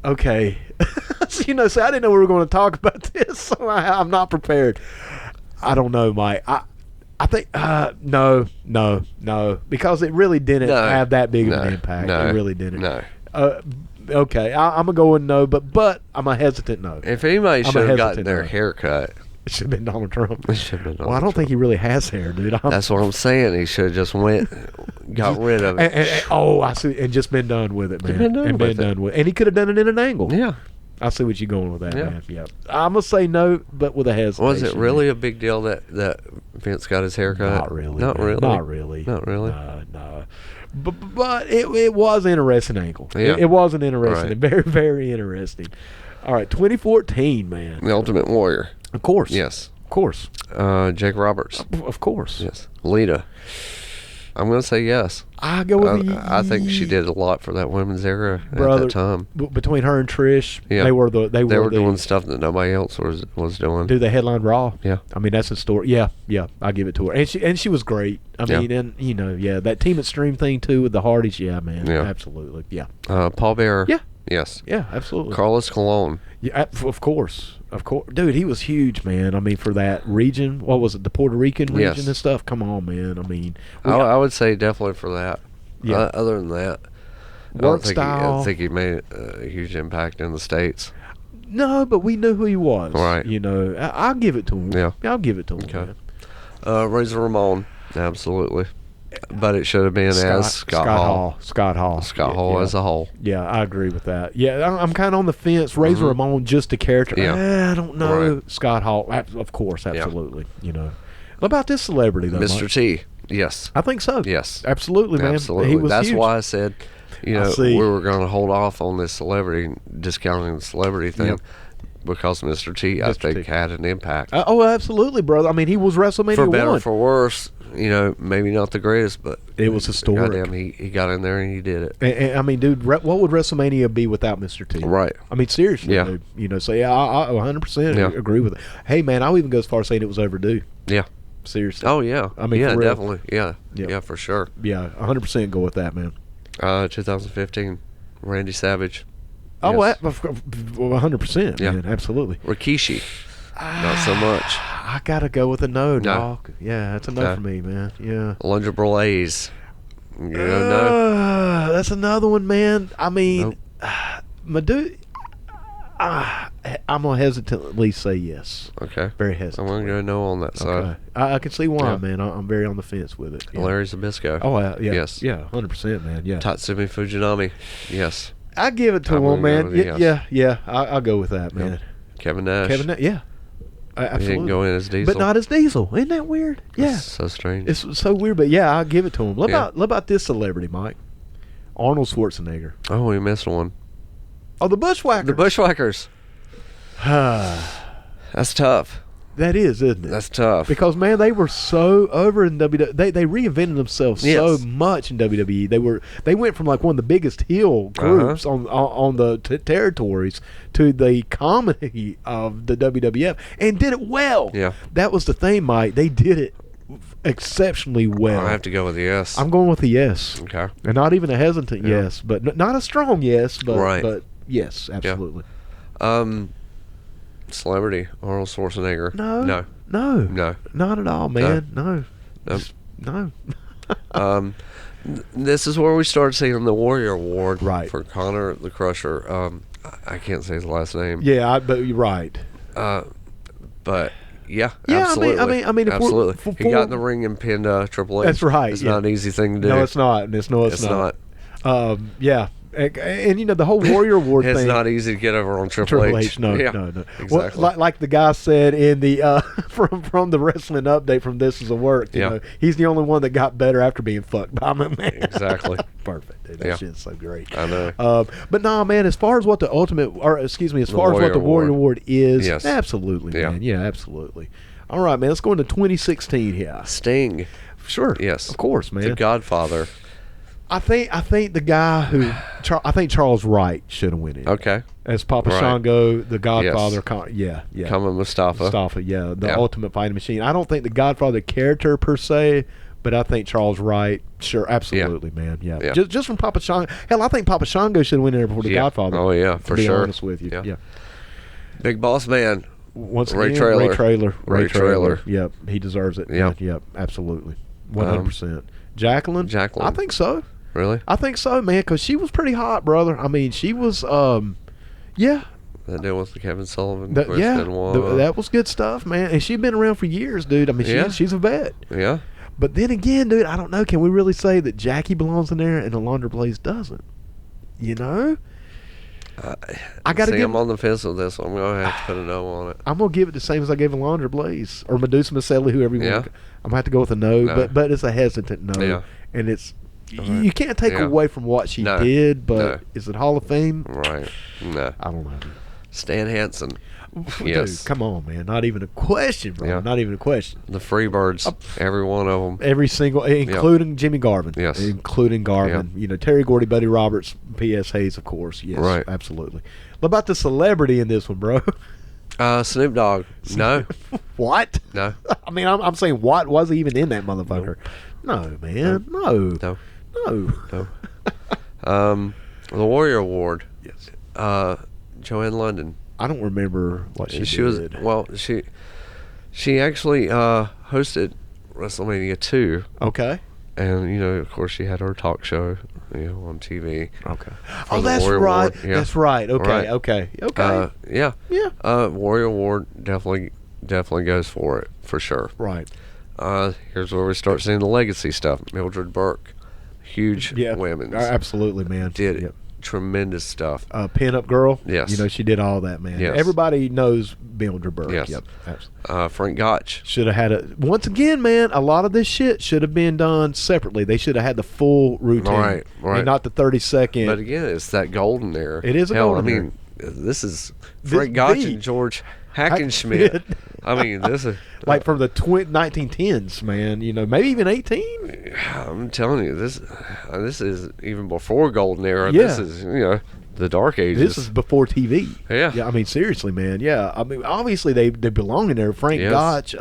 Okay. You know, so I didn't know we were going to talk about this, so I'm not prepared. I don't know, Mike. I think no, because it really didn't have that big of an impact. It really didn't. No. Okay, I'm gonna go with no, but I'm a hesitant no. If anybody I'm should a have gotten hesitant their no. haircut, It should have been Donald Trump. it should have been Well, I don't think he really has hair, dude. That's what I'm saying. He should have just got rid of it. I see, and just been done with it, man. And he could have done it in an angle. Yeah. I see what you're going with that, Yeah. man. Yeah, I'm gonna say no, but with a hesitation. Was it really a big deal that Vince got his haircut? Not really. Not man. really. Not really. Not really. No. But it was an interesting angle. Yeah. It was an interesting, Right. and very, very interesting. All right, 2014, man. The Ultimate Warrior. Of course. Yes. Of course. Jake Roberts. Of course. Yes. Lita. I'm going to say yes. I go with I think she did a lot for that women's era brother, at that time. Between her and Trish, they were doing stuff that nobody else was doing. Do they headline Raw? Yeah. I mean, that's a story. Yeah, I give it to her. And she was great. I mean, and that Team Extreme thing too with the Hardys. Yeah, man. Yeah. Absolutely. Yeah. Paul Bearer. Yeah. Yes. Yeah, absolutely. Carlos Colon. Yeah, of course. Dude, he was huge, man. I mean, for that region, what was it, the Puerto Rican region and stuff? Come on, man. I mean, I would say definitely for that. Yeah. Other than that, I don't think he made a huge impact in the States. No, but we knew who he was. Right. I'll give it to him. Yeah. I'll give it to him. Okay. Razor Ramon, absolutely. But it should have been as Scott Hall. Scott Hall as a whole. Yeah, I agree with that. Yeah, I'm kind of on the fence. Razor Ramon, just a character. Yeah. I don't know. Right. Scott Hall, of course, absolutely. What about this celebrity, though, Mr. Mike? T, yes. I think so. Yes. Absolutely, man. Absolutely. He was That's huge. why I said, we were going to hold off on this celebrity, discounting the celebrity thing. Yep. Because Mr. T, I think, had an impact. Oh, absolutely, brother. I mean, he was WrestleMania for better 1. or for worse, maybe not the greatest, but it was historic. Goddamn, he got in there and he did it. And I mean, dude, what would WrestleMania be without Mr. T? Right. I mean, seriously, Yeah. dude. So yeah, I 100% agree with it. Hey, man, I'll even go as far as saying it was overdue. Yeah. Seriously. Oh yeah. I mean, yeah, for real. definitely. Yeah. Yeah, for sure. Yeah, 100% go with that, man. 2015, Randy Savage. Oh, Yes. 100%. Yeah. Man, absolutely. Rikishi. Not so much. I gotta go with a no, dog. Yeah, that's a no Okay. for me, man. Yeah. Alundra Blaze. No. That's another one, man. I mean, Nope. my dude. I'm gonna hesitantly say yes. Okay. Very I'm hesitant. going to go no on that side. Okay. I can see why, Yeah. man. I'm very on the fence with it. Yeah. Larry Zbyszko. Oh, yeah. Yes. Yeah, 100%, man. Yeah. Tatsumi Fujinami. Yes. I give it to I'm him, gonna man. go with Yeah, yes. I'll go with that, man. Kevin Nash. Yeah. He Absolutely. didn't go in as Diesel. But not as Diesel. Isn't that weird? Yeah. That's so strange. It's so weird, but yeah, I'll give it to him. What about this celebrity, Mike? Arnold Schwarzenegger. Oh, we missed one. Oh, the Bushwhackers. The Bushwhackers. That's tough. That is, isn't it? That's tough. Because, man, they were so over in WWE. They reinvented themselves so much in WWE. They went from like one of the biggest heel groups on the territories to the comedy of the WWF and did it well. Yeah. That was the thing, Mike. They did it exceptionally well. I have to go with a yes. I'm going with a yes. Okay. And not even a hesitant yes, but not a strong yes, but but yes, absolutely. Celebrity Arnold Schwarzenegger. No. No. Not at all, man. No. This is where we start seeing the Warrior Award for Connor the Crusher. I can't say his last name. Yeah, but you're right. But yeah, yeah. Absolutely. I mean, if absolutely. He got in the ring and pinned Triple H. That's right. It's not an easy thing to do. No, it's not. It's not. Yeah. And the whole Warrior Award it's thing. It's not easy to get over on Triple H. No. Exactly. Well, like the guy said in the from the wrestling update from This Is a Work. You know, he's the only one that got better after being fucked by my man. Exactly. Perfect. Dude. That shit's so great. I know. But nah, man. As far as what the Warrior Award is, yes. Absolutely, man. Yeah, absolutely. All right, man. Let's go into 2016 here. Sting. Sure. Yes. Of course, man. The Godfather. I think the guy who I think Charles Wright should have won it. Okay. As Papa Shango, the Godfather. Yes. Yeah. Kama Mustafa. The Ultimate Fighting Machine. I don't think the Godfather character per se, but I think Charles Wright. Sure, absolutely, man. Yeah. Just from Papa Shango. Hell, I think Papa Shango should have won it before the Godfather. Oh yeah, for to sure. be honest with you. Yeah. Big Boss Man. Once Ray again, Traylor. Ray Traylor. Yep, he deserves it. Yep, absolutely, 100%. Jacqueline. I think so. Really? I think so, man, because she was pretty hot, brother. I mean, she was, That deal with the Kevin Sullivan. that was good stuff, man. And she's been around for years, dude. I mean, she's a vet. Yeah. But then again, dude, I don't know. Can we really say that Jackie belongs in there and Alundra Blaze doesn't? You know? I got to give. I'm on the fence with this. I'm going to have to put a no on it. I'm going to give it the same as I gave Alundra Blaze or Medusa Maselli, whoever you want. I'm going to have to go with a no. But it's a hesitant no. Yeah. And it's... You can't take away from what she did, but is it Hall of Fame? Right. No. I don't know. Stan Hansen. Yes. Dude, come on, man. Not even a question, bro. Yeah. Not even a question. The Freebirds, every one of them. Every single, including Jimmy Garvin. Yes. Including Garvin. You know, Terry Gordy, Buddy Roberts, P.S. Hayes, of course. Yes, Right. absolutely. What about the celebrity in this one, bro? Snoop Dogg. No. What? No. I mean, I'm saying, what was he even in that motherfucker? No, man. No. No. No. No. The Warrior Award. Yes. Joanne London. I don't remember what she was did. she actually hosted WrestleMania 2, Okay. and of course she had her talk show on TV. Okay. For Oh, the that's Warrior right. Award. Yeah. That's right. Okay. Right. Okay. Yeah. Yeah. Warrior Award definitely goes for it for sure. Right. Here's where we start seeing the legacy stuff. Mildred Burke, huge Yeah. women's, Absolutely, man. did Yep. tremendous stuff. Pin-up girl. Yes. She did all that, man. Yes. Everybody knows Mildred Burke. Yes. Yep. Absolutely. Frank Gotch. Should have had once again, man, a lot of this shit should have been done separately. They should have had the full routine. Right. And not the 30-second. But again, it's that golden era. It is a Hell, golden I mean, this is Frank Gotch and George Hackenschmidt. I mean, this is like from the 1910s, man. Maybe even 18. I'm telling you, this is even before golden era. Yeah. This is the dark ages. This is before TV. Yeah. I mean, seriously, man. Yeah. I mean, obviously they belong in there. Frank Yes. Gotch,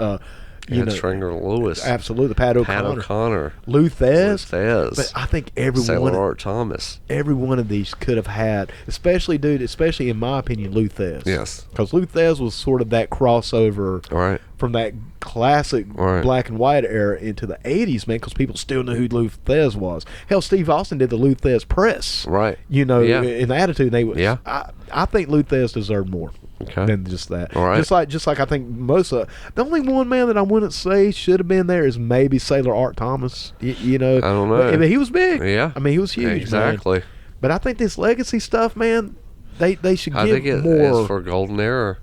Stringer Lewis, absolutely. Pat O'Connor, Lou Thez. Thez, But I think Sailor Art Thomas. every one of these could have had, especially in my opinion, Lou Thez. Yes. Because Lou Thez was sort of that crossover All right. from that classic Right. black and white era into the 80s, man, because people still knew who Lou Thez was. Hell, Steve Austin did the Lou Thez press. Right. In the Attitude. Yeah. I think Lou Thez deserved more. Okay. Than just that. All right. Just like I think most of the only one man that I wouldn't say should have been there is maybe Sailor Art Thomas. I don't know. But he was big. Yeah. I mean, he was huge. Exactly. Man. But I think this legacy stuff, man, they should I give think it more. is for golden era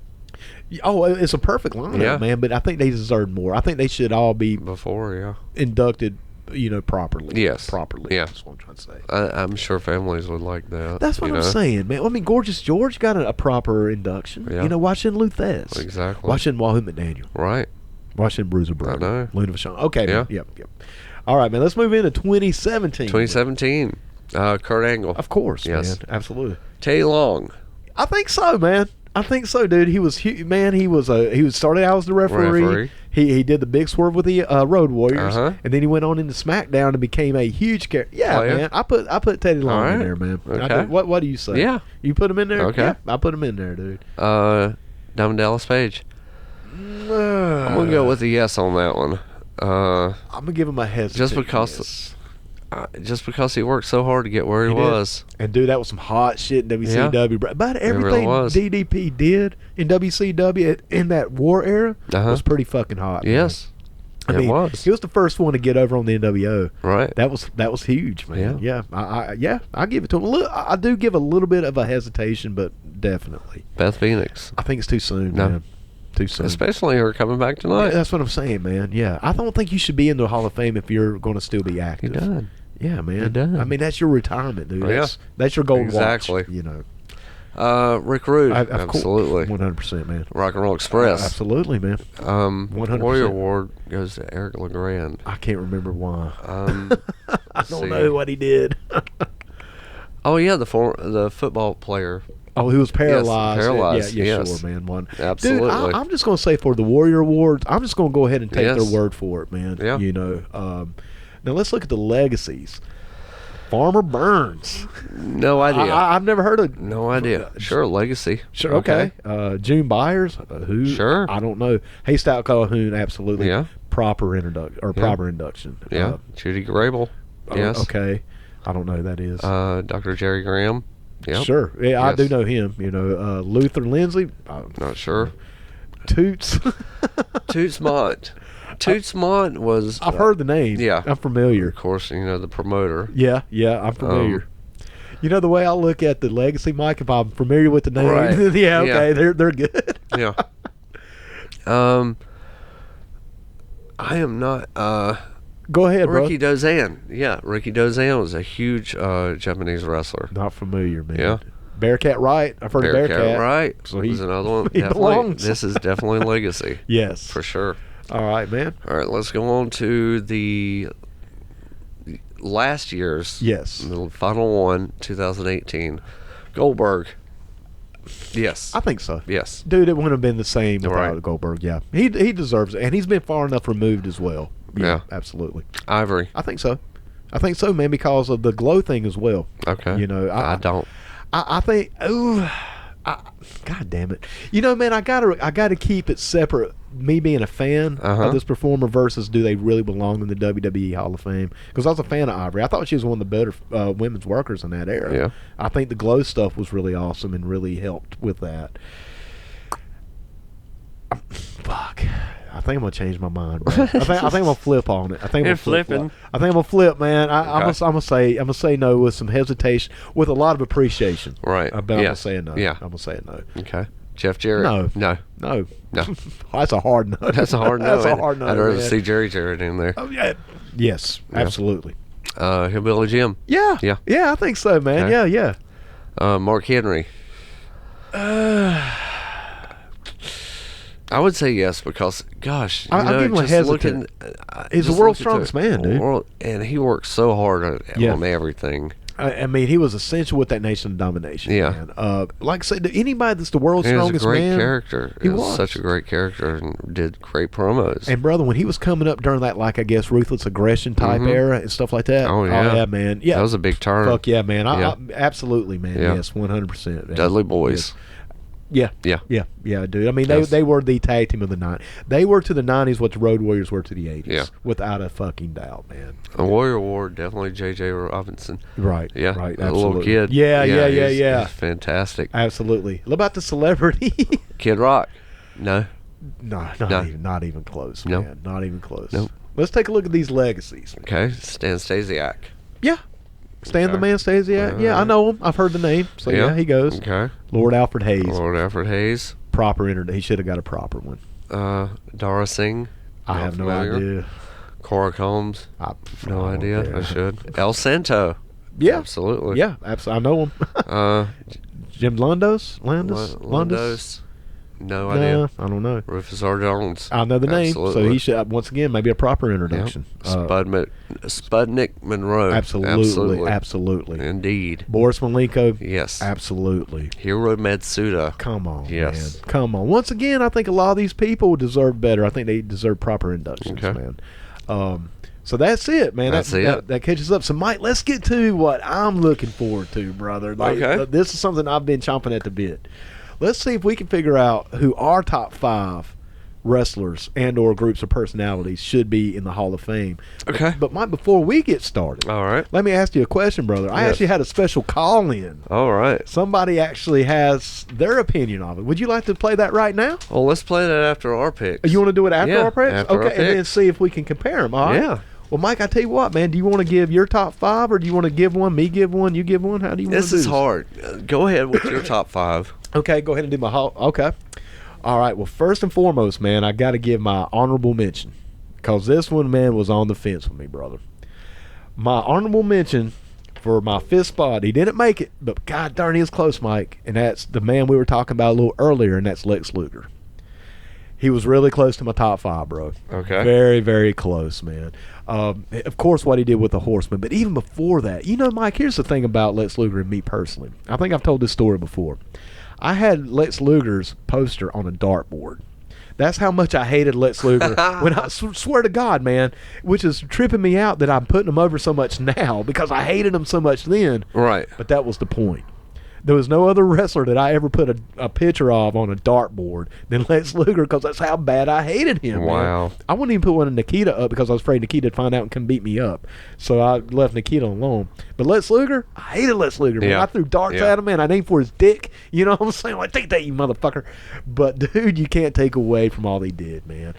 Oh, it's a perfect lineup, Yeah. man. But I think they deserve more. I think they should all be before. Yeah. inducted, properly. Yes. Properly. Yeah. That's what I'm trying to say. I'm sure families would like that. That's what I'm saying, man. I mean, Gorgeous George got a proper induction. Yeah. Watching Lou Thez. Exactly. Watching Wahoo McDaniel. Right. Watching Bruiser Brody. I know. Luna Vachon. Okay, Yeah. man. Yep. All right, man. Let's move into 2017. 2017. Kurt Angle. Of course, Yes. man. Absolutely. Teddy Long. I think so, man. I think so, dude. He was man. He was started out as the referee. He did the big swerve with the Road Warriors, and then he went on into SmackDown and became a huge character. Yeah, Player. man. I put Teddy Long All in right. there, man. Okay. What do you say? Yeah. You put him in there? Okay. Yeah, I put him in there, dude. Diamond Dallas Page. I'm gonna go with a yes on that one. I'm gonna give him a hesitant Just because he worked so hard to get where he did. was. And dude, that was some hot shit in WCW. But about everything was. DDP did in WCW in that war era was pretty fucking hot. Man. Yes. I mean, was. he was the first one to get over on the NWO. Right. That was huge, man. Yeah. I give it to him. I do give a little bit of a hesitation, but definitely. Beth Phoenix. I think it's too soon, No. man. Too soon. Especially her coming back Yeah, tonight. that's what I'm saying, man. Yeah. I don't think you should be in the Hall of Fame if you're going to still be active. He done. Yeah, man. He done. I mean, that's your retirement, dude. Yeah. That's your gold Exactly. watch. Rick Rude. Of Absolutely. 100%, man. Rock and Roll Express. Absolutely, man. 100%. Warrior Award goes to Eric LeGrand. I can't remember why. I don't see. know what he did. Oh yeah, the football player. Oh, he was paralyzed. paralyzed, Yeah, yes. sure, man. One. Absolutely. Dude, I'm just going to say for the Warrior Awards, I'm just going to go ahead and take Yes. their word for it, man. Yeah. Now let's look at the legacies. Farmer Burns. No idea. I've never heard of. No idea. Sure, legacy. Sure, okay. June Byers, who? Sure. I don't know. Haystack Calhoun, absolutely. Yeah. Proper induction. Yeah. Judy Grable. Yes. Okay. I don't know who that is. Dr. Jerry Graham. Yep. Sure. Yeah, I Yes. do know him. Luther Lindsay. Not sure. Toots. Toots Mont. Toots Mont was. I've heard the name. Yeah. I'm familiar. Of course, the promoter. Yeah, I'm familiar. The way I look at the legacy, Mike, if I'm familiar with the name, Right. yeah, okay, Yeah. they're good. Yeah. I am not. Go ahead, bro. Ricky Dozan. Yeah, Ricky Dozan was a huge Japanese wrestler. Not familiar, man. Yeah. Bearcat Wright. I've heard of Bearcat. Wright. So he's another one. He belongs. This is definitely legacy. Yes. For sure. All right, man. All right, let's go on to the last year's. Yes. The final one, 2018. Goldberg. Yes. I think so. Yes. Dude, it wouldn't have been the same without Goldberg. Yeah. He deserves it. And he's been far enough removed as well. Yeah. Absolutely. Ivory. I think so. Man, because of the glow thing as well. Okay. You know, I don't. I think, God damn it. You know, man, I gotta keep it separate. Me being a fan of this performer versus do they really belong in the WWE Hall of Fame? Because I was a fan of Ivory. I thought she was one of the better women's workers in that era. Yeah. I think the glow stuff was really awesome and really helped with that. Fuck. I think I'm gonna change my mind, bro. I think I'm gonna flip on it. I think You're flipping. I think I'm gonna flip, man. I'm gonna say no with some hesitation, with a lot of appreciation. Right. But I'm gonna say no. Yeah. I'm gonna say no. Okay. Jeff Jarrett. No. No. That's a hard no. That's a hard no. That's a hard no. I'd rather man. see Jerry Jarrett in there. Oh yeah. Yes. Absolutely. Hillbilly Jim. Yeah. Yeah. Yeah. I think so, man. Okay. Yeah. Mark Henry. I would say yes because, gosh, I'll give him a hesitant. He's the world's strongest man, dude. And he works so hard on everything. I mean, he was essential with that Nation of Domination. Yeah. Man. Like I said, anybody that's the world's strongest man. He was a great character. He was such a great character and did great promos. And brother, when he was coming up during that, like I guess, ruthless aggression type era and stuff like that. Oh yeah, man. Yeah, that was a big turn. Fuck yeah, man. I absolutely, man. Yeah. Yes, 100%. Dudley Boys. Yes. Yeah, dude. I mean, they were the tag team of the 90s. They were to the 90s what the Road Warriors were to the 80s. Yeah. Without a fucking doubt, man. A Warrior Ward, definitely J.J. Robinson. Right. Yeah. Right. A little kid. Yeah. He's fantastic. Absolutely. What about the celebrity? Kid Rock. No. No, not even close, Nope. man. Not even close. Nope. Let's take a look at these legacies. Okay. Stan Stasiak. Yeah. Stan the Man Stasiak. Yeah, I know him. I've heard the name. So yeah, he goes. Okay. Lord Alfred Hayes. Lord Alfred Hayes. Proper he should have got a proper one. Dara Singh. I have no idea. Cora Combs. No idea. care. I should. El Santo. Yeah. Absolutely. Yeah, absolutely. I know him. Jim Landos? Landos. No idea. I don't know. Rufus R. Jones. I know the name, so Absolutely. he should once again maybe a proper introduction. Spudnik Monroe. Absolutely. Indeed. Boris Malenko. Yes. Absolutely. Hiro Matsuda. Come on, Yes. man. Come on. Once again, I think a lot of these people deserve better. I think they deserve proper inductions, Okay. man. So that's it, man. That's it. That catches up. So, Mike, let's get to what I'm looking forward to, brother. Okay. This is something I've been chomping at the bit. Let's see if we can figure out who our top 5 wrestlers and or groups of personalities should be in the Hall of Fame. Okay. But Mike, before we get started, All right. let me ask you a question, brother. I Yes. actually had a special call-in. All right. Somebody actually has their opinion of it. Would you like to play that right now? Well, let's play that after our picks. You want to do it after Yeah, our picks? after our Okay, and then picks. see if we can compare them. All right? Yeah. Well, Mike, I tell you what, man. Do you want to give your top 5, or do you want to give one, me give one, you give one? How do you want to This do is hard. Go ahead with your top 5. Okay, go ahead and do my Hall. Okay. All right. Well, first and foremost, man, I got to give my honorable mention, because this one, man, was on the fence with me, brother. My honorable mention for my 5th spot, he didn't make it, but god darn, he was close, Mike. And that's the man we were talking about a little earlier, and that's Lex Luger. He was really close to my top 5, bro. Okay. Very, very close, man. Of course, what he did with the Horseman, but even before that, you know, Mike, here's the thing about Lex Luger and me personally. I think I've told this story before. I had Lex Luger's poster on a dartboard. That's how much I hated Lex Luger. When I swear to God, man, which is tripping me out that I'm putting him over so much now because I hated him so much then. Right. But that was the point. There was no other wrestler that I ever put a picture of on a dartboard than Lex Luger, because that's how bad I hated him. Wow. Man. I wouldn't even put one of Nikita up because I was afraid Nikita would find out and come beat me up. So I left Nikita alone. But Lex Luger, I hated Lex Luger, man. Yeah. I threw darts at him, man. I aimed for his dick. You know what I'm saying? Like, take that, you motherfucker. But, dude, you can't take away from all he did, man.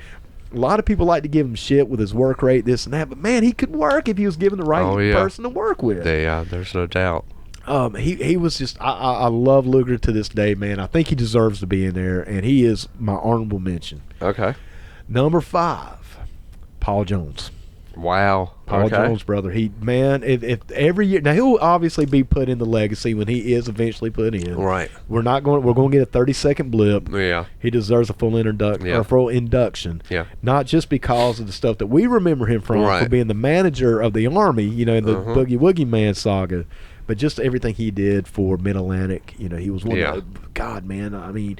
A lot of people like to give him shit with his work rate, this and that. But, man, he could work if he was given the right person to work with. Yeah, there's no doubt. He was just I love Luger to this day, man. I think he deserves to be in there, and he is my honorable mention. Okay. Number 5, Paul Jones. Wow. Paul Jones, brother. If every year now he'll obviously be put in the legacy when he is eventually put in. Right. We're going to get a 30-second blip. Yeah. He deserves a full induction. Yeah. Not just because of the stuff that we remember him from for being the manager of the Army, in the Boogie Woogie Man saga, but just everything he did for Mid-Atlantic. He was one of God, man. I mean,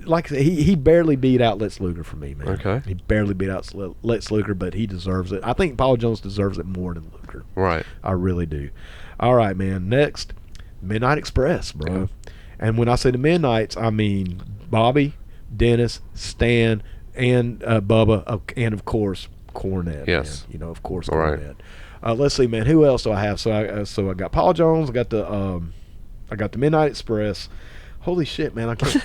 like I said, he barely beat out Lex Luger for me, man. Okay. He barely beat out Lex Luger, but he deserves it. I think Paul Jones deserves it more than Luger. Right. I really do. All right, man. Next, Midnight Express, bro. Yeah. And when I say the Midnights, I mean Bobby, Dennis, Stan, and Bubba, and of course Cornette. Yes. Man. Of course Cornette. Right. Let's see, man. Who else do I have? So I got Paul Jones. I got the Midnight Express. Holy shit, man! I can't.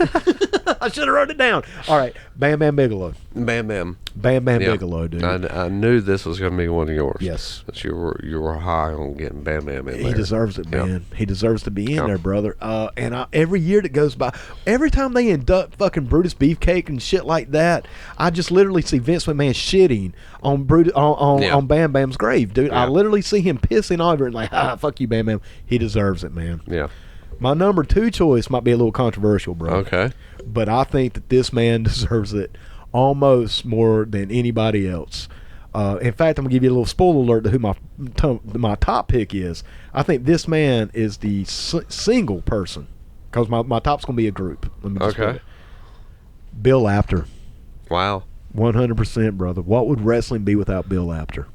I should have wrote it down. All right, Bam Bam Bigelow. Bam Bigelow, dude. I knew this was going to be one of yours. Yes, but you were high on getting Bam Bam in there. He deserves it, man. He deserves to be in there, brother. Every year that goes by, every time they induct fucking Brutus Beefcake and shit like that, I just literally see Vince McMahon shitting on Bam Bam's grave, dude. I literally see him pissing over it and like, fuck you, Bam Bam. He deserves it, man. Yeah. My number 2 choice might be a little controversial, bro. Okay. But I think that this man deserves it almost more than anybody else. In fact, I'm going to give you a little spoiler alert to who my top pick is. I think this man is the single person, because my top's going to be a group. Let me just put it. Bill Apter. Wow. 100%, brother. What would wrestling be without Bill Apter?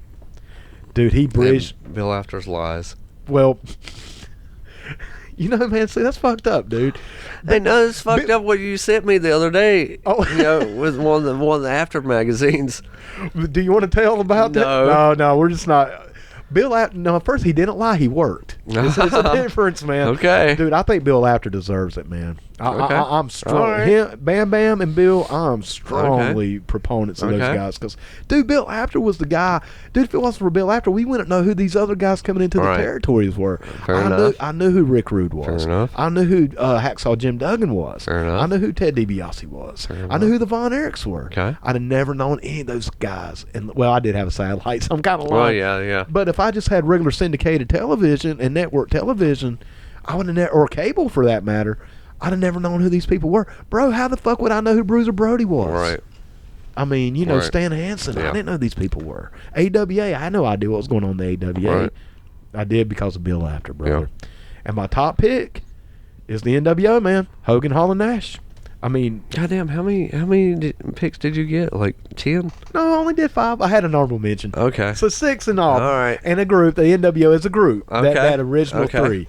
Dude, he bridged... And Bill Apter's lies. Well... man, see, that's fucked up, dude. Hey, no, it's fucked up what you sent me the other day. Oh, with one of the After magazines. Do you want to tell about that? No, we're just not. Bill Apter, no, at first he didn't lie. He worked. It's a difference, man. Okay. Dude, I think Bill Apter deserves it, man. I'm strong. Right. Him, Bam Bam and Bill, I'm strongly proponents of those guys. Because, dude, Bill Apter was the guy. Dude, if it wasn't for Bill Apter, we wouldn't know who these other guys coming into the territories were. I knew who Rick Rude was. Fair enough. I knew who Hacksaw Jim Duggan was. Fair enough. I knew who Ted DiBiase was. I knew who the Von Erichs were. Okay. I'd have never known any of those guys. And I did have a satellite, so I'm kind of lying. Well, yeah. But if I just had regular syndicated television and network television, I would have or cable for that matter, I'd have never known who these people were. Bro, how the fuck would I know who Bruiser Brody was? Right. I mean, Stan Hansen. I didn't know who these people were. AWA, I had no idea what was going on in the AWA. Right. I did because of Bill Apter, brother. Yeah. And my top pick is the NWO, man. Hogan, Hall, and Nash. I mean, goddamn, how many picks did you get? Like 10? No, I only did 5. I had an honorable mention. Okay. So 6 in all. All right. And a group. The NWO is a group. Okay. That original 3.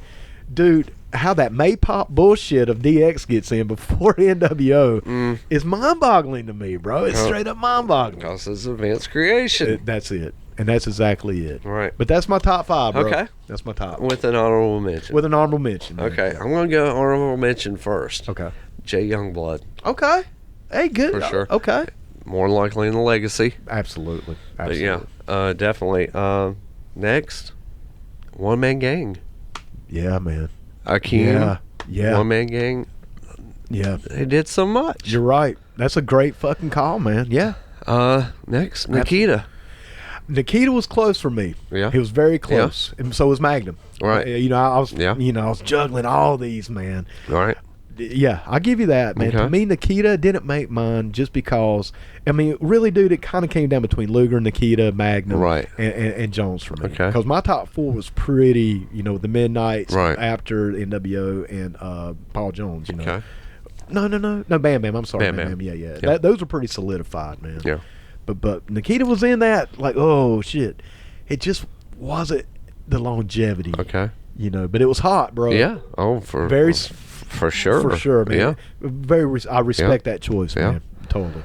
Dude, how that Maypop bullshit of DX gets in before NWO is mind-boggling to me, bro. It's straight up mind-boggling. Because it's a Vince creation. That's it. And that's exactly it. Right. But that's my top 5, bro. Okay. That's my top. With an honorable mention. With an honorable mention. Man. Okay. I'm going to go honorable mention first. Okay. Jay Youngblood. Okay. Hey, good. For sure. Okay. More than likely in the legacy. Absolutely. But yeah, definitely. Next, One Man Gang. Yeah, man. Akeem. Yeah. One Man Gang. Yeah. They did so much. You're right. That's a great fucking call, man. Yeah. Next, Nikita. Nikita was close for me. Yeah. He was very close. And so was Magnum. Right. I was juggling all these, man. Right. Yeah, I'll give you that, man. Okay. To me, Nikita didn't make mine just because, I mean, really, dude, it kind of came down between Luger, Nikita, Magnum, right, and Jones for me. Okay. Because my top 4 was pretty, the Midnights, right, after NWO, and Paul Jones, Okay. No, Bam Bam. I'm sorry, Bam. Yeah. Those are pretty solidified, man. Yeah. But Nikita was in that, like, oh, shit. It just wasn't the longevity. Okay. But it was hot, bro. Yeah. Oh, for sure. For sure, man. Yeah. I respect that choice, man. Totally.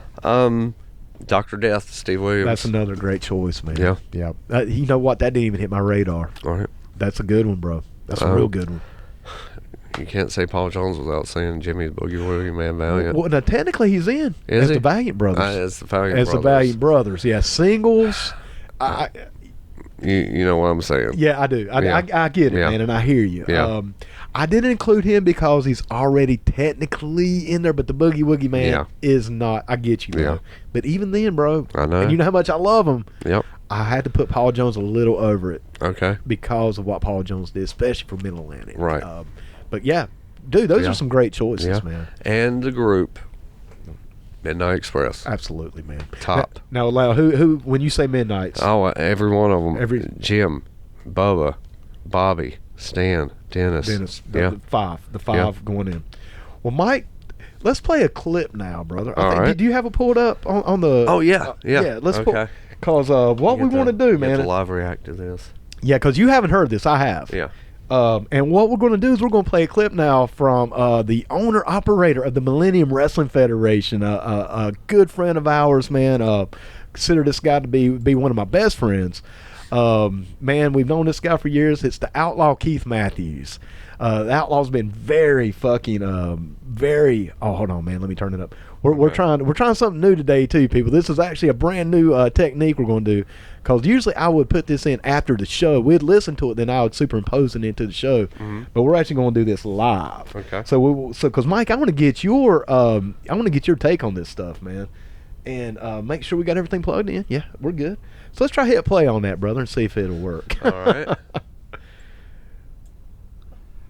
Dr. Death, Steve Williams. That's another great choice, man. Yeah. Yeah. You know what? That didn't even hit my radar. All right. That's a good one, bro. That's a real good one. You can't say Paul Jones without saying Jimmy Boogie Woogie Man Valiant. Well, now, technically, he's in. Is he? The Valiant Brothers. As the Valiant Brothers. As the Valiant Brothers. Yeah. Singles. You know what I'm saying. Yeah, I do. I get it, man, and I hear you. Yeah. I didn't include him because he's already technically in there, but the Boogie Woogie Man is not. I get you, bro. Yeah. But even then, bro, I know. And you know how much I love him. Yep. I had to put Paul Jones a little over it. Okay. Because of what Paul Jones did, especially for Mid-Atlantic. Right. But yeah, dude, those are some great choices, man. And the group, Midnight Express. Absolutely, man. Top. Now, who? When you say Midnights? Oh, every one of them. Jim, Bubba, Bobby, Stan, Dennis. The five going in. Well, Mike, let's play a clip now, brother. All right. Do you have it pulled up on the? Oh yeah, yeah. Let's pull. Because what we want to do, man. To live react to this. Yeah, because you haven't heard this. I have. Yeah. And what we're going to do is we're going to play a clip now from the owner-operator of the Millennium Wrestling Federation, a good friend of ours, man. Consider this guy to be one of my best friends. Man, we've known this guy for years. It's the Outlaw Keith Matthews. The Outlaw's been very fucking Oh, hold on, man. Let me turn it up. We're trying something new today too, people. This is actually a brand new technique we're going to do. Because usually I would put this in after the show. We'd listen to it, then I would superimpose it into the show. Mm-hmm. But we're actually going to do this live. Okay. So because Mike, I want to get your take on this stuff, man, and make sure we got everything plugged in. Yeah, we're good. So let's try hit play on that, brother, and see if it'll work. All right.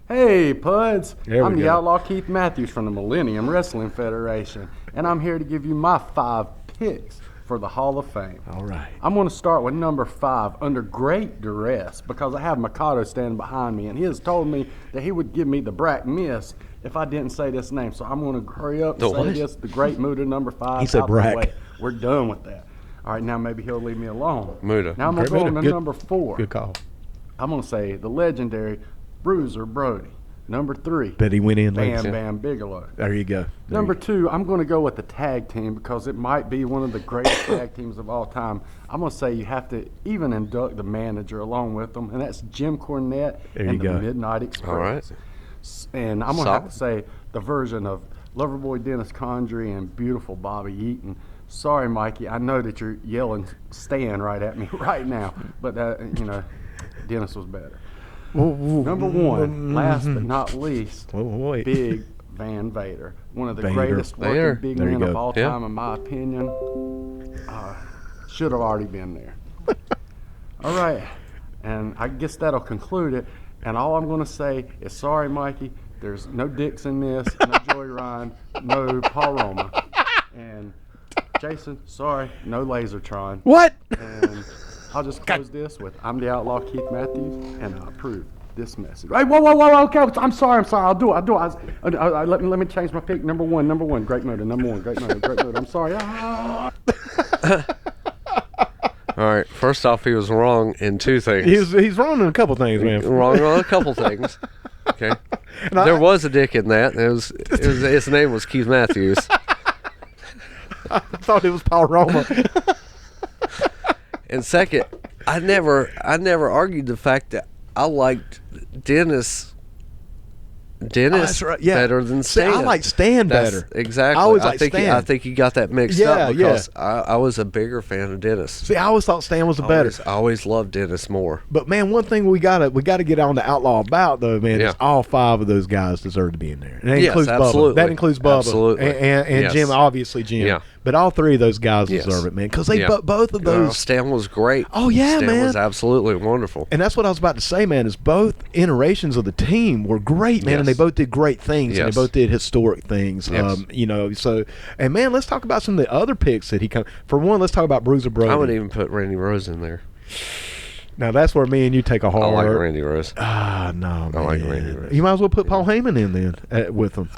Hey, Puds. I'm the go. Outlaw Keith Matthews from the Millennium Wrestling Federation, and I'm here to give you my 5 picks for the Hall of Fame. All right. I'm going to start with number 5, under great duress, because I have Mikado standing behind me, and he has told me that he would give me the Brack Miss if I didn't say this name. So I'm going to hurry up and say this, the Great Muda, number 5. He said Brack. We're done with that. All right, now maybe he'll leave me alone. Muda. Now I'm going to go on to number 4. Good call. I'm going to say the legendary Bruiser Brody. Number 3. Bet he went in late. Bam Bigelow. There you go. Number 2, I'm going to go with the tag team because it might be one of the greatest tag teams of all time. I'm going to say you have to even induct the manager along with them, and that's Jim Cornette and the Midnight Express. All right. And I'm going to have to say the version of Loverboy Dennis Condrey and beautiful Bobby Eaton. Sorry, Mikey, I know that you're yelling Stan right at me right now, but Dennis was better. Number 1, last but not least, Big Van Vader. One of the greatest working big men of all time, in my opinion. Should have already been there. All right, and I guess that'll conclude it. And all I'm going to say is, sorry, Mikey, there's no Dix in this, no Joey Ryan, no Paul Roma. And Jason, sorry, no Lasertron. What? And I'll just close this with, I'm the Outlaw Keith Matthews, and I approve this message. Hey, whoa, okay, I'm sorry, I'll do it. Let me change my pick. Number one, Great Motor. Great Motor. I'm sorry. All right, first off, he was wrong in 2 things. He's wrong in a couple things, man. Wrong on a couple things. Okay. There was a dick in that. His name was Keith Matthews. I thought it was Paul Roma. And second, I never argued the fact that I liked Dennis right. better than Stan. I like Stan better. Exactly. I always like Stan. I think you got that mixed up because I was a bigger fan of Dennis. See, I always thought Stan was the better. I always loved Dennis more. But man, one thing we gotta get on the Outlaw about though, man, is all 5 of those guys deserve to be in there. And that includes absolutely. Bubba. That includes Bubba. Absolutely. And Jim, obviously Jim. Yeah. But all 3 of those guys deserve it, man, because they both of those. Stan was great. Oh yeah, Stan man, was absolutely wonderful. And that's what I was about to say, man. Is both iterations of the team were great, man, and they both did great things, and they both did historic things. So and man, let's talk about some of the other picks that he come. For one, let's talk about Bruiser Brody. I would even put Randy Rose in there. Now that's where me and you take a hard. I like Randy Rose. No, man. I like Randy Rose. You might as well put Paul Heyman in then with him.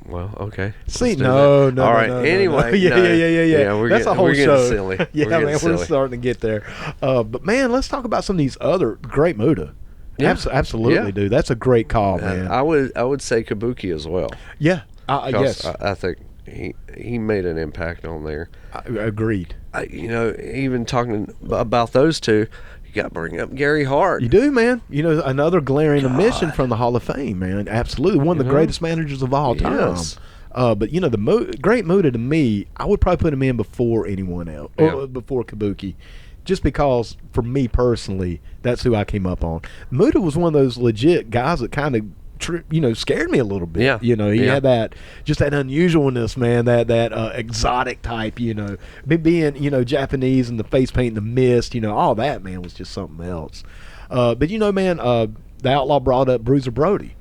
Well, okay. See, no. All right. Anyway, yeah. That's a whole show. Silly. Yeah, man, we're starting to get there. But man, let's talk about some of these other great Muda. Yeah. Absolutely, dude. That's a great call, man. I would say Kabuki as well. Yeah. Yes. I think he made an impact on there. Agreed. Even talking about those two. You got to bring up Gary Hart. You do, man. Another glaring omission from the Hall of Fame, man. Absolutely. One of the greatest managers of all time. Yes. But, the Great Muda, to me, I would probably put him in before anyone else, or before Kabuki. Just because, for me personally, that's who I came up on. Muda was one of those legit guys that kind of scared me a little bit. Yeah. He had that unusualness, man, that exotic type, being, Japanese and the face paint and the mist, all that, man, was just something else. But, man, the Outlaw brought up Bruiser Brody.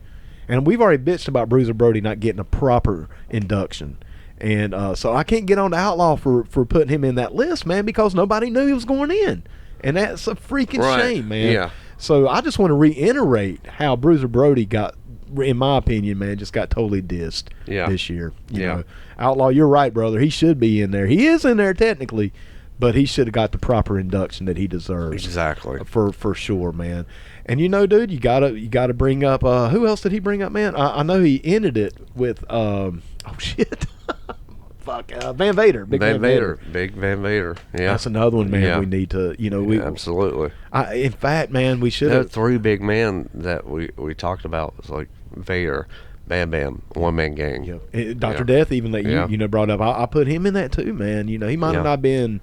And we've already bitched about Bruiser Brody not getting a proper induction. And so I can't get on the Outlaw for putting him in that list, man, because nobody knew he was going in. And that's a freaking shame, man. Yeah. So I just want to reiterate how Bruiser Brody got, in my opinion, man, just got totally dissed this year. You know, Outlaw, you're right, brother. He should be in there. He is in there technically, but he should have got the proper induction that he deserves. Exactly. For sure, man. And dude, you gotta bring up who else did he bring up, man? I know he ended it with Van Vader. Big Van Vader. Big Van Vader. Yeah. That's another one, man. Yeah. We need to, absolutely. In fact, man, we should have. 3 big men that we talked about. It's like Vader, Bam Bam, One Man Gang. Yeah. Dr. Death, even that you brought up. I put him in that too, man. He might have not been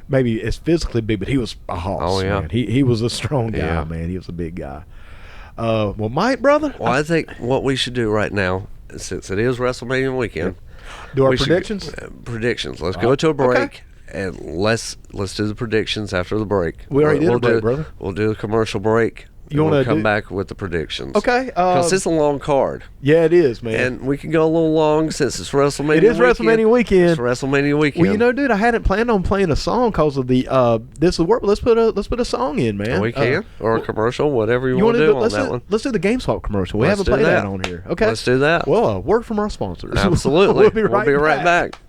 maybe as physically big, but he was a hoss, man. He was a strong guy, man. He was a big guy. Well, Mike, brother. Well, I think what we should do right now, since it is WrestleMania weekend, do our predictions. Predictions. Let's go to a break, and let's do the predictions after the break. We already did a break, brother. We'll do a commercial break. You want to come back with the predictions? Okay. Because it's a long card. Yeah, it is, man. And we can go a little long since it's WrestleMania. It is WrestleMania weekend. It's WrestleMania weekend. Well, dude, I hadn't planned on playing a song because of the this will work. Let's put a song in, man. We can or a commercial, whatever you want to do on that one. Let's do the Game Swap commercial. We haven't played that on here. Okay. Let's do that. Well, word from our sponsors. Absolutely. We'll be right back.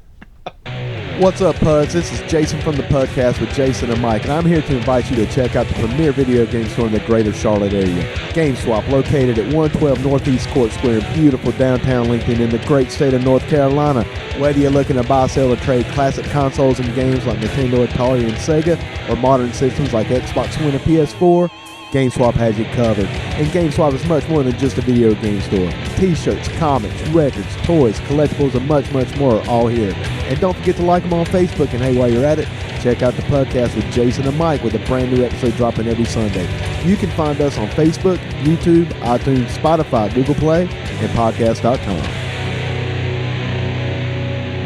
What's up, Puds? This is Jason from the PUDcast with Jason and Mike, and I'm here to invite you to check out the premier video game store in the greater Charlotte area. GameSwap, located at 112 Northeast Court Square in beautiful downtown Lincoln in the great state of North Carolina. Whether you're looking to buy, sell, or trade classic consoles and games like Nintendo, Atari, and Sega, or modern systems like Xbox One and PS4, GameSwap has you covered. And GameSwap is much more than just a video game store. T-shirts, comics, records, toys, collectibles, and much, much more all here. And don't forget to like them on Facebook. And hey, while you're at it, check out the PUDcast with Jason and Mike with a brand new episode dropping every Sunday. You can find us on Facebook, YouTube, iTunes, Spotify, Google Play, and podcast.com.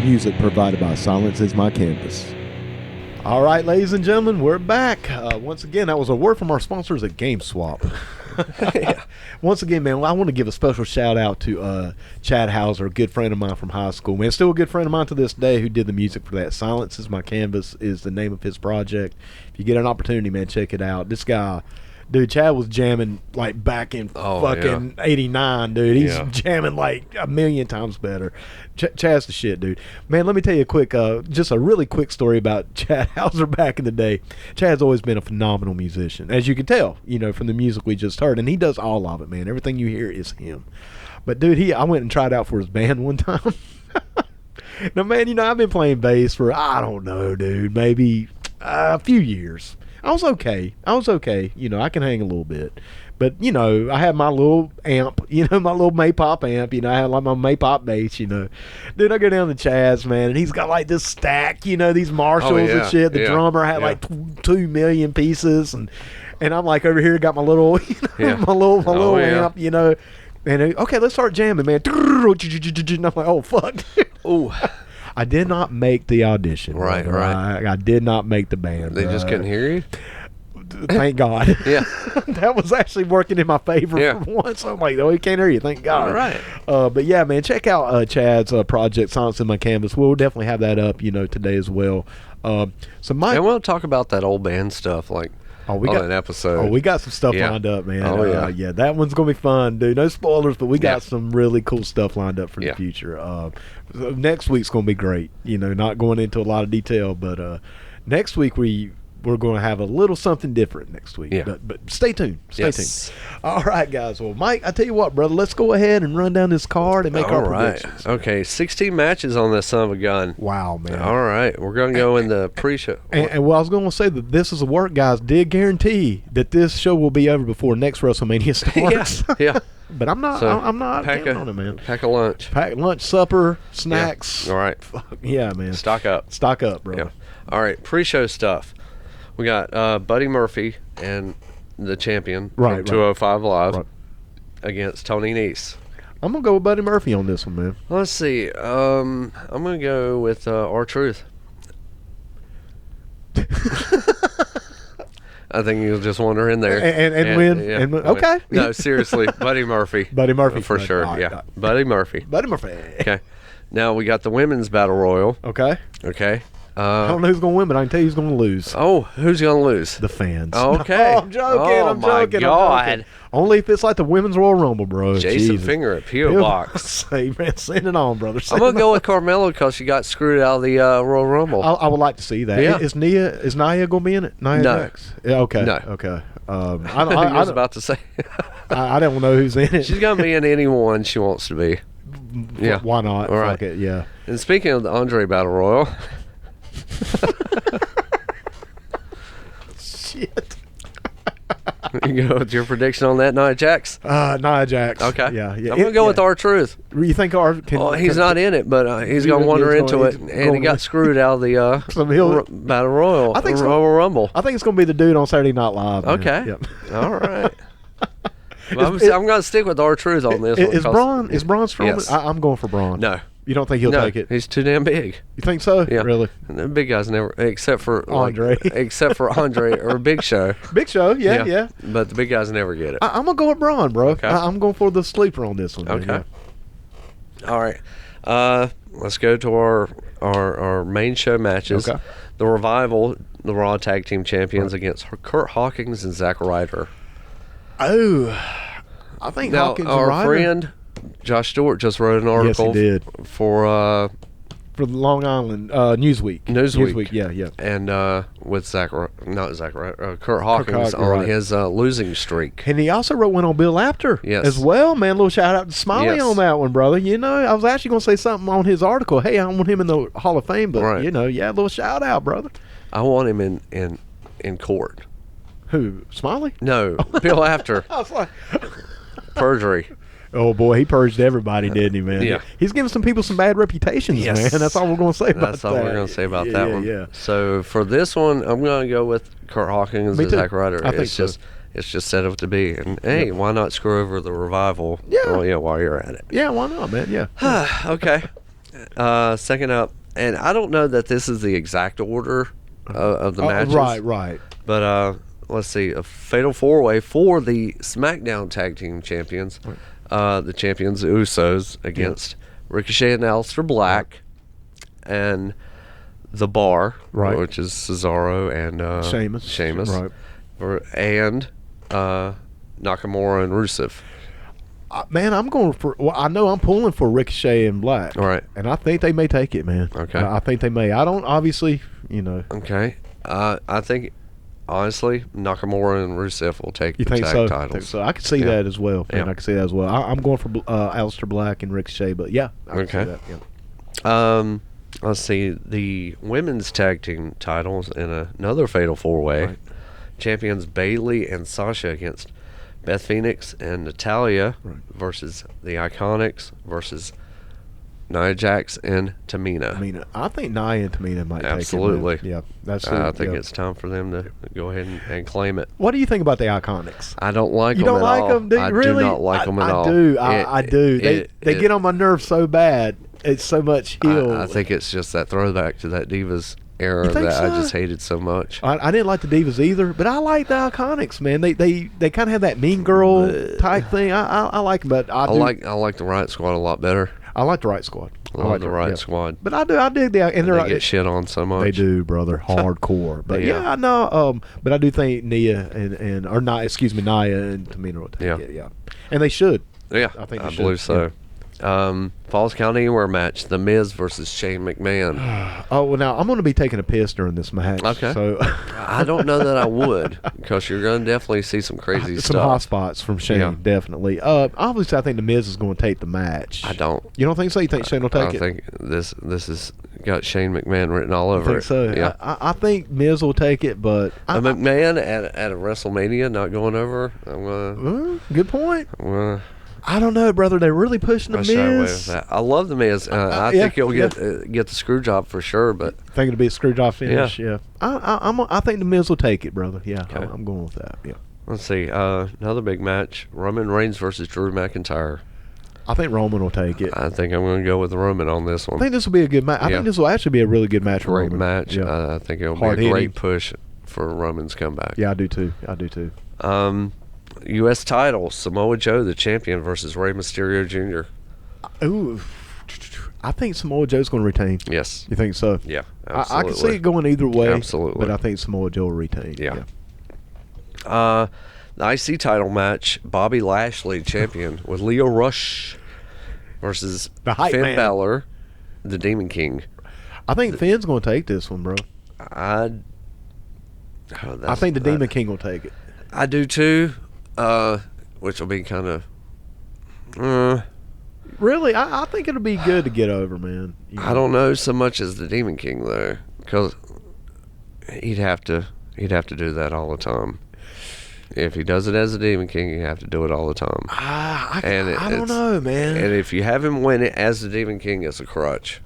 Music provided by Silence Is My Canvas. All right, ladies and gentlemen, we're back. Once again, that was a word from our sponsors at GameSwap. Once again, man, I want to give a special shout out to Chad Hauser, a good friend of mine from high school, man, still a good friend of mine to this day, who did the music for that. Silence Is My Canvas is the name of his project. If you get an opportunity, man, check it out. This guy, dude, Chad was jamming like back in fucking 89, dude. He's jamming like a million times better. Chad's the shit, dude. Man, let me tell you a quick, just a really quick story about Chad Hauser back in the day. Chad's always been a phenomenal musician, as you can tell, from the music we just heard, and he does all of it, man. Everything you hear is him. But dude, I went and tried out for his band one time. Now, man, I've been playing bass for, I don't know, dude, maybe a few years. I was okay. I can hang a little bit. But, I had my little amp, my little Maypop amp. I had like my Maypop bass, Dude, I go down to Chaz, man, and he's got like this stack, these Marshalls and shit. The drummer had like 2 million pieces. And I'm like over here, got my little, my little amp, And, okay, let's start jamming, man. And I'm like, oh, fuck. Ooh. I did not make the audition. Right. I did not make the band. They just couldn't hear you? Thank God. Yeah. That was actually working in my favor for once. I'm like, oh, he can't hear you. Thank God. All right. But yeah, man, check out Chad's project, Silence in My Canvas. We'll definitely have that up, today as well. So Mike, and we'll talk about that old band stuff, like on an episode. We got some stuff lined up, man. Yeah, that one's gonna be fun, dude. No spoilers, but we got some really cool stuff lined up for the future. So next week's gonna be great. Not going into a lot of detail, but next week we're going to have a little something different next week. Yeah. But stay tuned. Stay tuned. All right, guys. Well, Mike, I tell you what, brother, let's go ahead and run down this card and make our predictions. Okay, 16 matches on this son of a gun. Wow, man. All right, we're going to go in the pre-show. And well, I was going to say that this is a work, guys. Did guarantee that this show will be over before next WrestleMania starts. Yeah. But I'm not. I'm not counting on it, man. Pack a lunch. Pack lunch, supper, snacks. Yeah. All right. Yeah, man. Stock up, bro. Yeah. All right. Pre-show stuff. We got Buddy Murphy and the champion from 205 Live. Right. against Tony Nese. I'm gonna go with Buddy Murphy on this one, man. Let's see. I'm gonna go with R-Truth. I think you'll just wander in there and win. Yeah, and win. Okay. No, seriously, Buddy Murphy. Buddy Murphy for sure. Right, yeah, right. Buddy Murphy. Buddy Murphy. Okay. Now we got the women's battle royal. Okay. Okay. I don't know who's gonna win, but I can tell you who's gonna lose. Oh, who's gonna lose? The fans. Okay. No, I'm joking. Oh, I'm my joking. God. I'm joking. Only if it's like the women's Royal Rumble, bro. Jason Jesus. Finger at P.O. Box. Say, man, send it on, brother. I'm gonna go with Carmella because she got screwed out of the Royal Rumble. I would like to see that. Yeah. Is Nia gonna be in it? Nia No. Jax? Yeah, okay. No. Okay. I was about to say. I don't know who's in it. She's gonna be in any one she wants to be. Yeah. Why not? All right. Fuck it. Yeah. And speaking of the Andre Battle Royal. Shit. You go with your prediction on that, Nia Jax? Nia Jax. Okay. Yeah. I'm going to go with R-Truth. You think He's not in it, but he's going to wander into it, and he got screwed out of the Battle Royal. I think so. Royal Rumble. I think it's going to be the dude on Saturday Night Live. Man. Okay. Yep. All right. I'm going to stick with R-Truth on this one. Is Braun Strowman? Yes. I'm going for Braun. No. You don't think he'll take it? He's too damn big. You think so? Yeah. Really? The big guys never, except for Andre. except for Andre or Big Show. Big Show, yeah. But the big guys never get it. I'm gonna go with Braun, bro. Okay. I'm going for the sleeper on this one. Okay. Man, yeah. All right. Let's go to our main show matches. Okay. The Revival, the Raw Tag Team Champions against Kurt Hawkins and Zack Ryder. Oh, I think Now, Hawkins our and Ryder, friend Josh Stewart just wrote an article. Yes, he did. For the Long Island Newsweek. Newsweek. Yeah. And with Kurt Hawkins on right. his losing streak. And he also wrote one on Bill Apter Yes. as well, man. A little shout out to Smiley Yes. on that one, brother. You know, I was actually going to say something on his article. Hey, I want him in the Hall of Fame, but, Right. you know, yeah, a little shout out, brother. I want him in court. Who? Smiley? No, Bill Apter. I was like, Perjury. oh, boy, he purged everybody, didn't he, man? Yeah. He's giving some people some bad reputations, Yes. man. That's all we're going to say about that. That's all we're going to say about that one. Yeah. So for this one, I'm going to go with Kurt Hawkins Me and too. Zack Ryder. I think so. It's just set up to be. And hey, why not screw over the Revival? Yeah. Well, yeah, while you're at it. Yeah, why not, man? Yeah. Okay. Second up, and I don't know that this is the exact order of the matches. Right. But let's see, a fatal four-way for the SmackDown Tag Team Champions. The champions, the Usos, against Ricochet and Aleister Black, and the Bar, Right. which is Cesaro and Sheamus, Right. and Nakamura and Rusev. Man, I'm going for. Well, I know I'm pulling for Ricochet and Black. Right. And I think they may take it, man. Okay. I think they may. I don't obviously, you know. Okay. I think, honestly, Nakamura and Rusev will take You the think tag so? titles. So I could see Yeah. that as well. Man, Yeah. I could see that as well. I'm going for Aleister Black and Ricochet, but yeah. I can see Okay. that, yeah. Let's see, the women's tag team titles in another fatal four-way. Right. Champions Bayley and Sasha against Beth Phoenix and Natalya versus the Iconics versus Nia Jax and Tamina. I think Nia and Tamina might Absolutely. take it. Man. Yeah, that's. I think yeah. it's time for them to go ahead and claim it. What do you think about the Iconics? I don't like You them don't at like all. them, do you? I Really? do not like them at all. I do. They get on my nerves so bad. It's so much heel. I think it's just that throwback to that Divas era You think that I so? just hated so much. I didn't like the Divas either, but I like the Iconics, man. They kind of have that mean girl type thing. I like them, but I like the Riot Squad a lot better. I like the Right Squad. I love the Riot Squad. But I dig the and They get shit on so much. They do, brother, hardcore. But Yeah. I know. But I do think Nia and or not, excuse me, Nia and Tamina will take it. Yeah, and they should. Yeah, I think I they believe should, so. Falls Count Anywhere match: The Miz versus Shane McMahon. Oh well, now I'm going to be taking a piss during this match. Okay. So I don't know that I would, because you're going to definitely see some crazy some hot stuff. spots from Shane, Yeah. definitely. Obviously, I think the Miz is going to take the match. I don't. You don't think so? You think Shane will take I it? think this has got Shane McMahon written all I over think it. so. Yeah. I think Miz will take it, but McMahon at a WrestleMania not going over. I'm good point. gonna I don't know, brother. They're really pushing the shy away with Miz. that. I love the Miz. I think he'll get the screw job for sure. But Think it'll be a screw job finish. Yeah. I think the Miz will take it, brother. Yeah, Okay. I'm going with that. Yeah. Let's see. Another big match: Roman Reigns versus Drew McIntyre. I think Roman will take it. I think I'm going to go with Roman on this one. I think this will be a good match. I think this will actually be a really good match for Great Roman. match. Yeah. I think it'll be a great push for Roman's comeback. Yeah, I do too. U.S. title: Samoa Joe, the champion, versus Rey Mysterio Jr. Ooh, I think Samoa Joe's going to retain. Yes. You think so? Yeah, I absolutely. can see it going either way. Absolutely. But I think Samoa Joe will retain. Yeah. The IC title match: Bobby Lashley, champion, with Lio Rush versus The hype Finn man. Balor, the Demon King. I think Finn's going to take this one, bro. I think the Demon King will take it. I do too, which will be kind of... Really? I think it'll be good to get over, man. I don't know so much as the Demon King, though, because he'd have to do that all the time. If he does it as a Demon King, you have to do it all the time. I don't know, man. And if you have him win it as the Demon King, it's a crutch.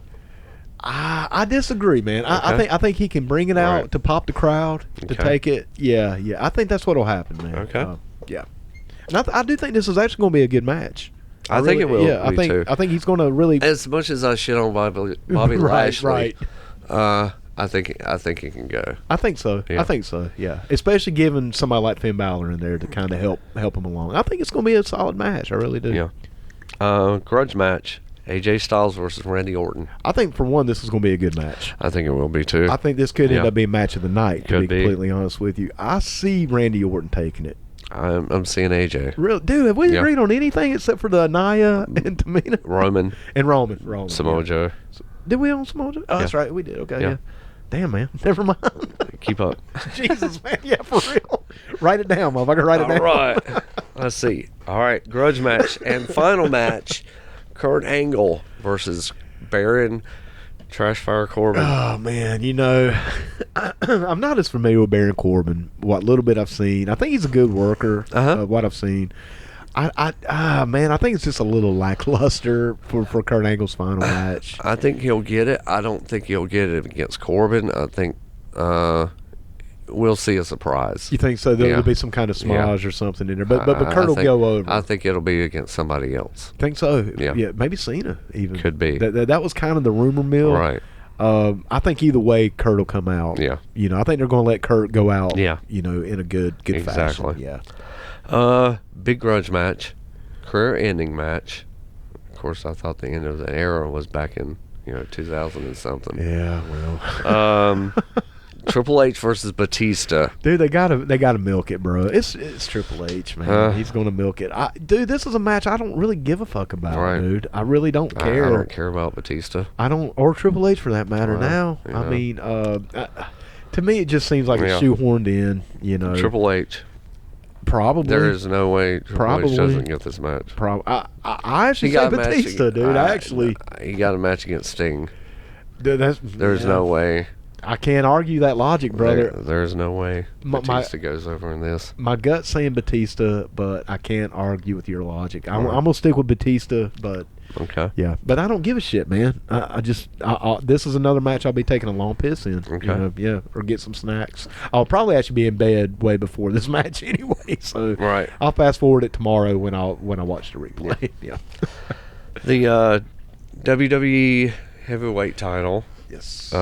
I disagree, man. Okay. I think he can bring it out to pop the crowd, to Okay. take it. Yeah. I think that's what'll happen, man. Okay. Yeah. And I do think this is actually going to be a good match. I think it will. Yeah, be too. I think he's going to really. As much as I shit on Bobby Right, Lashley, right. I think he can go. I think so. Yeah. I think so. Yeah, especially given somebody like Finn Balor in there to kind of help him along. I think it's going to be a solid match. I really do. Yeah. Grudge match: AJ Styles versus Randy Orton. I think for one, this is going to be a good match. I think it will be too. I think this could end up being match of the night. To Could be be. completely honest with you, I see Randy Orton taking it. I'm seeing AJ. Real dude, have we agreed on anything except for the Naya and Tamina? Roman. And Roman. Samoa Joe. Did we on Samoa Joe? Oh, that's right, we did. Okay, yeah. Damn, man. Never mind. Keep up. Jesus, man. Yeah, for real. Write it down, motherfucker. Write it down. All right. Let's see. All right. Grudge match and final match: Kurt Angle versus Baron Trashfire Corbin. Oh, man. You know, I'm not as familiar with Baron Corbin. What little bit I've seen. I think he's a good worker, what I've seen. Man, I think it's just a little lackluster for Kurt Angle's final match. I think he'll get it. I don't think he'll get it against Corbin. I think we'll see a surprise. You think so? There'll be some kind of smudge or something in there. But Kurt will go over. I think it'll be against somebody else. Think so? Yeah. Maybe Cena even. Could be. That was kind of the rumor mill. Right. I think either way, Kurt will come out. Yeah. You know, I think they're going to let Kurt go out. Yeah. You know, in a good Exactly. fashion. Yeah. Big grudge match, career-ending match. Of course, I thought the end of the era was back in 2000 and something. Yeah. Well. Triple H versus Batista. Dude, they gotta milk it, bro. It's Triple H, man. He's gonna milk it. Dude, this is a match I don't really give a fuck about, dude. I really don't care. I don't care about Batista. I don't, or Triple H for that matter. Now, I mean, to me, it just seems like it's shoehorned in. You know, Triple H. Probably. There is no way Triple H doesn't get this match. I actually say Batista, dude. He got a match against Sting. Dude, there's no way. I can't argue that logic, brother. There's no way Batista goes over in this. My gut's saying Batista, but I can't argue with your logic. I'm going to stick with Batista, but... Okay. Yeah, but I don't give a shit, man. This is another match I'll be taking a long piss in. Okay. Or get some snacks. I'll probably actually be in bed way before this match anyway, so I'll fast forward it tomorrow when I watch the replay. Yeah. The WWE Heavyweight title. Yes.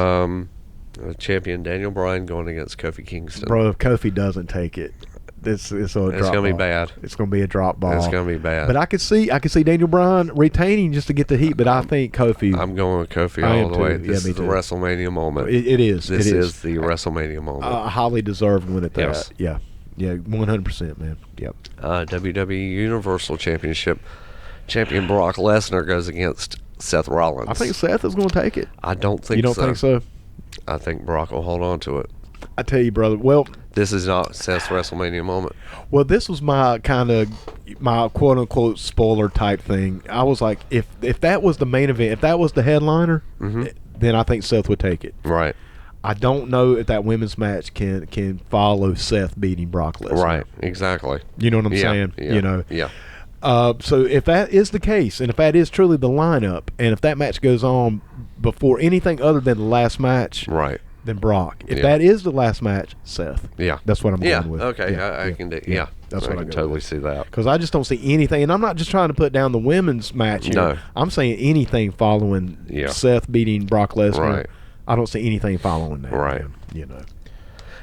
Champion Daniel Bryan going against Kofi Kingston. Bro, if Kofi doesn't take it, it's going to be bad. It's going to be a drop ball. It's going to be bad. But I could see Daniel Bryan retaining just to get the heat. But I think Kofi. I'm going with Kofi all the way. This is the WrestleMania moment. It is. This is the WrestleMania moment. A highly deserved win at that. Yes. Yeah, 100%, man. Yep. WWE Universal Championship champion Brock Lesnar goes against Seth Rollins. I think Seth is going to take it. I don't think so. You don't think so? I think Brock will hold on to it. I tell you, brother. Well, this is not Seth's WrestleMania moment. Well, this was my quote unquote spoiler type thing. I was like, if that was the main event, if that was the headliner, then I think Seth would take it. Right. I don't know if that women's match can follow Seth beating Brock Lesnar. Right. Exactly. You know what I'm saying? Yeah. You know. Yeah. So if that is the case, and if that is truly the lineup, and if that match goes on before anything other than the last match, right, than Brock. If Yeah. that is the last match, Seth. Yeah. That's what I'm going with. Okay. Yeah, I can do. Yeah. That's I what I can go totally with. see that. Because I just don't see anything, and I'm not just trying to put down the women's match here. No. I'm saying anything following Seth beating Brock Lesnar. Right. I don't see anything following that. Right. Man, you know.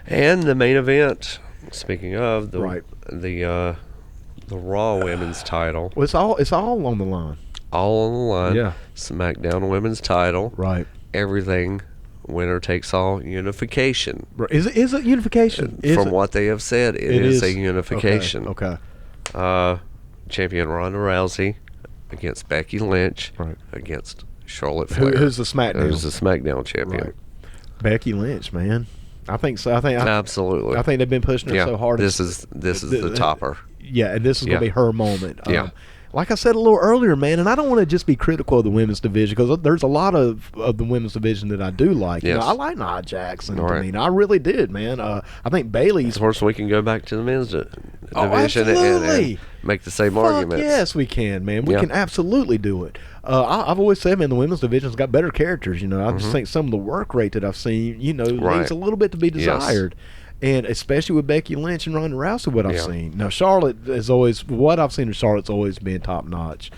And the main event. Speaking of the Right. the Raw Women's title, Well, it's all on the line. all on the line. Yeah. SmackDown Women's title. Right. Everything. Winner takes all unification. Is it unification? From what they have said, it is a unification. Okay. Champion Ronda Rousey against Becky Lynch. Right. Against Charlotte Flair. Who's the SmackDown? Who's the SmackDown champion? Right. Becky Lynch, man. I think so. Absolutely. I think they've been pushing her so hard. This is the topper. Yeah, and this is going to be her moment. Yeah. Like I said a little earlier, man, and I don't want to just be critical of the women's division because there's a lot of the women's division that I do like. Yes. You know, I like Nia Jackson. Right. I mean, I really did, man. I think Bayley's. Of course, we can go back to the men's division absolutely. and make the same Fuck arguments. yes, we can, man. We can absolutely do it. I've always said, man, the women's division's got better characters. You know, I just think some of the work rate that I've seen, you know, leaves a little bit to be desired. Yes. And especially with Becky Lynch and Ronda Rousey, what I've seen. Now, Charlotte is always, what I've seen of Charlotte's always been top notch.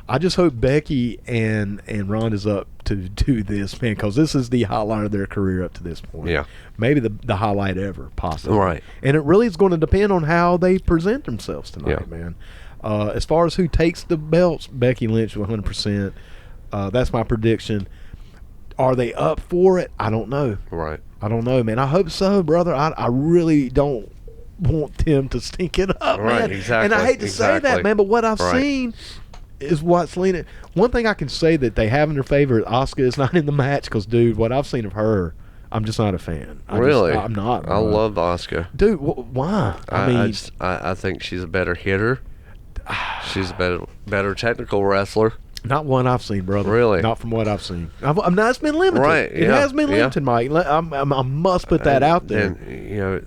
I just hope Becky and Ronda's up to do this, man, because this is the highlight of their career up to this point. Yeah. Maybe the highlight ever, possibly. Right. And it really is going to depend on how they present themselves tonight, man. As far as who takes the belts, Becky Lynch 100%. That's my prediction. Are they up for it? I don't know. Right. I don't know, man. I hope so, brother. I really don't want them to stink it up, right, man. Exactly. And I hate to say that, man, but what I've seen is what's leaning. One thing I can say that they have in their favor, Asuka is not in the match because, dude, what I've seen of her, I'm just not a fan. I'm not. I love Asuka. Dude, why? I think she's a better hitter. She's a better technical wrestler. Not one I've seen, brother. Really? Not from what I've seen. I'm not. It's been limited. Right. It has been limited, Mike. I must put that out there. And, you know,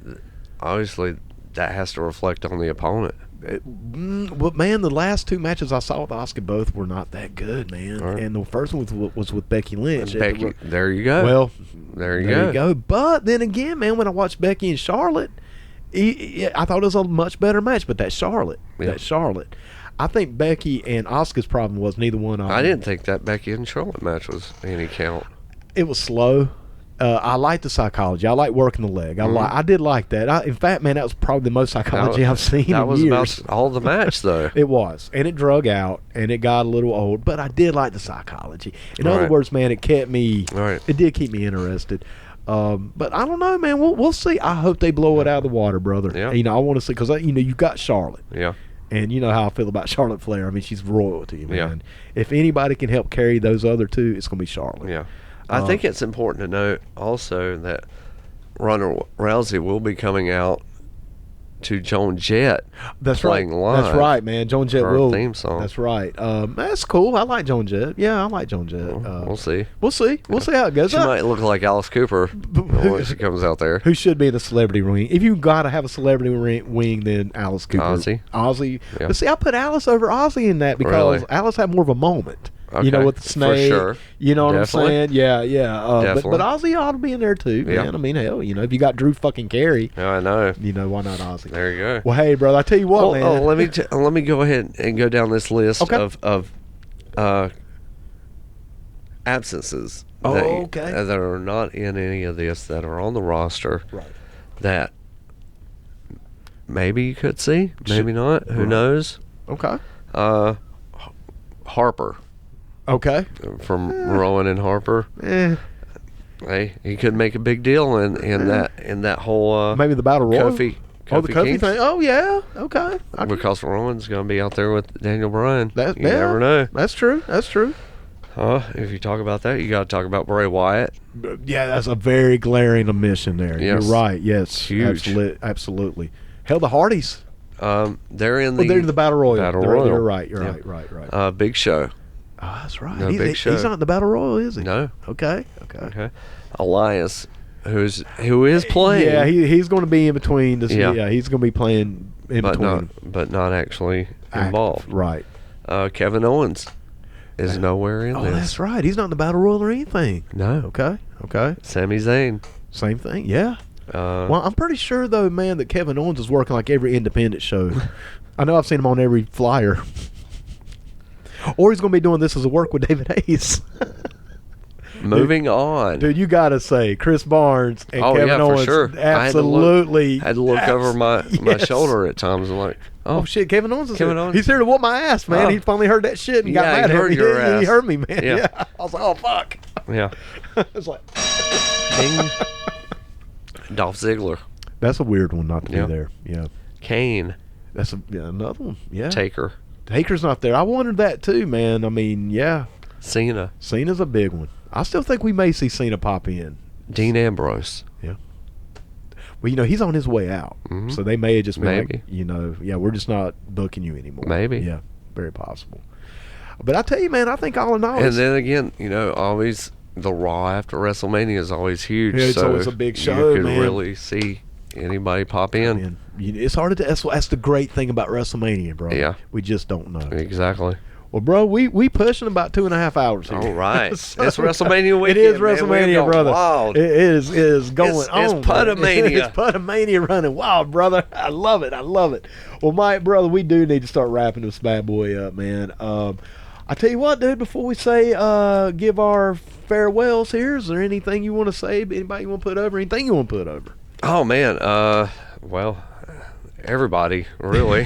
obviously that has to reflect on the opponent. But, man, the last two matches I saw with Asuka both were not that good, man. Right. And the first one was with Becky Lynch. There you go. Well, there you go. But then again, man, when I watched Becky and Charlotte, I thought it was a much better match. But that Charlotte. I think Becky and Asuka's problem was neither one of them. I didn't think that Becky and Charlotte match was any count. It was slow. I like the psychology. I like working the leg. I did like that. In fact, man, that was probably the most psychology I've seen in years. That was about all the match, though. It was. And it drug out, and it got a little old. But I did like the psychology. In other words, man, it kept me. It did keep me interested. But I don't know, man. We'll see. I hope they blow it out of the water, brother. Yeah. You know, I want to see because you've got Charlotte. Yeah. And you know how I feel about Charlotte Flair. I mean, she's royalty, man. Yeah. If anybody can help carry those other two, it's going to be Charlotte. Yeah. I think it's important to note also that Ronda Rousey will be coming out to Joan Jett playing live. That's right, man. Joan Jett will. Theme song. That's right. That's cool. I like Joan Jett. Yeah, I like Joan Jett. We'll see. We'll see how it goes. She might look like Alice Cooper when she comes out there. Who should be in the celebrity wing? If you got to have a celebrity wing, then Alice Cooper. Ozzy. Yeah. But see, I put Alice over Ozzy in that because Alice had more of a moment. Okay. You know, with the snake. For sure. You know what I'm saying? Yeah. Definitely. But Ozzy ought to be in there too, man. Yeah. I mean, hell, if you got Drew fucking Carey. Yeah, I know. Why not Ozzy? There you go. Well, hey, brother, I tell you what, man. Let me go ahead and go down this list of absences. That are not in any of this, that are on the roster. Right. That maybe you could see, maybe not. Who knows? Okay. Harper. Okay. From Rowan and Harper. Hey, he could make a big deal in that whole maybe the Battle Royal. Kofi the Kofi thing. Oh yeah. Okay. Because Rowan's going to be out there with Daniel Bryan. You never know. That's true. If you talk about that, you got to talk about Bray Wyatt. Yeah, that's a very glaring omission there. Yes. You're right. Yes. Huge. Absolutely. Hell, the Hardys. They're in the Battle Royal. You're right. You're right. Big Show. Oh, that's right. Big Show. He's not in the Battle Royal, is he? No. Okay. Elias, who is playing. Yeah, he's going to be in between. He's going to be playing in between. But not actually involved. Right. Kevin Owens is nowhere in this. Oh, that's right. He's not in the Battle Royal or anything. No. Okay. Sami Zayn. Same thing, yeah. Well, I'm pretty sure, though, man, that Kevin Owens is working like every independent show. I know I've seen him on every flyer. Or he's going to be doing this as a work with David Hayes. Moving on. Dude, you got to say, Chris Barnes and Kevin Owens, for sure. absolutely. I had to look over my shoulder at times. I'm like, oh shit, Kevin Owens is Kevin here. Owens. He's here to whoop my ass, man. He finally heard that shit and got mad at me. He heard me, man. Yeah. I was like, oh, fuck. Yeah. It's like... Ding. Dolph Ziggler. That's a weird one not to be there. Yeah. Kane. That's another one. Yeah. Taker. Taker's not there. I wondered that too, man. I mean, yeah. Cena. Cena's a big one. I still think we may see Cena pop in. Dean Ambrose. Yeah. Well, he's on his way out. Mm-hmm. So they may have just been like, we're just not booking you anymore. Maybe. Yeah, very possible. But I tell you, man, I think all in all. And then again, always the Raw after WrestleMania is always huge. Yeah, it's always a big show, you can man. really see anybody pop in. It's hard to that's the great thing about WrestleMania, bro. Yeah. We just don't know. Exactly. Well, bro, we pushing about 2.5 hours here. All right. So, it's WrestleMania weekend. It is WrestleMania, brother. Wild. It is going on. It's PUDmania. It's PUDmania running wild, brother. I love it. Well, Mike, brother, we do need to start wrapping this bad boy up, man. I tell you what, dude, before we say give our farewells here, is there anything you want to say? Anybody you want to put over? Anything you want to put over? Oh, man. Well, everybody, really.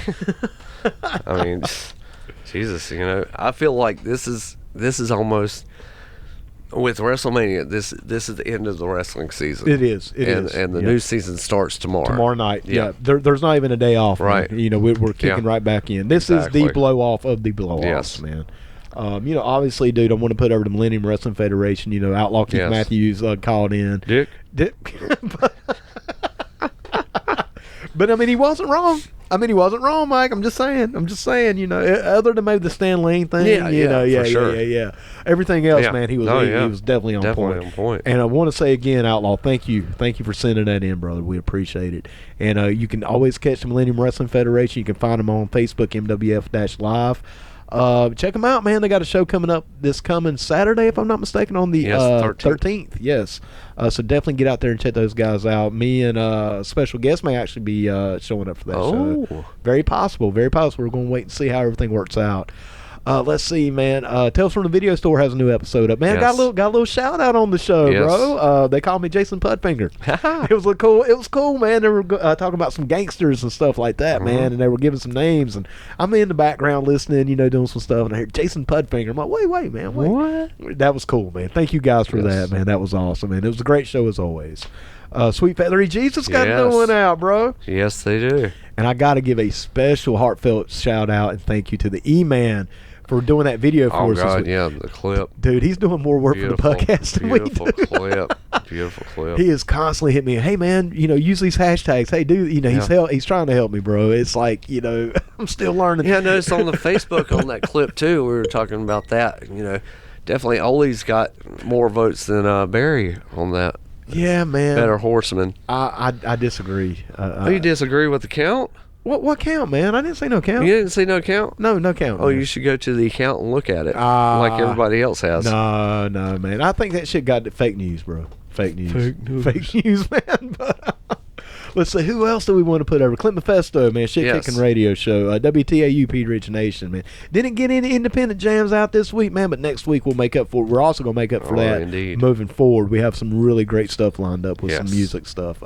I mean, Jesus, I feel like this is almost with WrestleMania. This is the end of the wrestling season. It is. And the new season starts tomorrow. Tomorrow night. Yeah. There's not even a day off. Right. Man. We're kicking right back in. This is the blow off of the blow offs, man. Obviously, dude, I want to put over the Millennium Wrestling Federation. Outlaw Keith Matthews called in. Dick. But I mean, he wasn't wrong. Mike. I'm just saying. Other than maybe the Stan Lane thing. Yeah. Everything else, man, he was definitely on point. And I want to say again, Outlaw, thank you for sending that in, brother. We appreciate it. And you can always catch the Millennium Wrestling Federation. You can find them on Facebook, MWF-Live. Check them out, man. They got a show coming up this coming Saturday, if I'm not mistaken, on the 13th. Yes. So definitely get out there and check those guys out. Me and a special guest may actually be showing up for that show. Very possible. Very possible. We're going to wait and see how everything works out. Let's see, man. Tales from the Video Store has a new episode up. Man, got a little shout out on the show, bro. They called me Jason Pudfinger. It was cool. It was cool, man. They were talking about some gangsters and stuff like that, man. And they were giving some names. And I'm in the background listening, doing some stuff. And I hear Jason Pudfinger. I'm like, wait, man, wait. What? That was cool, man. Thank you guys for that, man. That was awesome, man. It was a great show as always. Sweet Feathery Jesus got a new one out, bro. Yes, they do. And I got to give a special heartfelt shout out and thank you to the E-Man for doing that video for us. Oh, God, yeah, the clip. Dude, he's doing more work for the podcast than we do. Beautiful clip. He is constantly hitting me, hey, man, use these hashtags. Hey, dude, he's trying to help me, bro. It's like, I'm still learning. Yeah, I noticed on the Facebook on that clip, too, we were talking about that. Definitely Ole's got more votes than Barry on that. Yeah, man. Better Horseman. I disagree. You disagree with the count? What count, man? I didn't say no count. You didn't say no count? No count. Oh, man. You should go to the account and look at it like everybody else has. No, man. I think that shit got fake news, bro. Fake news, man. But, let's see, who else do we want to put over? Clint Mephisto, man. Kicking radio show. WTAU P Rich Nation, man. Didn't get any independent jams out this week, man, but next week we'll make up for it. We're also going to make up for that indeed. Moving forward. We have some really great stuff lined up with some music stuff.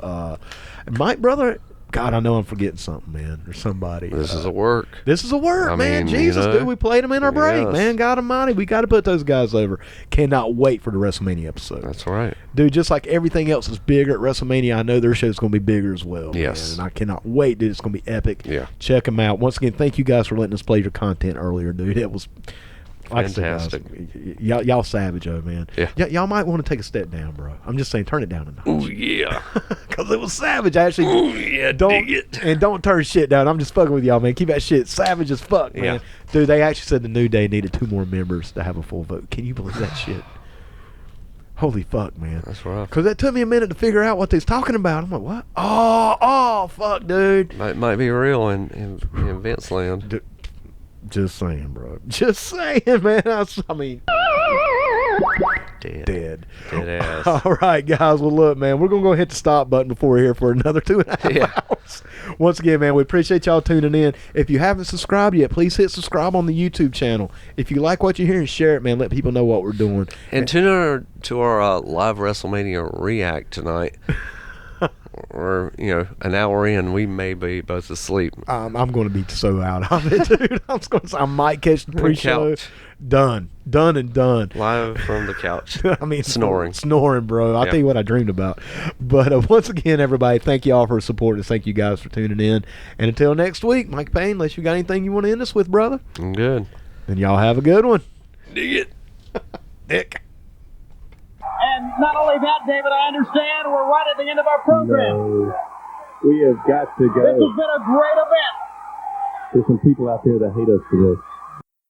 Mike, brother, God, I know I'm forgetting something, man, or somebody. This is a work. Man. Jesus, dude, we played them in our break, man. God almighty, we got to put those guys over. Cannot wait for the WrestleMania episode. That's right. Dude, just like everything else is bigger at WrestleMania, I know their show's going to be bigger as well. Yes. Man, and I cannot wait, dude. It's going to be epic. Yeah. Check them out. Once again, thank you guys for letting us play your content earlier, dude. It was... Fantastic. Y'all savage, man. Yeah. Y'all might want to take a step down, bro. I'm just saying, turn it down a notch. Oh, yeah. Because it was savage, actually. Oh, yeah, dig it. And don't turn shit down. I'm just fucking with y'all, man. Keep that shit savage as fuck, man. Yeah. Dude, they actually said the New Day needed 2 more members to have a full vote. Can you believe that shit? Holy fuck, man. That's rough. Because that took me a minute to figure out what they was talking about. I'm like, what? Oh, fuck, dude. Might be real in Vince land. Just saying, bro. Just saying, man. I mean, Dead ass. All right, guys. Well, look, man, we're going to go hit the stop button before we're here for another 2.5 hours. Once again, man, we appreciate y'all tuning in. If you haven't subscribed yet, please hit subscribe on the YouTube channel. If you like what you hear, and share it, man. Let people know what we're doing. And tune in to our live WrestleMania react tonight. Or, an hour in, we may be both asleep. I'm going to be so out of it, dude. I might catch the pre-show. Done and done. Live from the couch. I mean, snoring, bro. I'll tell you what I dreamed about. But once again, everybody, thank you all for supporting us. Thank you guys for tuning in. And until next week, Mike Payne, unless you got anything you want to end us with, brother. I'm good. Then y'all have a good one. Dig it. Dick. And not only that, David, I understand we're right at the end of our program. No, we have got to go. This has been a great event. There's some people out there that hate us for this.